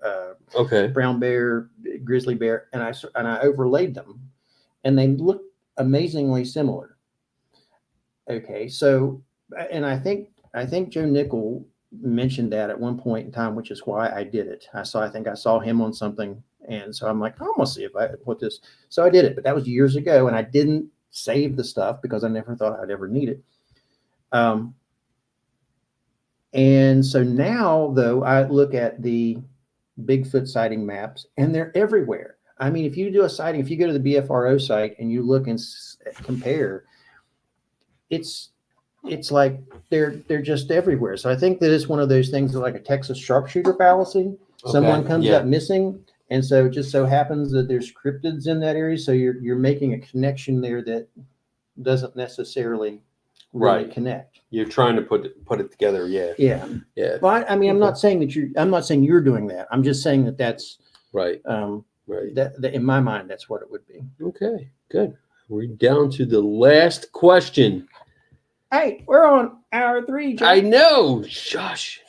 brown bear, grizzly bear, and I overlaid them, and they look amazingly similar. Okay, so and I think Joe Nickel mentioned that at one point in time, which is why I did it. I think I saw him on something, and so I'm like, I'm gonna see if I put this. So I did it, but that was years ago, and I didn't save the stuff because I never thought I'd ever need it. And so now, though, I look at the Bigfoot sighting maps, and they're everywhere. I mean, if you do a sighting, if you go to the BFRO site and you look and compare, it's like they're just everywhere. So I think that it's one of those things like a Texas sharpshooter fallacy. Someone comes up missing, and so it just so happens that there's cryptids in that area. So you're making a connection there that doesn't necessarily really connect. You're trying to put it together. Yeah. But I mean, I'm not saying you're doing that. I'm just saying that that's right. That in my mind, that's what it would be. Okay, good. We're down to the last question. Hey, we're on hour 3, Jack. I know. Shush.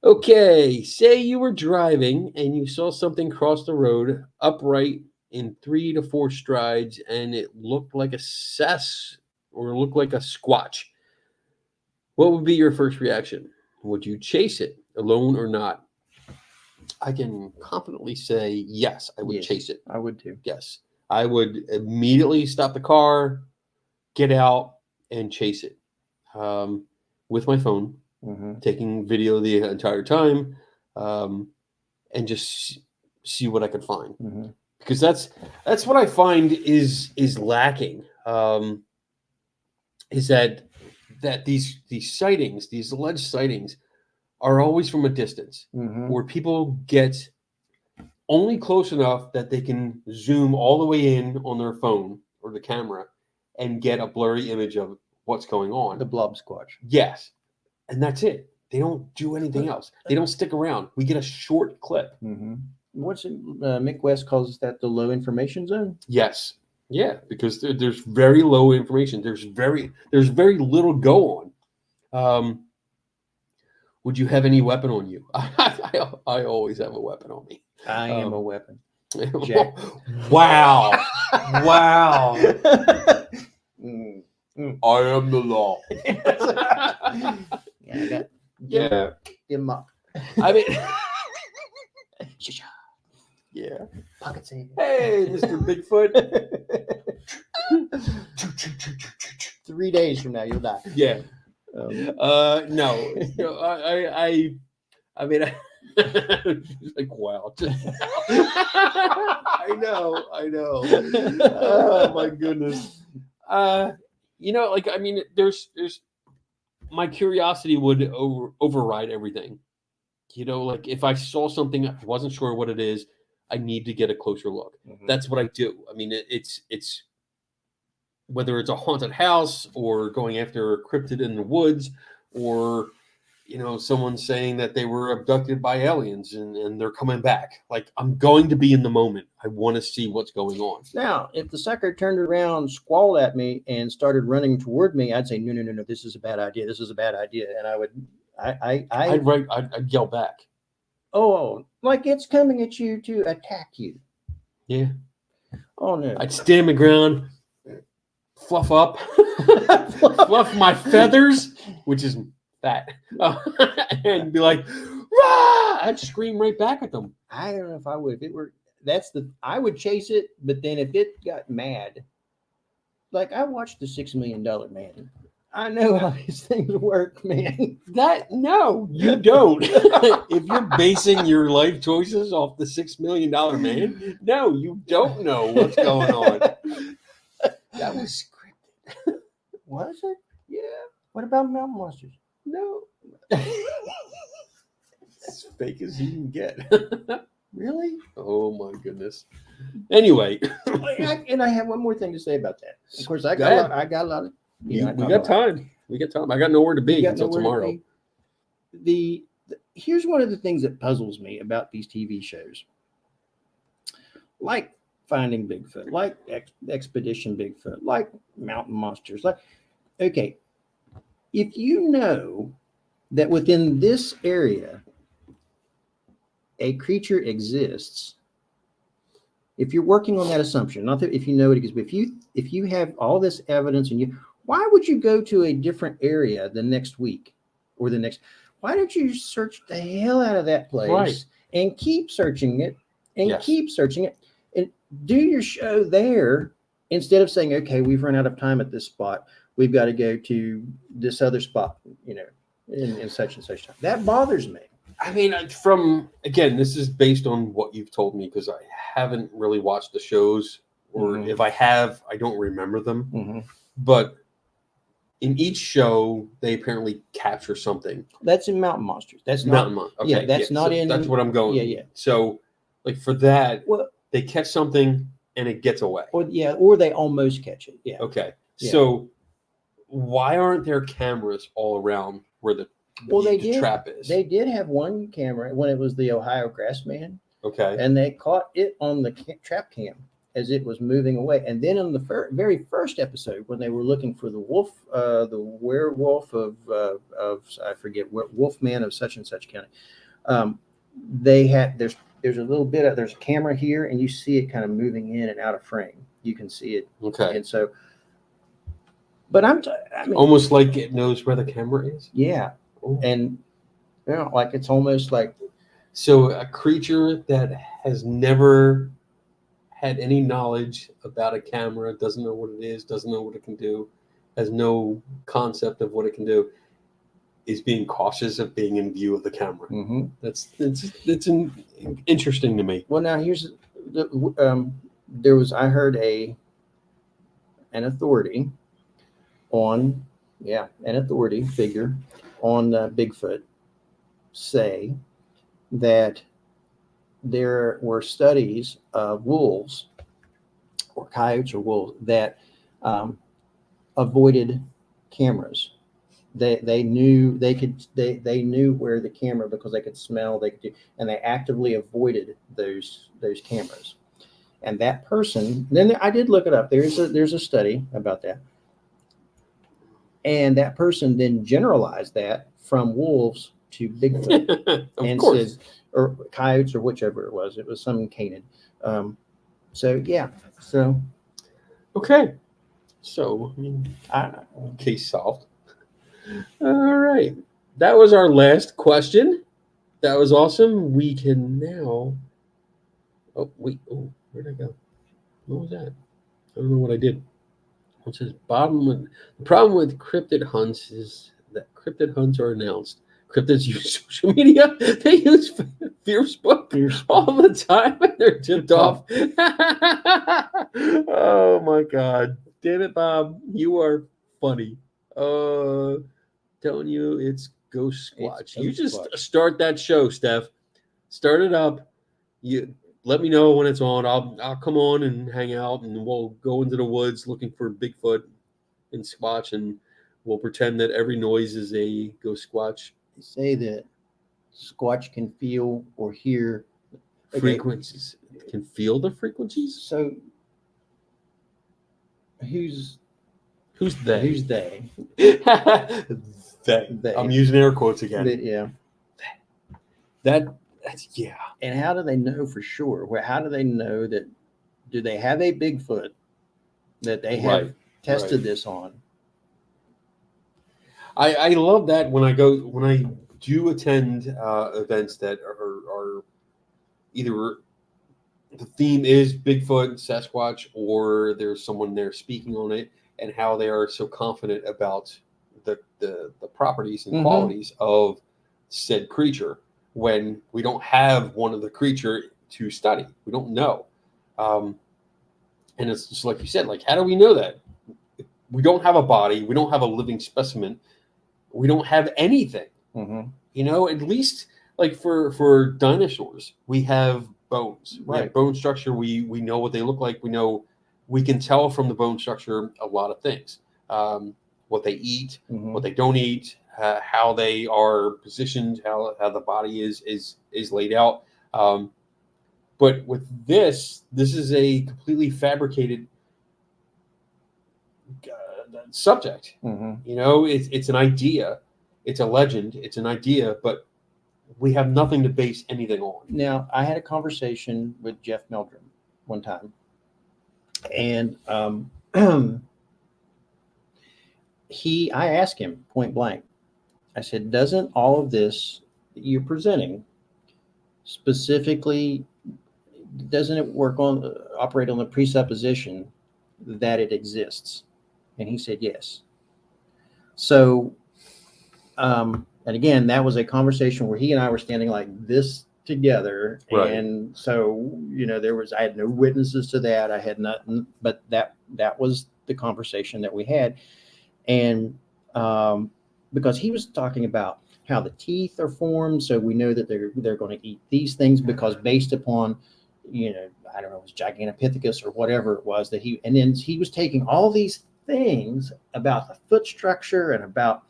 Okay, say you were driving and you saw something cross the road upright in 3 to 4 strides, and it looked like a cess or looked like a squatch. What would be your first reaction? Would you chase it alone or not? I can confidently say yes, I would chase it. I would too. Yes. I would immediately stop the car, get out, and chase it with my phone, taking video the entire time, and just see what I could find. Because that's what I find is lacking. Is that these sightings, these alleged sightings, are always from a distance, where people get only close enough that they can zoom all the way in on their phone or the camera and get a blurry image of what's going on. The blob squatch. Yes. And that's it. They don't do anything else. They don't stick around. We get a short clip. What's it? Mick West calls that the low information zone. Yes. Yeah, because there's very low information. There's very little go on. Would you have any weapon on you? I always have a weapon on me. I am a weapon. Jack. Wow. Wow. I am the law. Yeah. Him up. I mean, yeah. Pocket save. Hey, Mr. Bigfoot. 3 days from now, you'll die. Yeah. No. I mean, it's like, wow. I know. Oh my goodness. Like, I mean, there's my curiosity would override everything. Like if I saw something, I wasn't sure what it is, I need to get a closer look. That's what I do. I mean, it's whether it's a haunted house or going after a cryptid in the woods, or someone saying that they were abducted by aliens and they're coming back. Like, I'm going to be in the moment. I want to see what's going on. Now, if the sucker turned around, squalled at me, and started running toward me, I'd say, no, this is a bad idea. This is a bad idea. And I would, I'd yell back. Oh, like it's coming at you to attack you. Yeah. Oh no. I'd stand my ground, fluff up, fluff my feathers, which is fat, and be like, rah! I'd scream right back at them. I don't know if I would. If it were, I would chase it, but then if it got mad, like I watched the $6 Million Man. I know how these things work, man. No, you don't. If you're basing your life choices off the $6 Million Man, no, you don't know what's going on. That was scripted. Was it? Yeah. What about mountain monsters? No. As fake as you can get. Really? Oh my goodness. Anyway. And I have one more thing to say about that. Of course, I got a lot of. We got time. I got nowhere to be until tomorrow. Here's one of the things that puzzles me about these TV shows, like Finding Bigfoot, like Expedition Bigfoot, like Mountain Monsters. Like, okay, if you know that within this area a creature exists, if you're working on that assumption, not that if you know it exists, but if you have all this evidence and why would you go to a different area the next week or the next? Why don't you search the hell out of that place and keep searching it and keep searching it and do your show there instead of saying, okay, we've run out of time at this spot. We've got to go to this other spot, in such and such time. That bothers me. I mean, again, this is based on what you've told me because I haven't really watched the shows, or if I have, I don't remember them. But in each show, they apparently capture something. That's in Mountain Monsters. That's Mountain Monsters. Okay, yeah, that's not in. That's what I'm going. Yeah. So, like for that, they catch something and it gets away. Or they almost catch it. Yeah. Okay. Yeah. So, why aren't there cameras all around where the trap is? They did have one camera when it was the Ohio Grassman. Okay. And they caught it on the trap cam as it was moving away. And then in the very first episode, when they were looking for the wolf, the werewolf of I forget, Wolfman of such and such county, there's there's a little bit of, there's a camera here, and you see it kind of moving in and out of frame. You can see it. Okay. And so, but I mean, almost like it knows where the camera is. yeah. Oh. And like it's almost like, so a creature that has never had any knowledge about a camera, doesn't know what it is, doesn't know what it can do, has no concept of what it can do, is being cautious of being in view of the camera. mm-hmm. That's interesting to me. Well, now here's there was, I heard an authority on, an authority figure on Bigfoot say that there were studies of wolves or coyotes or wolves that avoided cameras. They knew they knew where the camera, because they could smell, they could do, and they actively avoided those cameras. And that person, then I did look it up. There's a study about that. And that person then generalized that from wolves to Bigfoot. Of course. Said, or coyotes or whichever it was. It was some canid. So Okay. So, case solved. All right. That was our last question. That was awesome. We can now. Oh, wait. Oh, where'd I go? What was that? I don't know what I did. It says the problem with cryptid hunts is that cryptid hunts are announced. Cryptids use social media. They use Facebook all the time, and they're tipped off. Oh my God! Damn it, Bob! You are funny. Telling you, it's Ghost Squatch. You just start that show, Steph. Start it up. You let me know when it's on. I'll come on and hang out, and we'll go into the woods looking for Bigfoot and Squatch, and we'll pretend that every noise is a Ghost Squatch. They say that Squatch can feel or hear frequencies. Can feel the frequencies. So who's they? Who's they? They. I'm using air quotes again. Yeah. That's yeah. And how do they know for sure? How do they know that? Do they have a Bigfoot that they have tested this on? I love that when I do attend events that are either the theme is Bigfoot, Sasquatch, or there's someone there speaking on it, and how they are so confident about the properties and qualities of said creature when we don't have one of the creature to study. We don't know. And it's just like you said, like, how do we know that? We don't have a body. We don't have a living specimen. We don't have anything. You know, at least like for dinosaurs, we have bones. We have bone structure. We know what they look like. We can tell from the bone structure a lot of things. What they eat, what they don't eat, how they are positioned, how the body is laid out. But with this is a completely fabricated subject. You know, it's an idea, it's a legend, it's an idea, but we have nothing to base anything on. Now, I had a conversation with Jeff Meldrum one time, and I asked him point blank, I said, doesn't all of this that you're presenting specifically, doesn't it operate on the presupposition that it exists? And he said, yes. So, and again, that was a conversation where he and I were standing like this together. And so, you know, I had no witnesses to that. I had nothing, but that was the conversation that we had. And because he was talking about how the teeth are formed, so we know that they're going to eat these things because based upon, you know, I don't know, it was Gigantopithecus or whatever it was and then he was taking all these things about the foot structure and about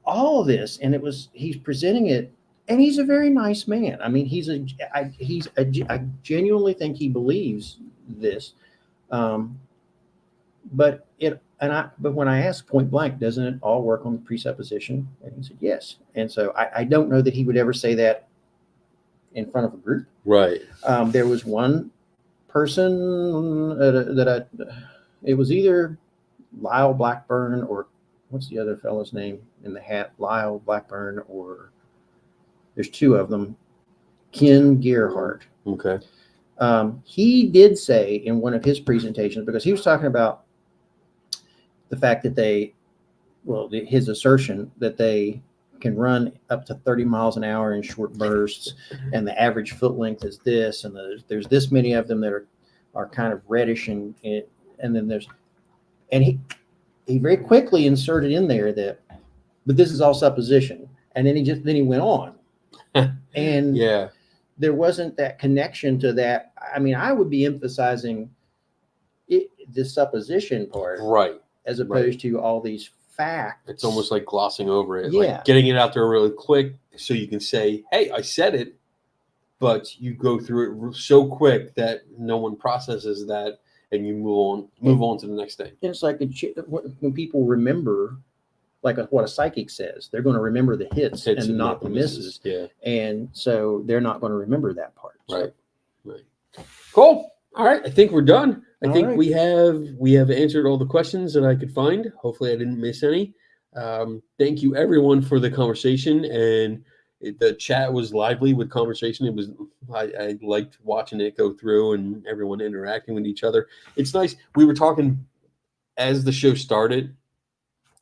all of this, and he's presenting it, and he's a very nice man. I mean, I genuinely think he believes this, but when I asked point blank, doesn't it all work on the presupposition? And he said yes. And so I don't know that he would ever say that in front of a group. Right. There was one person it was either Lyle Blackburn or what's the other fellow's name in the hat? Lyle Blackburn, or there's two of them. Ken Gerhardt. Okay. He did say in one of his presentations, because he was talking about the fact that his assertion that they can run up to 30 miles an hour in short bursts, and the average foot length is this, and there's this many of them that are kind of reddish, and then he very quickly inserted in there but this is all supposition, and then he went on, and yeah, there wasn't that connection to that. I mean, I would be emphasizing the supposition part, right, as opposed to all these facts. It's almost like glossing over it, Yeah. like getting it out there really quick so you can say, hey, I said it, but you go through it so quick that no one processes that, and you move on to the next thing. It's like when people remember, like what a psychic says, they're going to remember the hits and not the misses. Yeah. And so they're not going to remember that part. Right. Right. Cool. All right. I think we're done. I think we have answered all the questions that I could find. Hopefully I didn't miss any. Thank you everyone for the conversation, and the chat was lively with conversation. I liked watching it go through and everyone interacting with each other. It's nice. We were talking as the show started,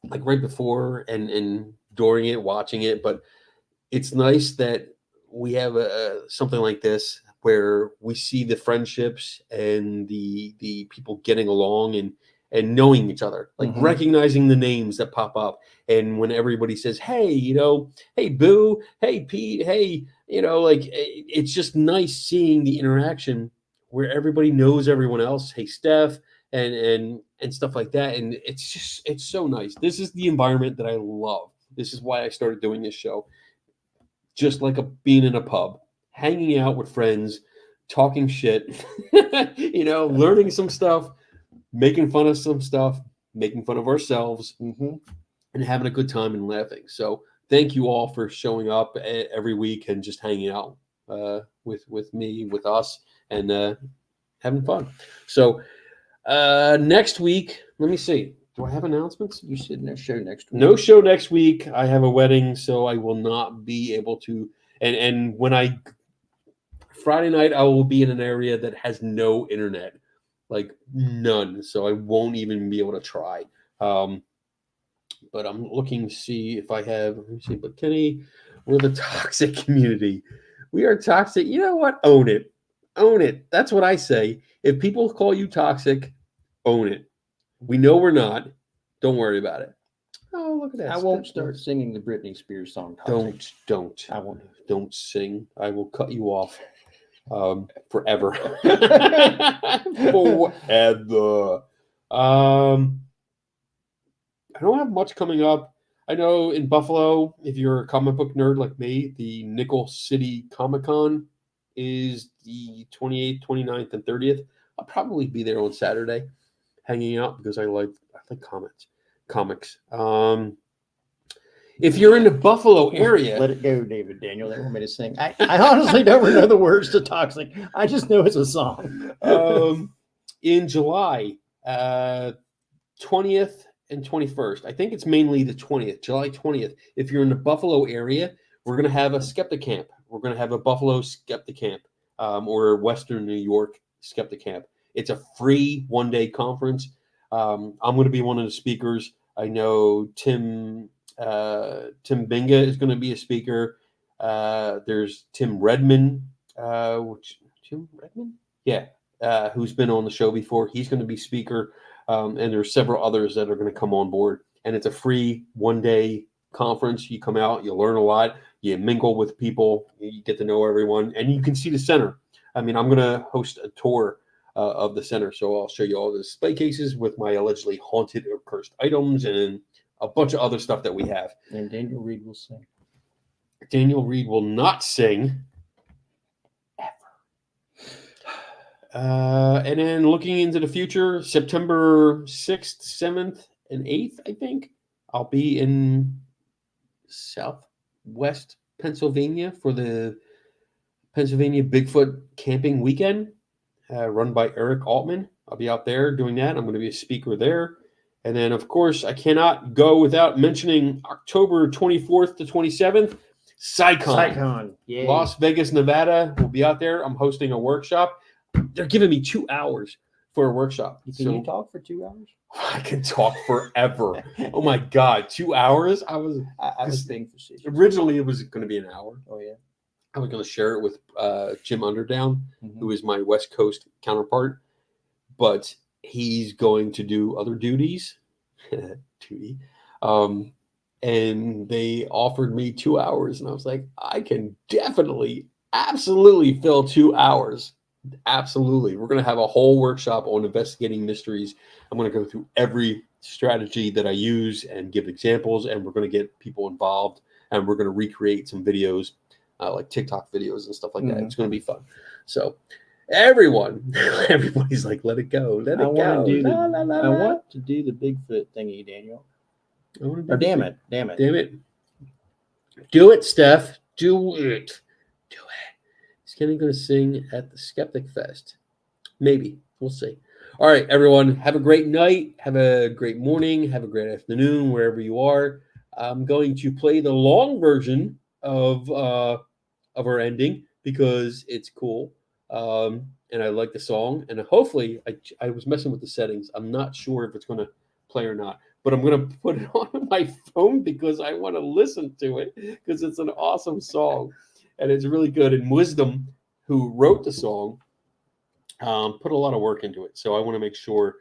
like right before and during it, watching it, but it's nice that we have something like this where we see the friendships and the people getting along and knowing each other, like recognizing the names that pop up. And when everybody says, hey, hey, Boo, hey, Pete, hey, like it's just nice seeing the interaction where everybody knows everyone else. Hey, Steph, and stuff like that. And it's so nice. This is the environment that I love. This is why I started doing this show. Just like being in a pub, hanging out with friends, talking shit, learning some stuff, making fun of some stuff, making fun of ourselves, and having a good time and laughing. So thank you all for showing up every week and just hanging out with me, with us, and having fun. So next week, let me see. Do I have announcements? You said no show next week. No show next week. I have a wedding, so I will not be able to. And when Friday night, I will be in an area that has no internet, like none. So I won't even be able to try. But I'm looking to see if I have. Let me see. But Kenny, we're the toxic community. We are toxic. You know what? Own it. Own it. That's what I say. If people call you toxic, own it. We know we're not. Don't worry about it. Oh, look at that. I won't start singing the Britney Spears song. Toxic. Don't. I won't. Don't sing. I will cut you off forever. Forever. I don't have much coming up. I know in Buffalo, if you're a comic book nerd like me, the Nickel City Comic Con is the 28th, 29th, and 30th. I'll probably be there on Saturday hanging out because I like comics. If you're in the Buffalo area, Let it go, David Daniel. They want me to sing. I honestly don't know the words to Toxic. I just know it's a song. In July 20th and 21st, I think it's mainly the 20th, July 20th. If you're in the Buffalo area, we're going to have a Skeptic Camp. We're going to have a Buffalo Skeptic Camp or Western New York Skeptic Camp. It's a free one-day conference. I'm going to be one of the speakers. I know Tim Binga is going to be a speaker. There's Tim Redman, Tim Redman? Yeah, who's been on the show before. He's going to be speaker. And there's several others that are going to come on board. And it's a free one-day conference. You come out, you learn a lot, you mingle with people, you get to know everyone, and you can see the center. I mean, I'm going to host a tour of the center, so I'll show you all the display cases with my allegedly haunted or cursed items and a bunch of other stuff that we have. And Daniel Reed will sing. Daniel Reed will not sing ever. And then looking into the future, September 6th, 7th, and 8th, I think, I'll be in Southwest Pennsylvania for the Pennsylvania Bigfoot Camping Weekend, run by Eric Altman. I'll be out there doing that. I'm going to be a speaker there. And then, of course, I cannot go without mentioning October 24th to 27th, Psychon. Yeah. Las Vegas, Nevada. We'll be out there. I'm hosting a workshop. They're giving me 2 hours for a workshop. Can you talk for 2 hours? I can talk forever. Oh, my God. 2 hours? I was being facetious. Originally, it was going to be an hour. Oh, yeah. I was going to share it with Jim Underdown, who is my West Coast counterpart. But he's going to do other duties. And they offered me 2 hours. And I was like, I can absolutely fill 2 hours. Absolutely. We're going to have a whole workshop on investigating mysteries. I'm going to go through every strategy that I use and give examples. And we're going to get people involved. And we're going to recreate some videos, like TikTok videos and stuff like that. It's going to be fun. So everybody's like, let it go. I want to do the Bigfoot thingy, Daniel. Damn it. Do it, Steph. Do it. Is Kenny going to sing at the Skeptic Fest? Maybe. We'll see. All right, everyone. Have a great night. Have a great morning. Have a great afternoon, wherever you are. I'm going to play the long version of our ending because it's cool. And I like the song. And hopefully, I was messing with the settings. I'm not sure if it's going to play or not. But I'm going to put it on my phone because I want to listen to it because it's an awesome song. And it's really good. And Wisdom, who wrote the song, put a lot of work into it. So I want to make sure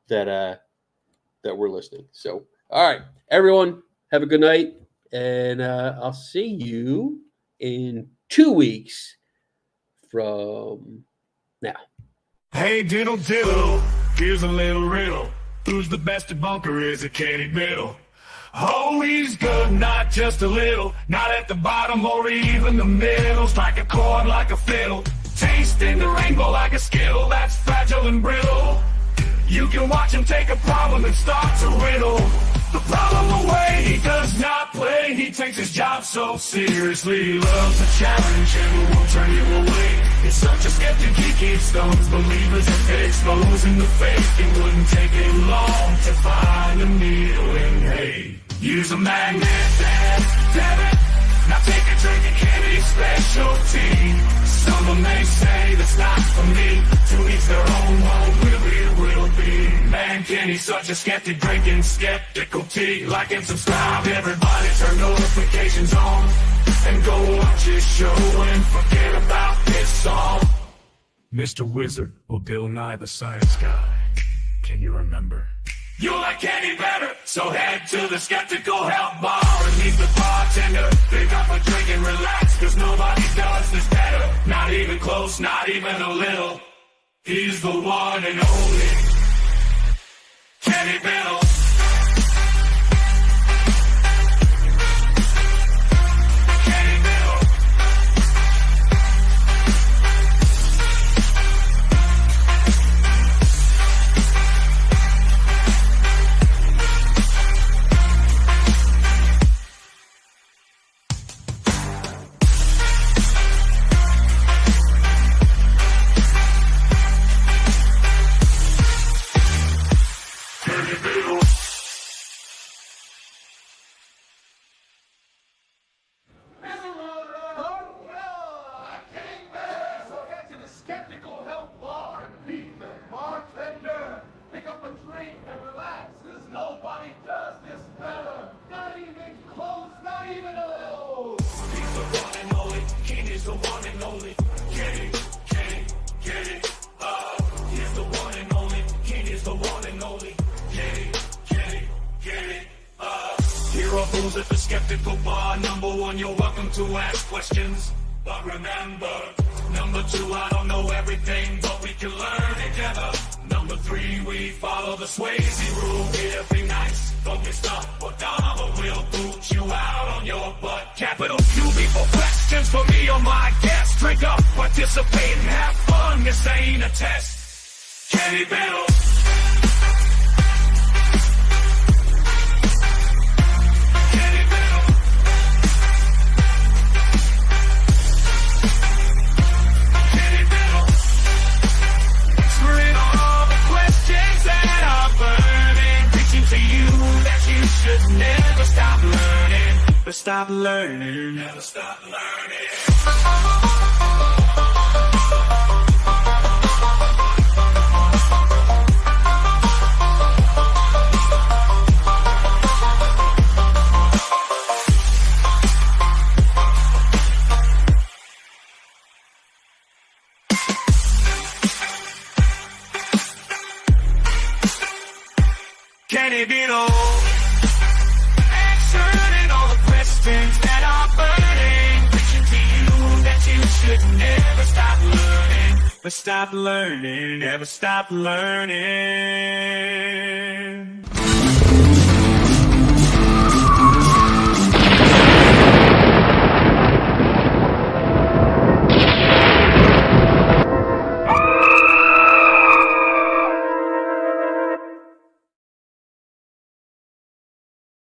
that we're listening. So, all right, everyone, have a good night. And I'll see you in 2 weeks from now. Hey, diddle diddle, here's a little riddle. Who's the best debunker? Is it Kenny Biddle? Oh, he's good, not just a little. Not at the bottom or even the middle. Strike a chord like a fiddle. Tasting the rainbow like a skittle. That's fragile and brittle. You can watch him take a problem and start to riddle the problem away. He does not play. He takes his job so seriously. He loves a challenge and won't turn you away. It's such a skeptic, he keeps stones believers exposing the fake. It wouldn't take him long to find a needle in hay. Use a magnet, damn it. Now take a drink of Kenny's specialty. Someone may say that's not for me. To each their own, will be. Man, Kenny's such a skeptic, drinking skeptical tea. Like and subscribe, everybody turn notifications on. And go watch his show and forget about this song. Mr. Wizard or Bill Nye the Science Guy. Can you remember? You like Kenny better, so head to the Skeptical Help Bar and meet the bartender. Pick up a drink and relax, cause nobody does this better. Not even close, not even a little. He's the one and only Kenny Biddle. At the Skeptical Bar, number one, you're welcome to ask questions. But remember, number two, I don't know everything, but we can learn together. Number three, we follow the Swayze rule. Here, be nice, don't get stuck or dumb, or we'll boot you out on your butt. Capital QB for questions for me or my guests. Drink up, participate, and have fun. This ain't a test. Kenny Biddle. should never stop learning. But stop learning, never stop learning. Can it be low? Answering all the questions that are burning. Preaching to you that you should never stop learning. But stop learning, never stop learning.